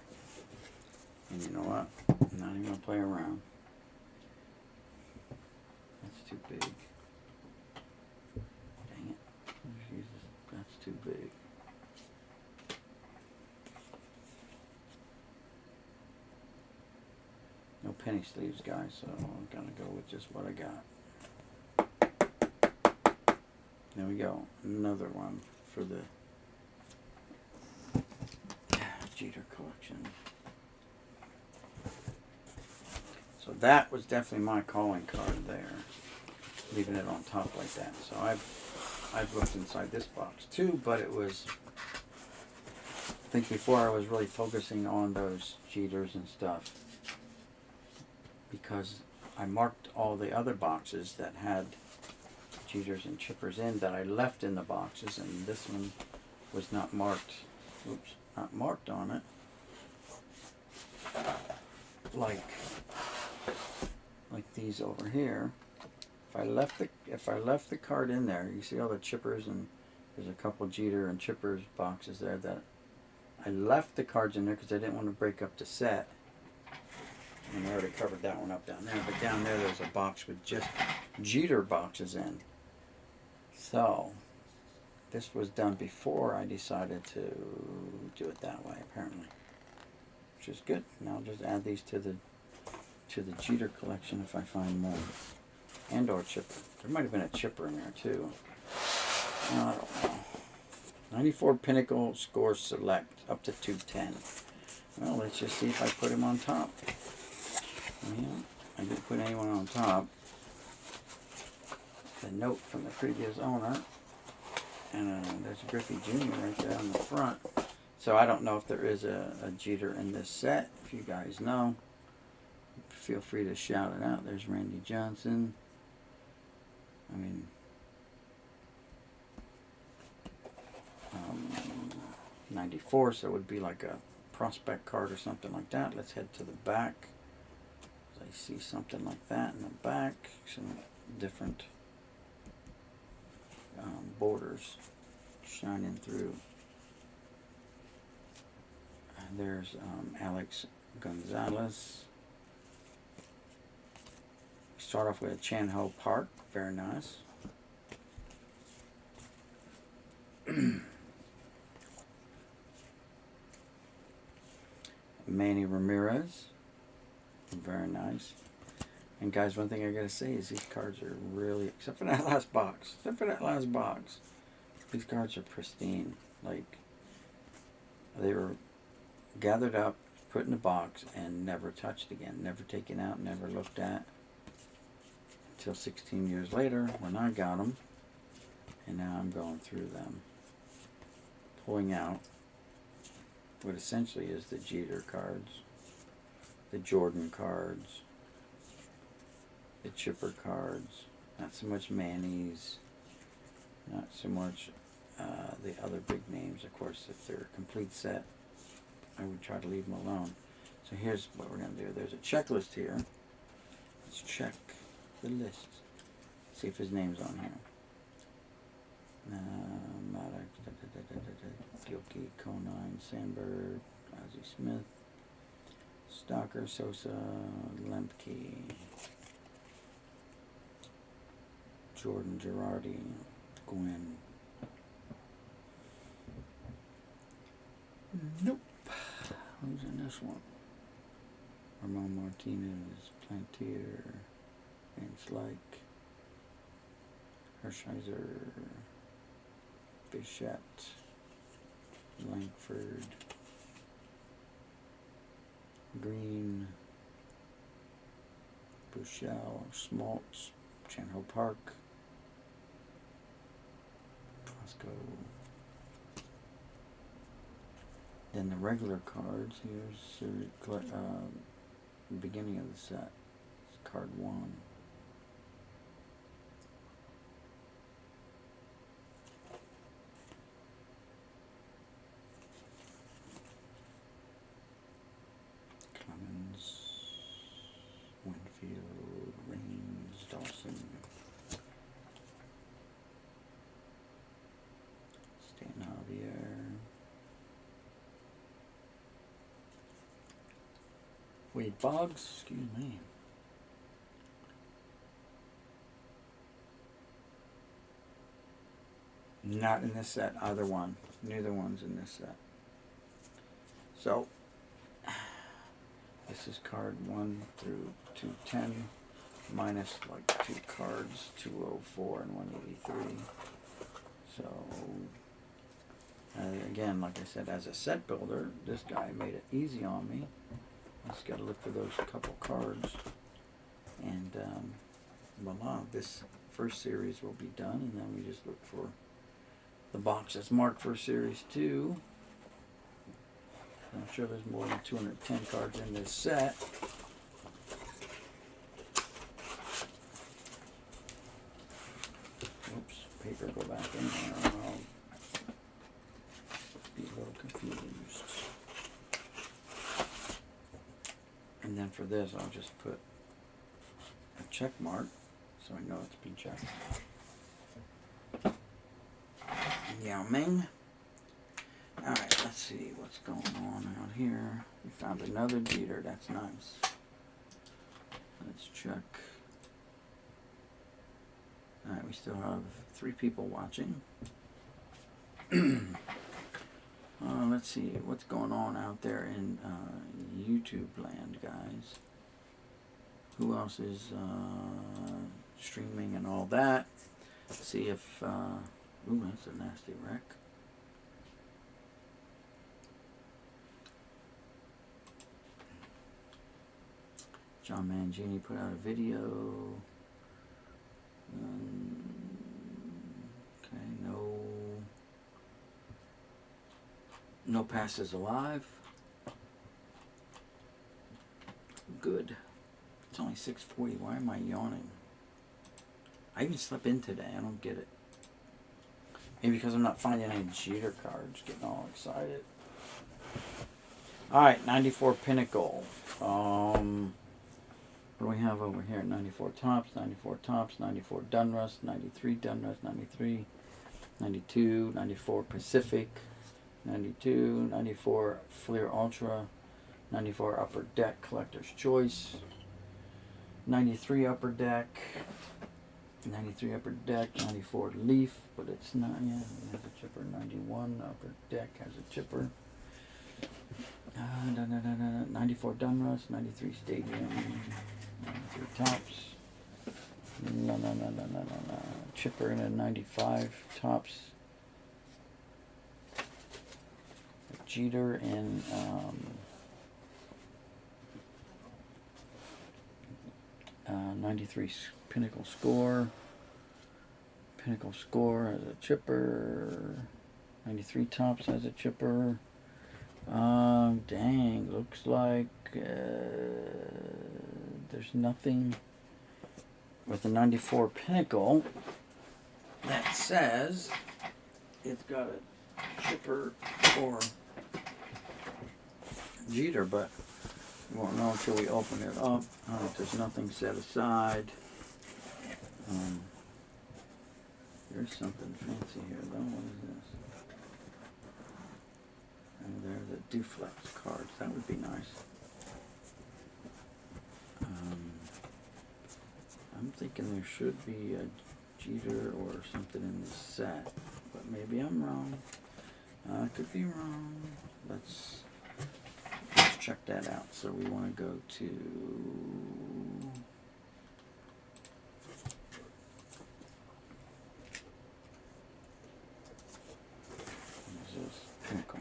And you know what? I'm not even going to play around. That's too big. Dang it. Jesus, that's too big. No penny sleeves, guys, so I'm going to go with just what I got. There we go. Another one for the Jeter collection. So that was definitely my calling card there. Leaving it on top like that. So I've looked inside this box too, but it was, I think before I was really focusing on those Jeters and stuff, because I marked all the other boxes that had Jeters and chippers in that I left in the boxes, and this one was not marked. Oops, not marked on it. Like these over here. If I left the card in there, you see all the chippers, and there's a couple Jeter and chippers boxes there that I left the cards in there because I didn't want to break up the set. And I already covered that one up down there. But down there, there's a box with just Jeter boxes in. So, this was done before I decided to do it that way, apparently. Which is good. Now I'll just add these to the Jeter collection if I find more. And or chipper. There might have been a chipper in there too. I don't know. 94 Pinnacle Score Select up to 210. Well, let's just see if I put him on top. Yeah, I didn't put anyone on top. The note from the previous owner. And there's Griffey Jr. right there on the front. So I don't know if there is a Jeter in this set. If you guys know, feel free to shout it out. There's Randy Johnson. I mean, 94, so it would be like a prospect card or something like that. Let's head to the back. I see something like that in the back. Some different borders shining through. And there's Alex Gonzalez. Start off with a Chan Ho Park. Very nice. Manny Ramirez. Very nice. And guys, one thing I gotta say is these cards are really, except for that last box. These cards are pristine. Like, they were gathered up, put in a box, and never touched again. Never taken out, never looked at. Until 16 years later, when I got them. And now I'm going through them. Pulling out what essentially is the Jeter cards. The Jordan cards. The chipper cards. Not so much Manny's. Not so much the other big names. Of course, if they're a complete set, I would try to leave them alone. So here's what we're going to do. There's a checklist here. Let's check the list. See if his name's on here. Maddox, Gilkey, Conine, Sandberg, Ozzie Smith, Stalker, Sosa, Lemke, Jordan, Girardi, Gwynn. Nope. Who's in this one? Ramon Martinez, Plantier, Vance Lyke, Hershiser, Bichette, Langford, Green, Bushell, Schmaltz, Chandler Park, Costco. Then the regular cards. Here's the beginning of the set. It's card 1. Clemens, Winfield, Raines, Dawson, Stan Javier, Wade Boggs, excuse me. Not in this set, either one. Neither one's in this set. So, this is card 1 through 210, minus like 2 cards, 204 and 183. So, again, like I said, as a set builder, this guy made it easy on me. I just got to look for those couple cards. And voila, this first series will be done. And then we just look for the box that's marked for series 2. I'm sure there's more than 210 cards in this set. Oops, paper go back in there. I'll be a little confused. And then for this, I'll just put a check mark so I know it's been checked. Yao Ming. Alright, let's see what's going on out here. We found another Jeter, that's nice. Let's check. Alright, we still have 3 people watching. Let's see what's going on out there in YouTube land, guys. Who else is streaming and all that? See if... ooh, that's a nasty wreck. John Mangini put out a video. Okay, no passes alive. Good. It's only 6:40. Why am I yawning? I even slept in today. I don't get it. Maybe because I'm not finding any Jeter cards. Getting all excited. All right, 94 Pinnacle. What do we have over here? 94 Tops, 94 Tops, 94 Dunruss, 93 Dunruss, 93, 92, 94 Pacific, 92, 94 Fleer Ultra, 94 Upper Deck Collector's Choice, 93 Upper Deck, 93 Upper Deck, 94 Leaf, but it's not, yeah, it has a chipper. 91 Upper Deck has a chipper. 94 Dunruss, 93 Stadium, 93 Tops. No. Chipper in a 95 Tops. Jeter in 93 Pinnacle Score. Pinnacle Score has a chipper. 93 Tops has a chipper. Dang, looks like there's nothing with the 94 Pinnacle that says it's got a chipper or Jeter, but we won't know until we open it up. There's nothing set aside. There's something fancy here though. What is this? And there's a Duflex cards. That would be nice. I'm thinking there should be a Jeter or something in this set, but maybe I'm wrong. I could be wrong. Let's check that out. So we want to go to what is this? Pinnacle.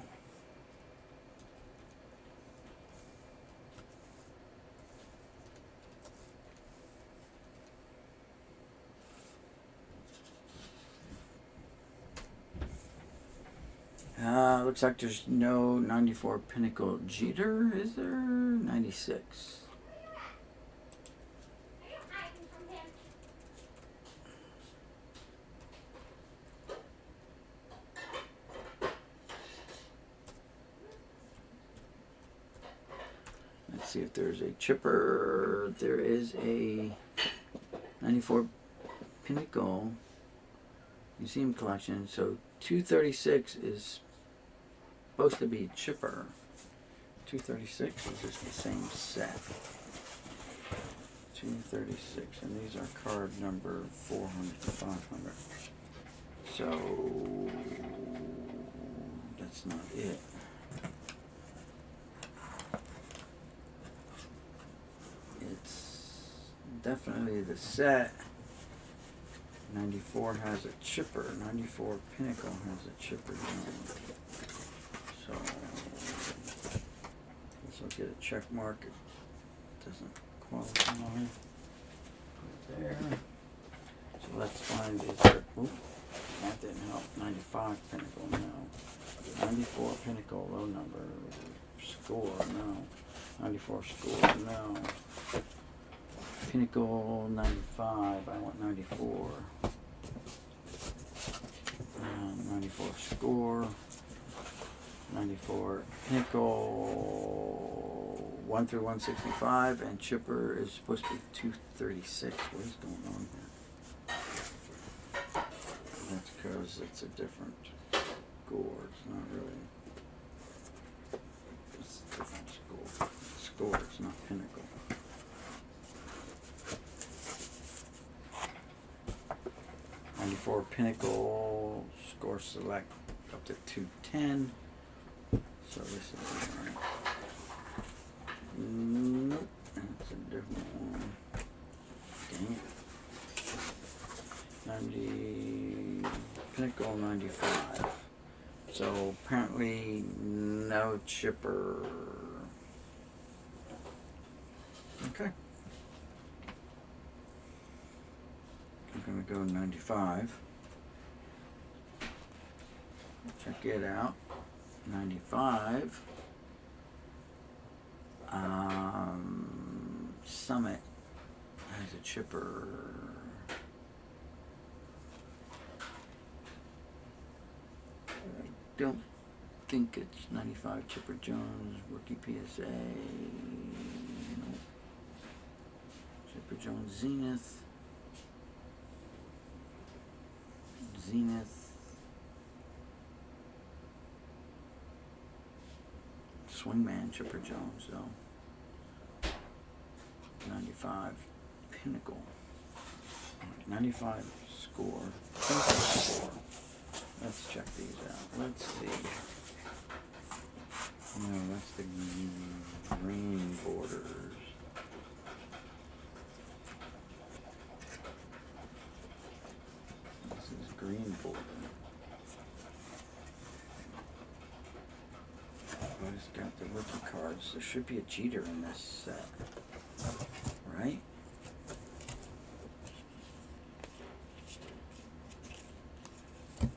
Looks like there's no 94 Pinnacle Jeter, is there? 96. Let's see if there's a chipper. There is a 94 Pinnacle Museum Collection. So 236 is supposed to be chipper. 236 is just the same set. 236, and these are card number 400 to 500. So that's not it. It's definitely the set. 94 has a chipper. 94 Pinnacle has a chipper zone. So this will get a check mark. It doesn't qualify. Right there. So let's find is there. Oop, that didn't help. 95 Pinnacle, no. 94 Pinnacle, low number. Score, no. 94 score, no. Pinnacle 95, I want 94. 94 score. 94 Pinnacle 1 through 165, and chipper is supposed to be 236. What is going on here? That's because it's a different score. It's not really. It's a different score. Score, it's not Pinnacle. '94 Pinnacle score select up to 210. So this is alright. Nope, that's a different one. Dang it. 90 Pinnacle 95. So apparently no chipper. Okay. I'm gonna go 95. Check it out. 95. Summit has a chipper. I don't think it's 95 Chipper Jones rookie PSA. Nope. Chipper Jones Zenith. Swingman Chipper Jones though. 95 Pinnacle. 95 score. Pinnacle score. Let's check these out. Let's see. No, that's the green borders. This is green border. I just got the rookie cards. There should be a Jeter in this set, right? I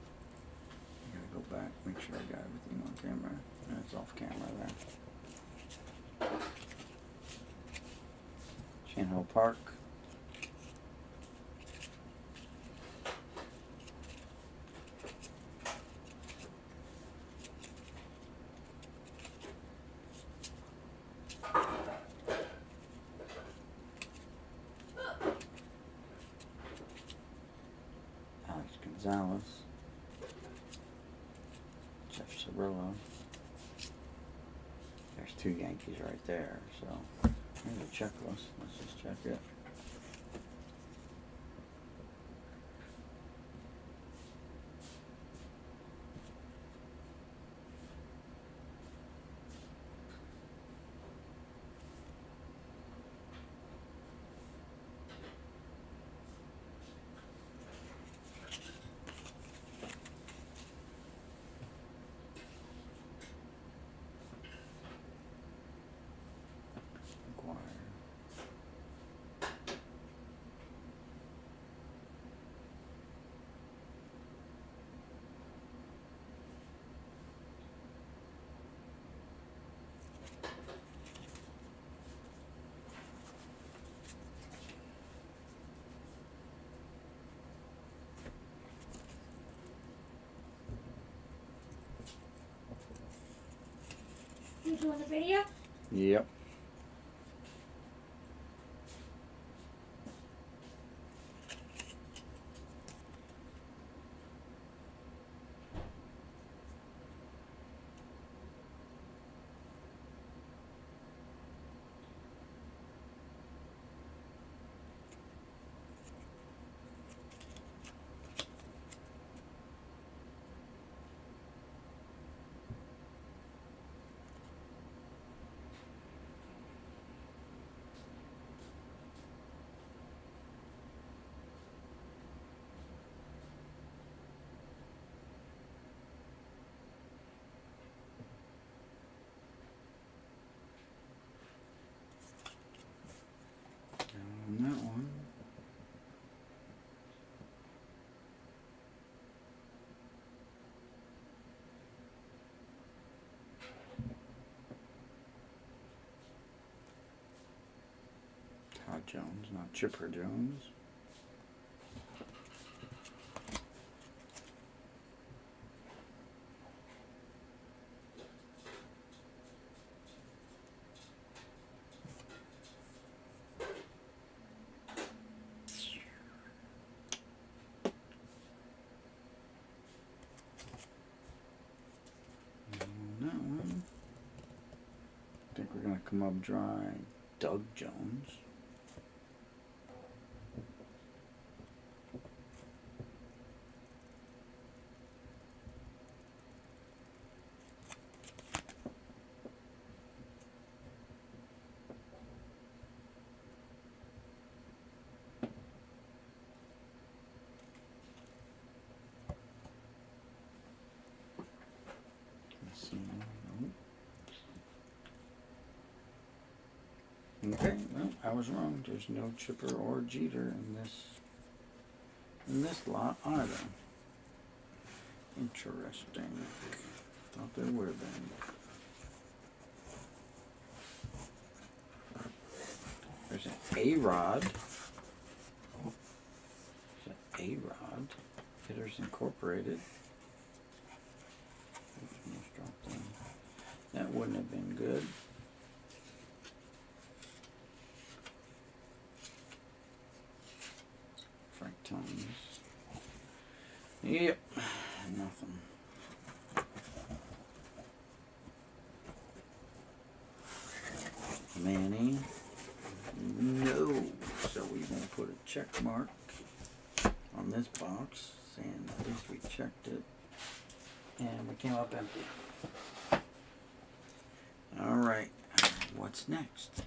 gotta go back, make sure I got everything on camera. That's off camera there. Chan-Ho Park. Gonzalez, Jeff Cirillo. There's two Yankees right there, so here's a checklist. Let's just check it. doing the video? Yep. On that one. Todd Jones, not Chipper Jones. On that one. I think we're gonna come up dry. Doug Jones. Let's see. Okay, well, I was wrong. There's no Chipper or Jeter in this lot either. Interesting. Thought there would have been. There's an A-Rod. There's an A-Rod. Hitters Incorporated. That wouldn't have been good. Frank Thomas. Yep, nothing. Manny. No. So we won't put a check mark on this box, saying at least we checked it. And we came up empty. Alright, what's next?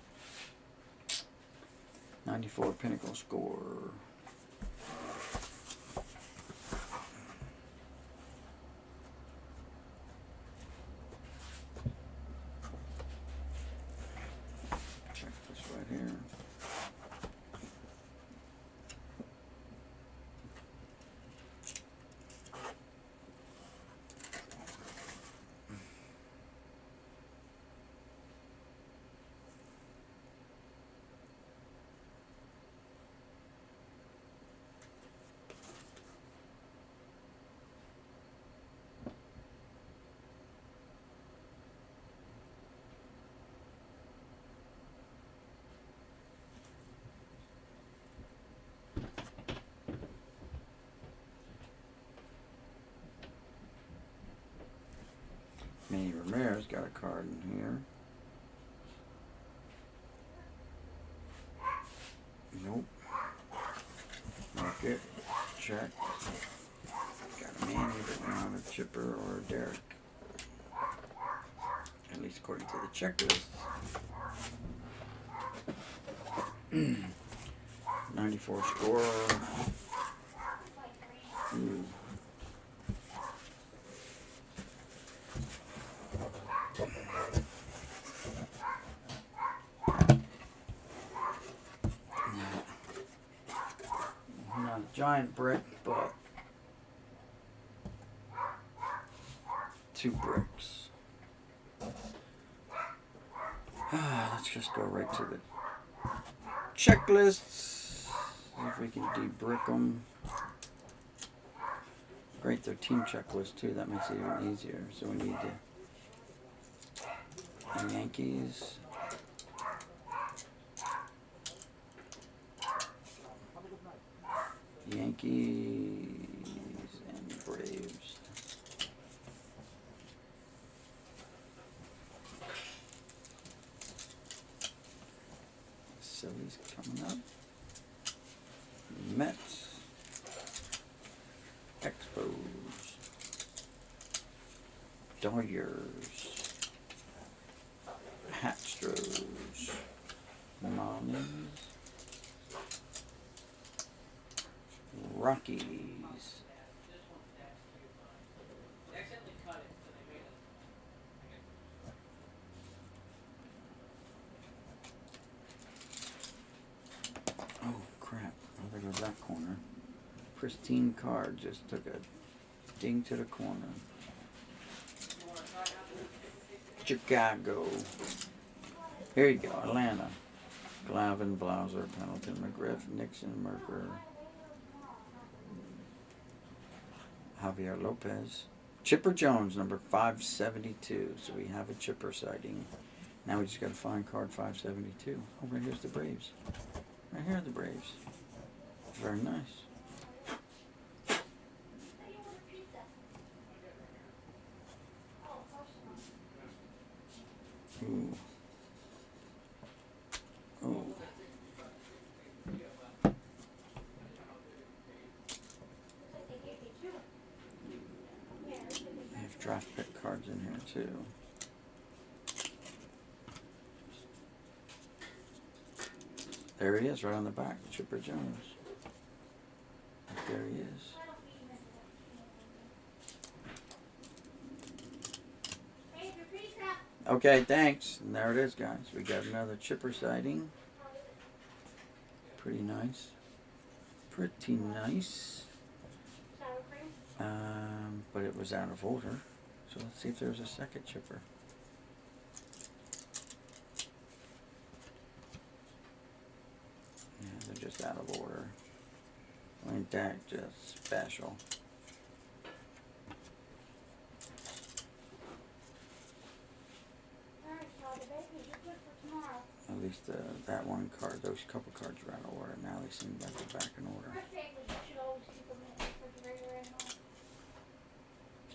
94 Pinnacle Score. Check this right here. Manny Ramirez got a card in here. Nope. Mark it. Check. Got a Manny, but not a Chipper or a Derek. At least according to the checklist. 94 score. Ooh. Not a giant brick, but 2 bricks. Let's just go right to the checklists. See if we can de-brick them. Great, they're team checklists too. That makes it even easier. So we need to The Yankees. Yankees and Braves. Phillies coming up. Mets. Expos. Dodgers. Astros. Marlins. Rockies. Oh crap, oh, there goes that corner. Pristine card just took a ding to the corner. Chicago. Here you go, Atlanta. Glavin, Blauser, Pendleton, McGriff, Nixon, Merker, Javier Lopez. Chipper Jones, number 572. So we have a Chipper sighting. Now we just got to find card 572. Oh, right here's the Braves. Right here are the Braves. Very nice. Ooh. Ooh. They have draft pick cards in here too. There he is, right on the back, Chipper Jones. Right there he is. Okay, thanks. And there it is, guys. We got another Chipper sighting. Pretty nice. Pretty nice. But it was out of order. So let's see if there's a second Chipper. Yeah, they're just out of order. Ain't that just special? At least that one card, those couple cards were out of order. Now they seem like they're back in order.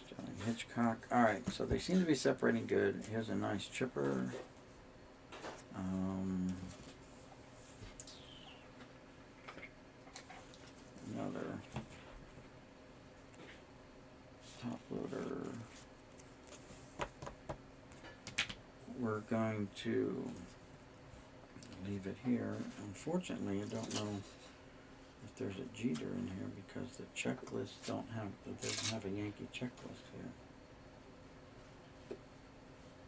Sterling Hitchcock. Alright, so they seem to be separating good. Here's a nice Chipper. Another top loader. We're going to leave it here. Unfortunately, I don't know if there's a Jeter in here because the checklist doesn't have a Yankee checklist here.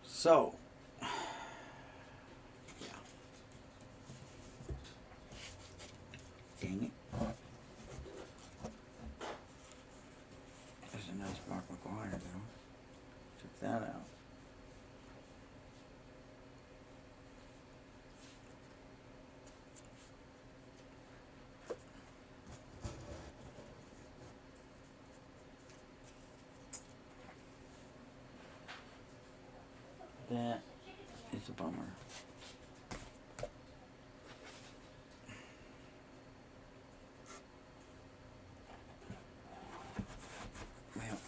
So, yeah. Dang it. There's a nice Mark McGwire though. Took that out. That is a bummer. Well,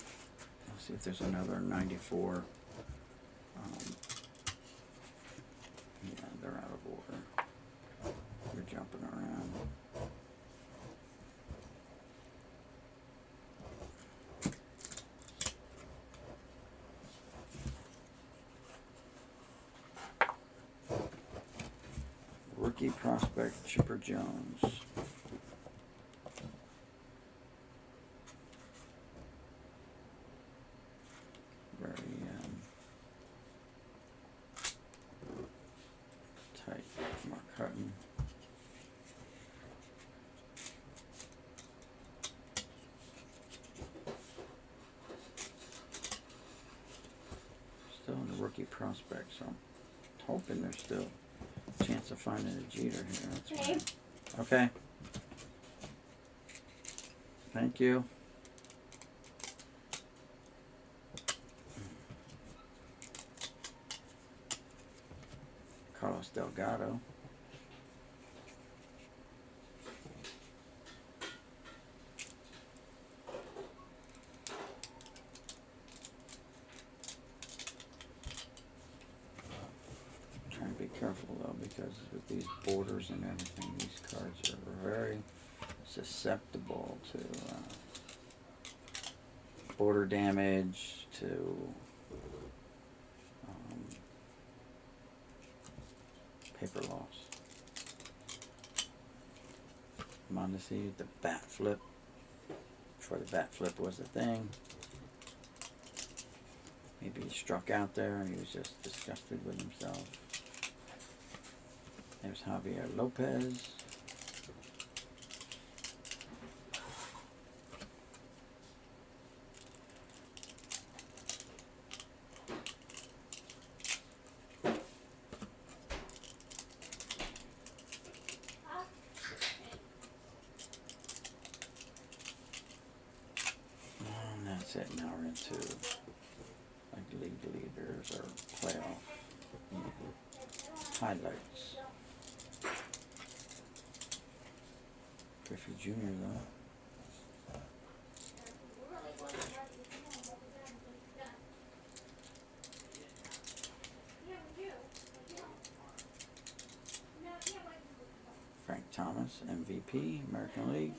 let's see if there's another 94. Yeah, they're out of order. They're jumping around. Rookie prospect Chipper Jones. Very tight. Mark Hutton. Still in the rookie prospect, so I'm hoping there's still chance of finding a Jeter here. That's right. Okay. Thank you. Carlos Delgado. Trying to be careful though, because with these borders and everything, these cards are very susceptible to border damage, to paper loss. I'm on to see the bat flip, before the bat flip was a thing. Maybe he struck out there and he was just disgusted with himself. There's Javier Lopez. And that's it. Now we're into like league leaders or playoff highlights. Griffey Jr. though. Frank Thomas, MVP, American League.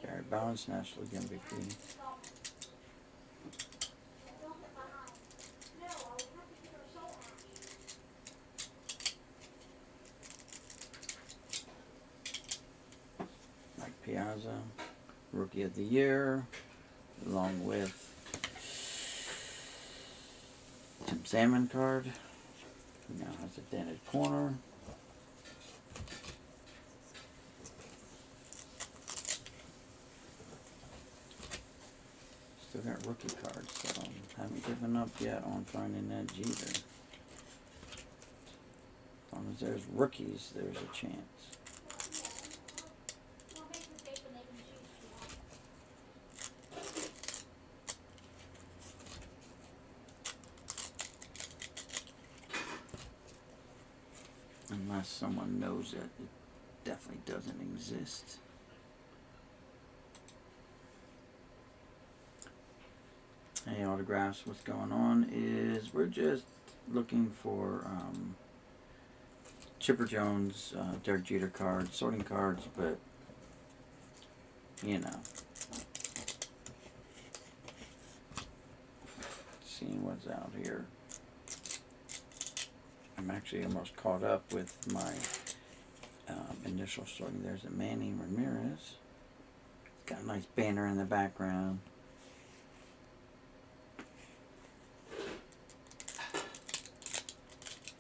Barry Bonds, National League MVP. Mike Piazza, Rookie of the Year, along with Tim Salmon card. Now has a dented corner. Still got rookie cards, so haven't given up yet on finding that Jeter. As long as there's rookies, there's a chance. Unless someone knows it, it definitely doesn't exist. Hey, autographs, what's going on is we're just looking for Chipper Jones, Derek Jeter cards, sorting cards, but you know, seeing what's out here. I'm actually almost caught up with my initial sorting. There's a Manny Ramirez. It's got a nice banner in the background.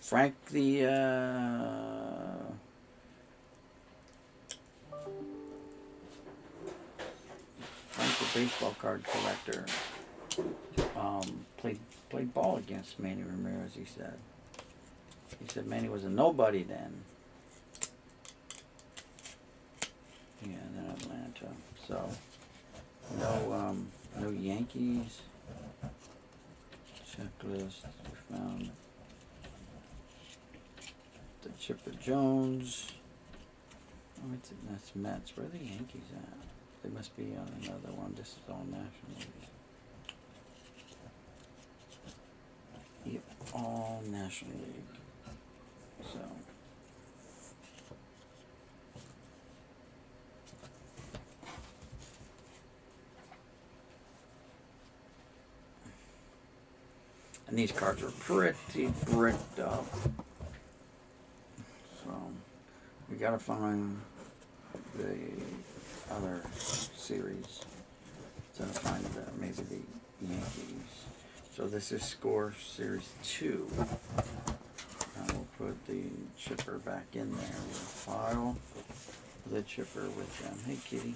Frank the baseball card collector played ball against Manny Ramirez. He said Manny was a nobody then. Yeah, then Atlanta. So no Yankees. Checklist. We found the Chipper Jones. Oh, that's Mets. Where are the Yankees at? They must be on another one. This is all National League. Yep, all National League. So. And these cards are pretty bricked up. So we gotta find the other series to find maybe the Yankees. So this is Score Series 2. And we'll put the chipper back in there. We'll file the chipper with them. Hey kitty.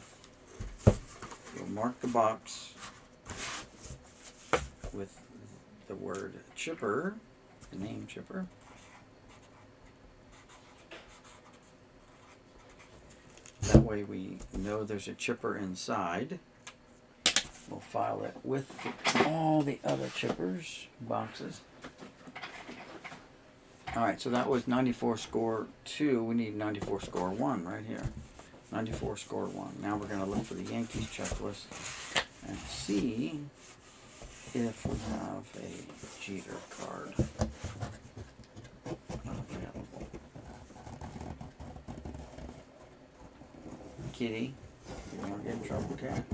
We'll mark the box with the word chipper, the name chipper. That way we know there's a chipper inside. We'll file it with all the other chippers boxes. Alright, so that was 94 score 2. We need 94 score 1 right here. 94 score 1. Now we're going to look for the Yankees checklist and see if we have a Jeter card available. Kitty, you're going to get in trouble, cat.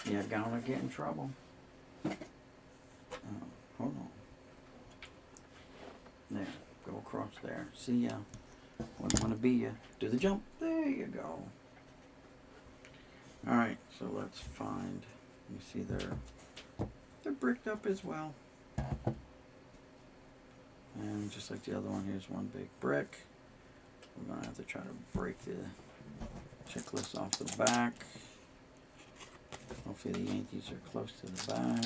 You're going to get in trouble. Hold on. There. Go across there. See ya. Wouldn't want to be ya. Do the jump. There you go. Alright, so let's find. You see they're bricked up as well. And just like the other one, here's one big brick. We're going to have to try to break the checklist off the back. Hopefully the Yankees are close to the back.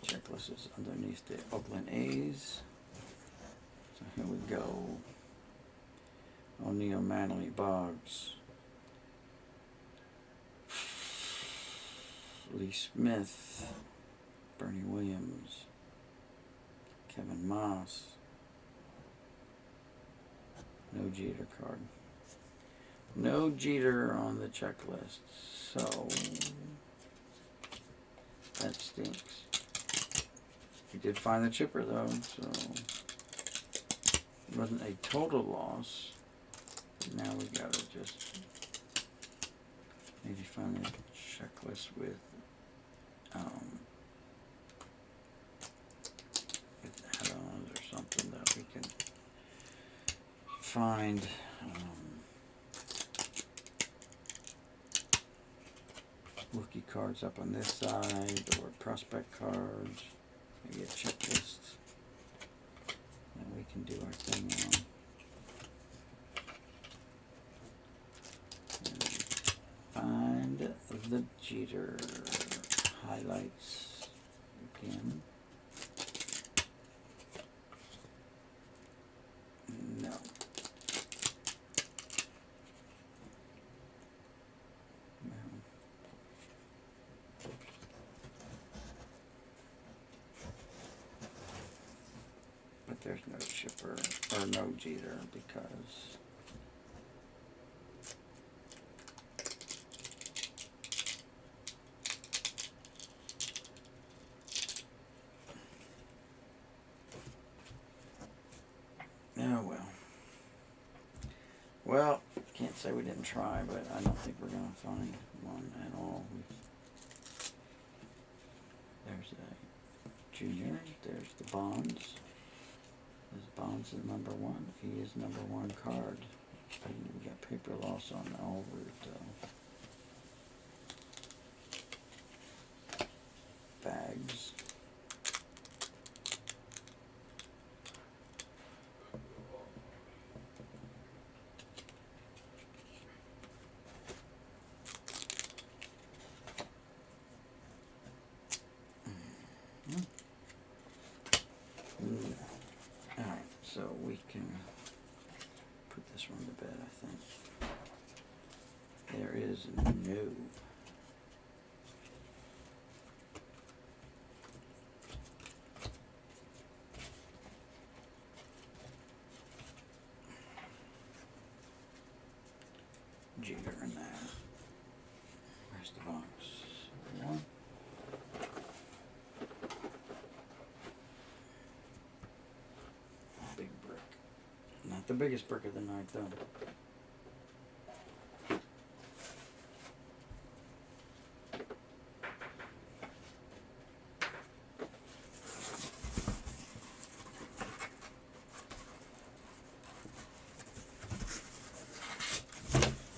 Checklist is underneath the Oakland A's. So here we go. O'Neal, Manley, Boggs, Lee Smith, Bernie Williams, Kevin Moss. No Jeter card. No Jeter on the checklist. So that stinks. We did find the chipper though, so it wasn't a total loss. But now we gotta just maybe find a checklist with add-ons or something that we can find. Rookie cards up on this side, or prospect cards. Maybe a checklist that we can do our thing on. And find the Jeter highlights again. No. But there's no chipper or no Jeter because oh well, can't say we didn't try, but I don't think we're gonna find one at all. There's a Junior, there's the Bonds. This Bonds is number 1. He is number 1 card. And we got paper loss on Albert. Bags. Alright, so we can put this one to bed, I think. There is no. Jeter in there. Where's the box? One. Big brick. Not the biggest brick of the night, though.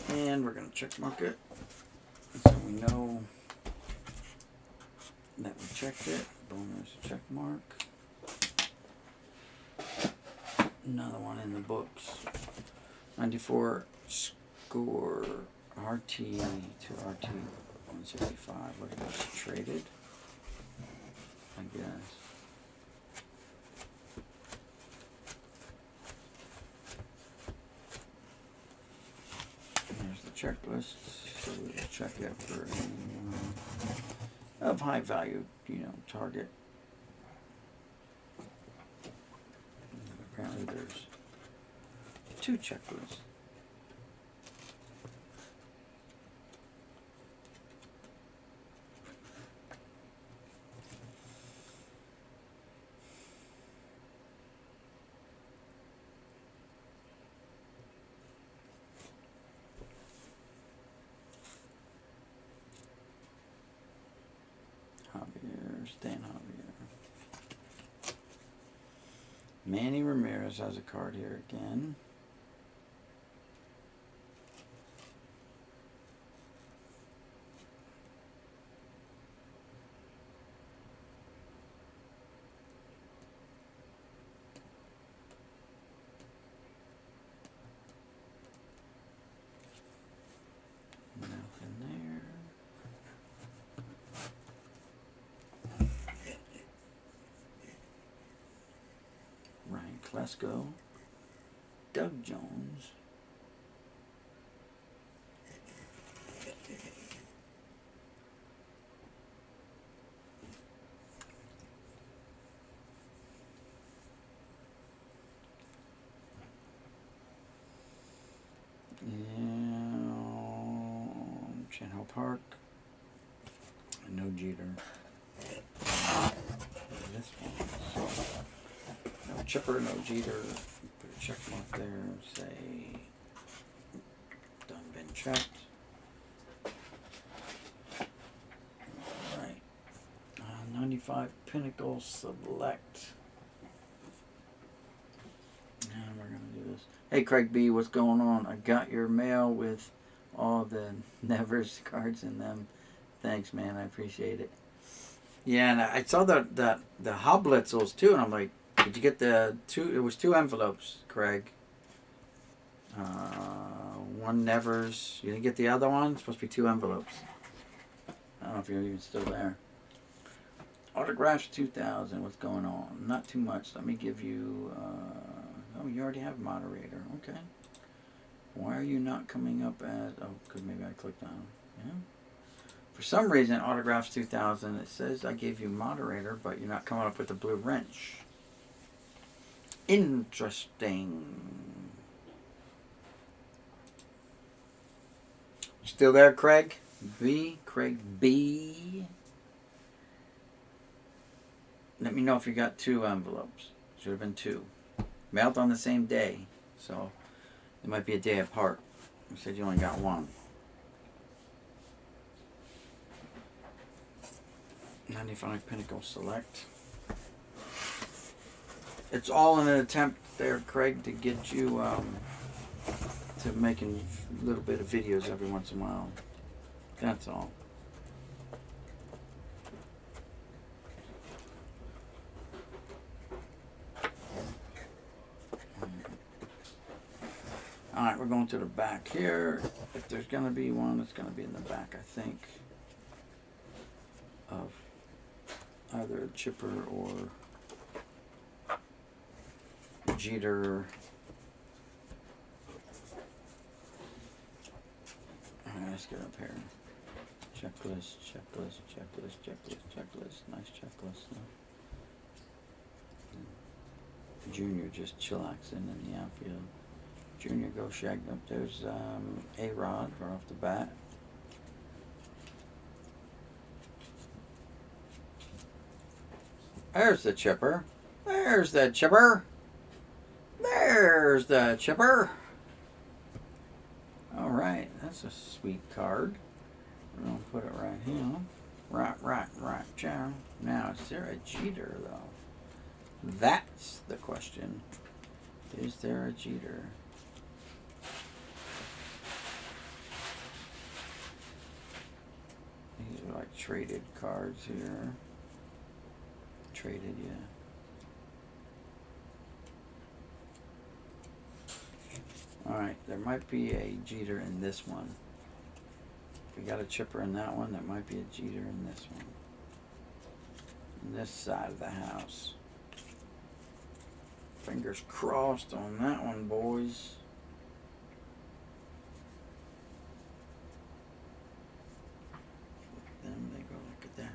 And we're going to check mark it so we know that we checked it. Boom, there's a check mark. Another one in the books. 94 score RT to RT 165. What is this? Traded? I guess. There's the checklist. So we'll check it for anyone of high value, target. And apparently there's 2 checklists. Stan Javier. Manny Ramirez has a card here again. Nothing there. Ryan Klesko, Doug Jones, Chenho Park, and no Jeter. This one. So, no Chipper, no Jeter. Put a check mark there. Say, done been checked. Alright. 95 Pinnacle Select. And we're going to do this. Hey Craig B, what's going on? I got your mail with all the Nevers cards in them. Thanks, man. I appreciate it. Yeah, and I saw the Hoblitzels too, and I'm like, did you get the 2? It was 2 envelopes, Craig. One Nevers. You didn't get the other one? It's supposed to be 2 envelopes. I don't know if you're even still there. Autographs 2000. What's going on? Not too much. Let me give you. Oh, you already have moderator. Okay. Why are you not coming up as? Oh, because maybe I clicked on them. Yeah. For some reason, Autographs 2000, it says I gave you moderator, but you're not coming up with the blue wrench. Interesting. Still there, Craig B? Craig B? Let me know if you got 2 envelopes. Should have been 2. Mailed on the same day, so it might be a day apart. You said you only got 1. 95 Pinnacle Select. It's all in an attempt there, Craig, to get you to making a little bit of videos every once in a while. That's all. Alright, we're going to the back here. If there's going to be one, it's going to be in the back, I think, of either Chipper or Jeter. Alright, let's get up here. Checklist, checklist, checklist, checklist, checklist. Nice checklist. Junior just chillaxing in the outfield. Junior go shagged up. There's A-Rod right off the bat. There's the Chipper. There's the Chipper. There's the Chipper. Alright, that's a sweet card. We're going to put it right here. Right, chow. Now, is there a Jeter, though? That's the question. Is there a Jeter? These are like traded cards here. Traded, yeah. Alright, there might be a jeter in this one. If we got a chipper in that one, there might be a jeter in this one. On this side of the house. Fingers crossed on that one, boys. Then they go look at that.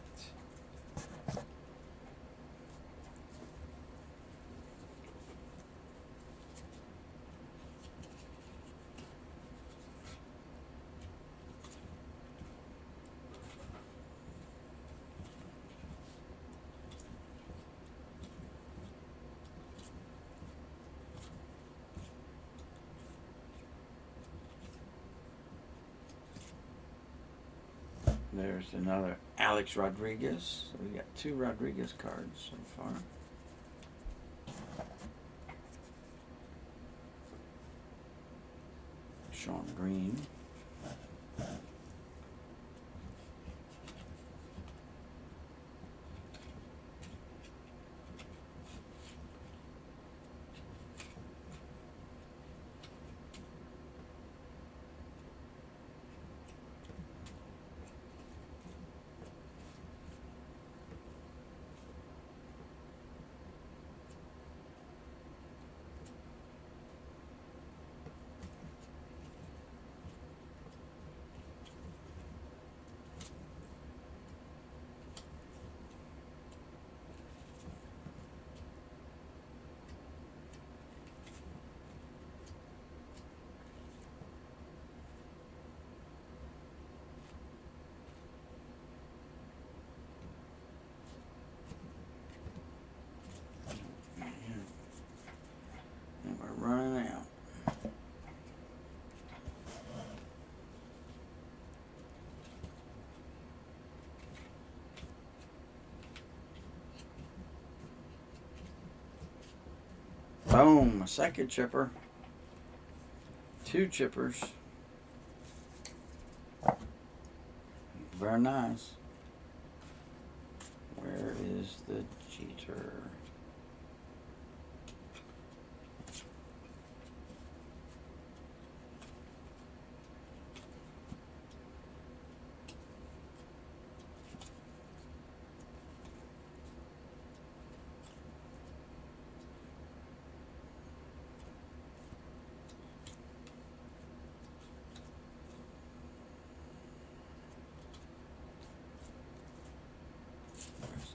There's another Alex Rodriguez. So we got 2 Rodriguez cards so far. Sean Green. And we're running out. Boom, a second chipper. 2 chippers. Very nice. Where is the jeter?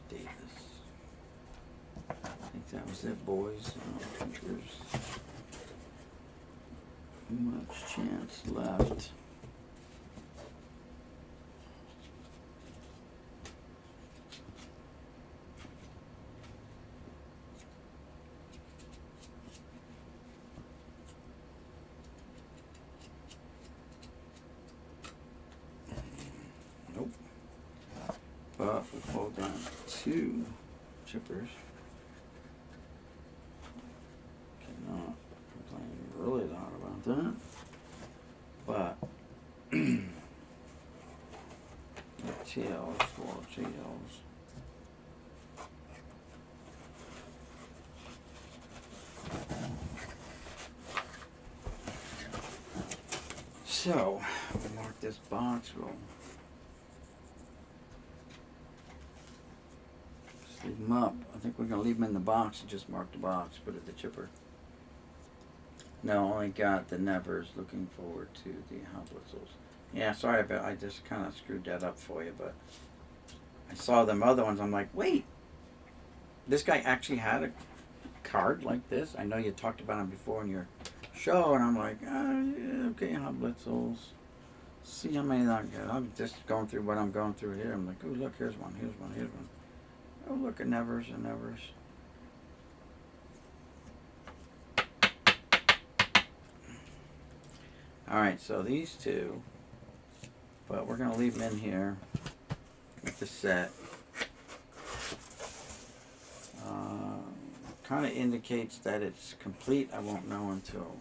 Davis. I think that was it, boys. I don't think there's much chance left. Nope. But we pulled down 2 chippers. Cannot complain really loud about that. But the tails, 4 tails. So we'll mark this box. We'll leave them up. I think we're gonna leave them in the box and just mark the box. Put it in the chipper. No, only got the Nevers. Looking forward to the Hoblitzels. Yeah, sorry about. I just kind of screwed that up for you, but I saw them other ones. I'm like, wait, this guy actually had a card like this. I know you talked about him before in your show, and I'm like, yeah, okay, Hoblitzels. See how many I get. I'm just going through what I'm going through here. I'm like, oh look, here's one, here's one, here's one. Oh look at Nevers and Nevers. Alright, so these 2, but we're going to leave them in here with the set. Kind of indicates that it's complete. I won't know until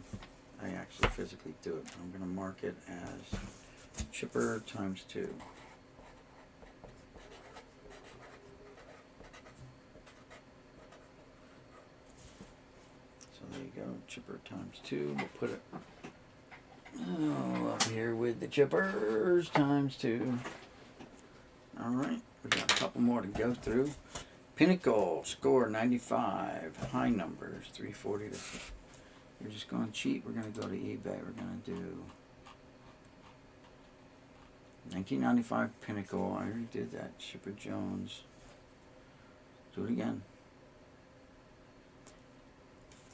I actually physically do it. I'm going to mark it as chipper times 2. So there you go, chipper times 2. We'll put it Oh, up here with the chippers times 2. All right, we got a couple more to go through. Pinnacle score 95. High numbers 340 to. We're just going cheap. We're going to go to eBay. We're going to do 1995 Pinnacle. I already did that. Shipper Jones. Do it again.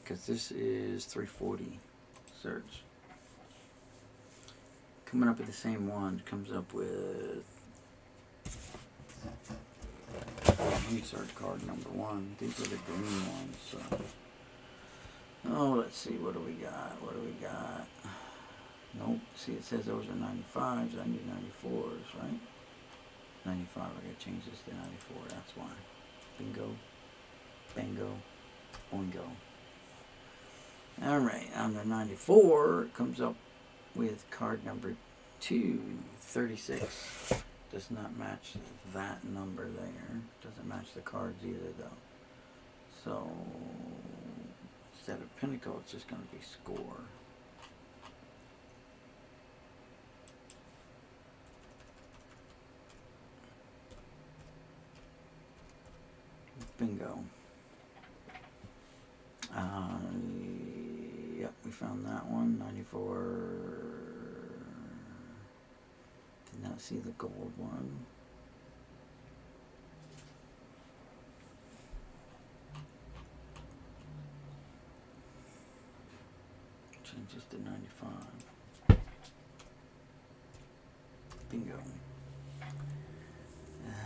Because this is 340 search. Coming up with the same one. Comes up with. Insert card number 1. These are the green ones. So. Oh, let's see. What do we got? What do we got? Nope. See, it says those are 95s. I need 94s, right? 95. I gotta change this to 94. That's why. Bingo. Bango. Boingo. Alright. On the 94, it comes up with card number 236. Does not match that number there. Doesn't match the cards either, though. So, instead of Pinnacle, it's just going to be Score. Bingo. Yep, we found that one. 94. Did not see the gold one. Changes to 95. Bingo.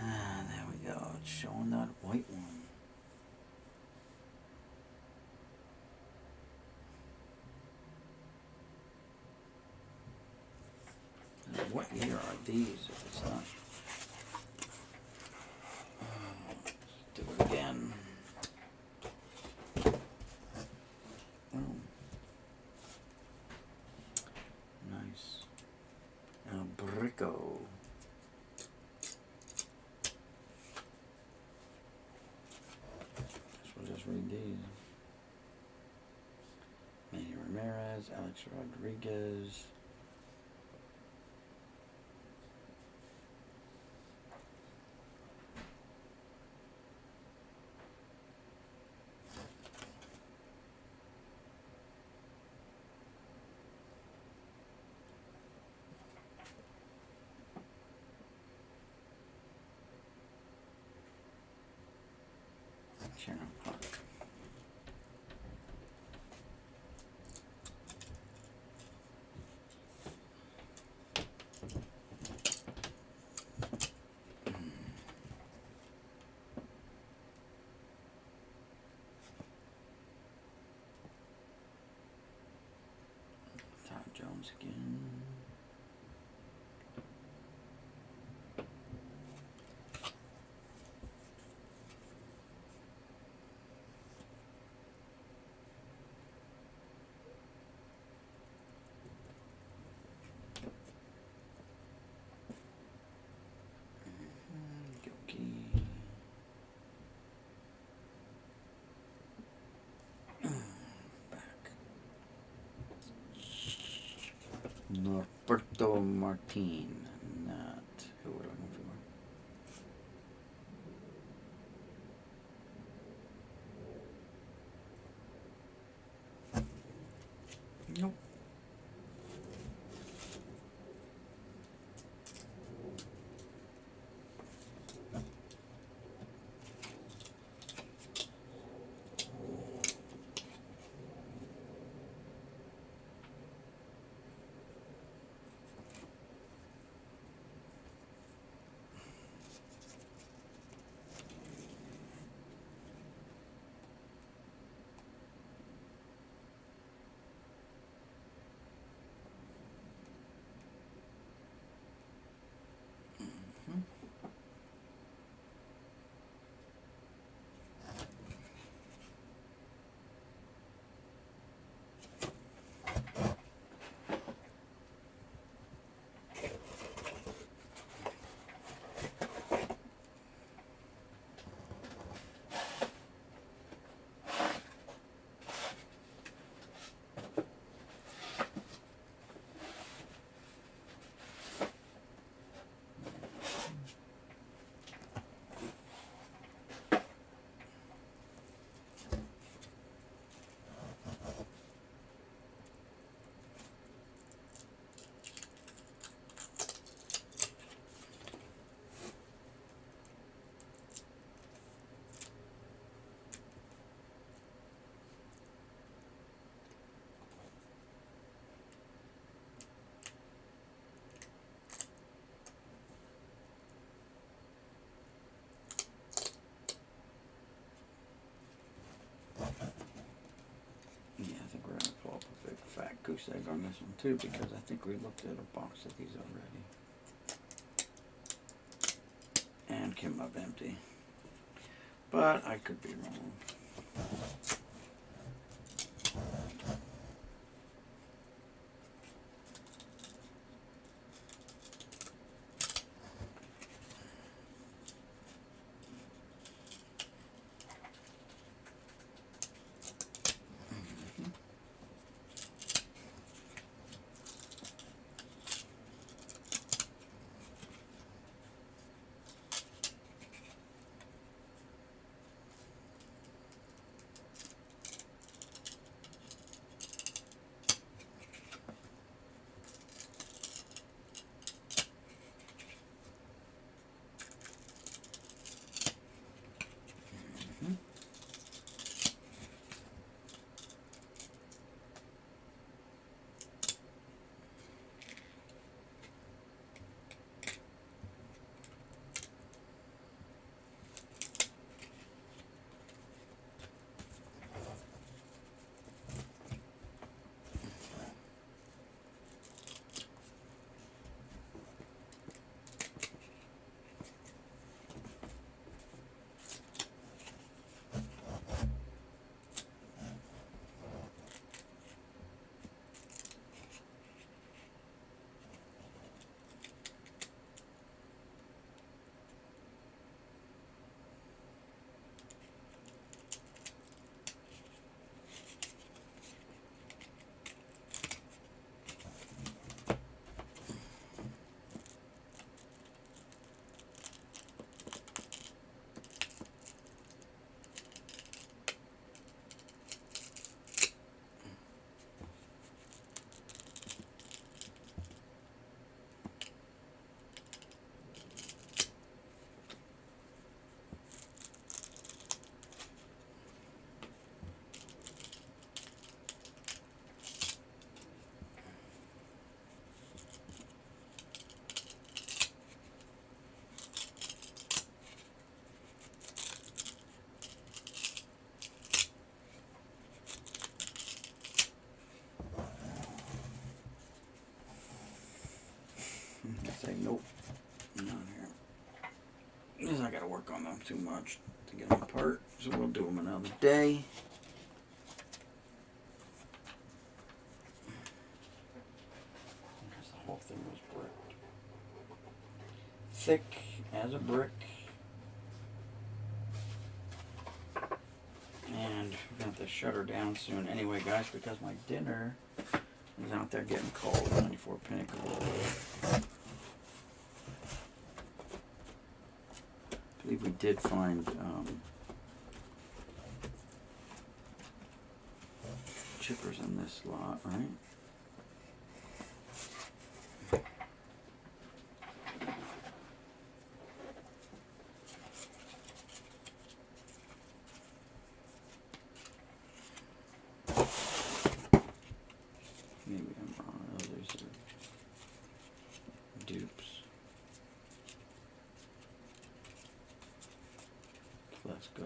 There we go. It's showing that white one. What year are these if it's not? Let's do it again. Oh. Nice. Brico. Guess we'll just read these. Manny Ramirez, Alex Rodriguez. Sharon Park. Todd Jones again. Norberto Martin, not who we're looking for. Nope. fat goose egg on this one too, because I think we looked at a box of these already. And came up empty. But I could be wrong. Say nope, not here. Because I gotta work on them too much to get them apart, so we'll do them another day. Because the whole thing was bricked. Thick as a brick. And we're gonna have to shut her down soon anyway, guys, because my dinner is out there getting cold. 94 Pinnacle. I believe we did find chippers in this lot, right? Maybe I'm wrong. Oh, these are dupes. Let's go.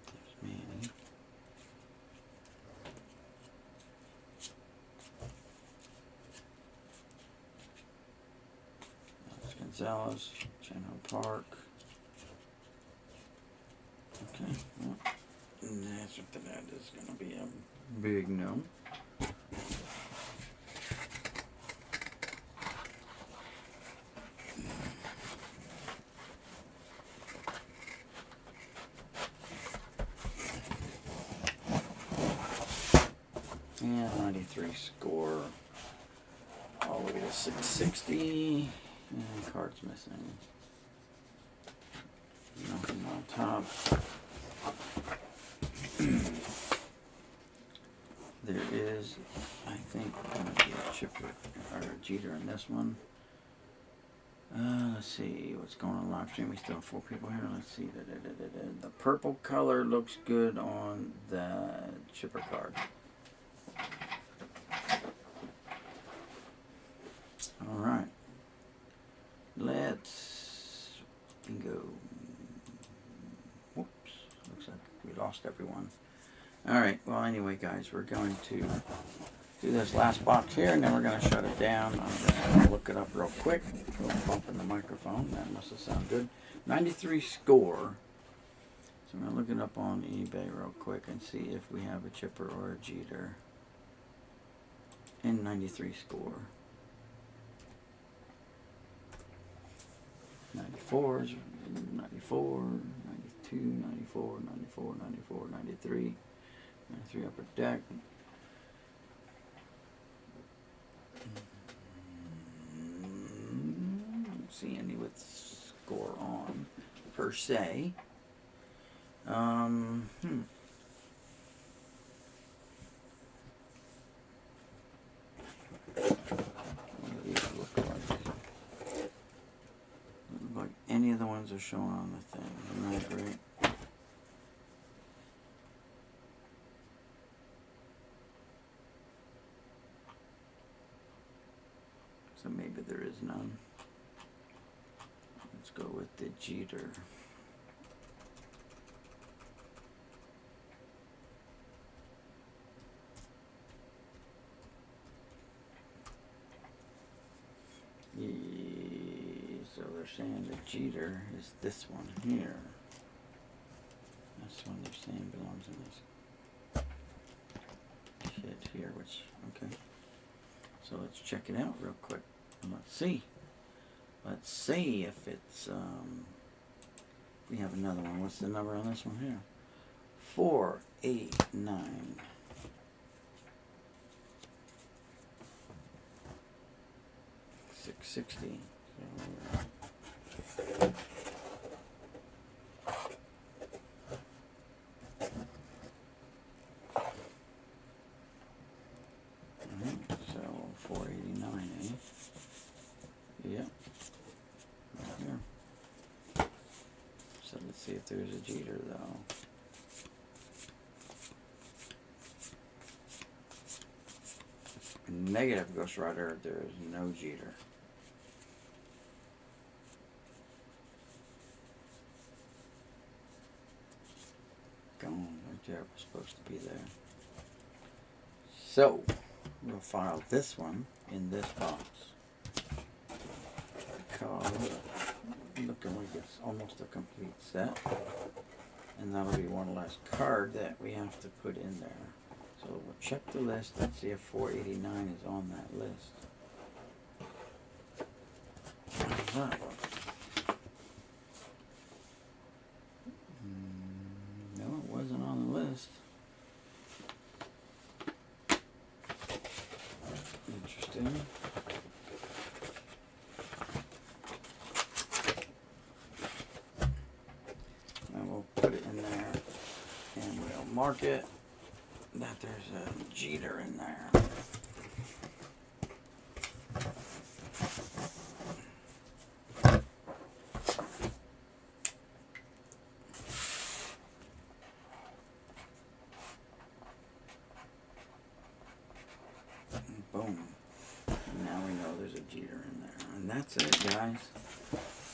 There's me. That's Gonzalez, Chenho Park. Okay, well, and that's what that is going to be a big no. Yeah, 93 score. All the way to 660. And cards missing. Nothing on top. There is, I think, going to be a chipper or a Jeter in this one. Let's see what's going on live stream. We still have 4 people here. Let's see. The purple color looks good on the chipper card. All right. lost everyone. Alright, well anyway guys, we're going to do this last box here and then we're going to shut it down. I'm going to look it up real quick. A little bump in the microphone, that must have sounded good. 93 score. So I'm going to look it up on eBay real quick and see if we have a chipper or a Jeter in 93 score. 94s, 94, 92, 94, 94, 94, 93. 93 upper deck. Don't see any with score on per se. What do these look like? Doesn't look like any of the ones are showing on the thing. Isn't that great? So maybe there is none. Let's go with the Jeter. So they're saying the Jeter is this one here. That's the one they're saying belongs in this kit here, which, okay. So let's check it out real quick. And let's see. Let's see if it's, we have another one. What's the number on this one here? 489. 660. So 489, eh? Yeah. Right here. So let's see if there's a Jeter though. Negative Ghost Rider, there is no Jeter. Gone right there, it was supposed to be there. So, we'll file this one in this box. Because looking like it's almost a complete set. And that'll be one less card that we have to put in there. So we'll check the list and see if 489 is on that list. How's that look? No, it wasn't on the list. Interesting. And we'll put it in there and we'll mark it that there's a Jeter in there. And boom. And now we know there's a Jeter in there. And that's it, guys.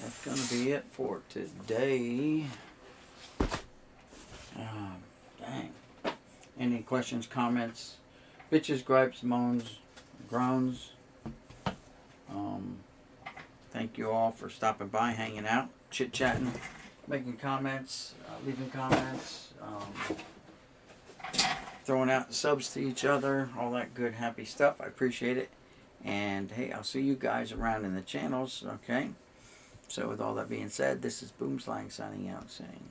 That's going to be it for today. Dang. Any questions, comments, bitches, gripes, moans, groans? Thank you all for stopping by, hanging out, chit-chatting, making comments, leaving comments, throwing out subs to each other, all that good, happy stuff. I appreciate it. And, hey, I'll see you guys around in the channels, okay? So with all that being said, this is Boomslang signing out saying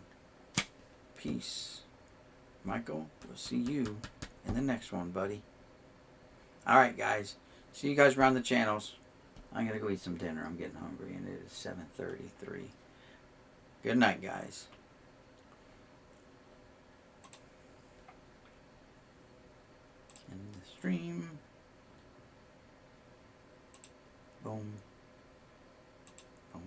peace. Michael, we'll see you in the next one, buddy. Alright, guys. See you guys around the channels. I'm going to go eat some dinner. I'm getting hungry, and it is 7:33. Good night, guys. End the stream.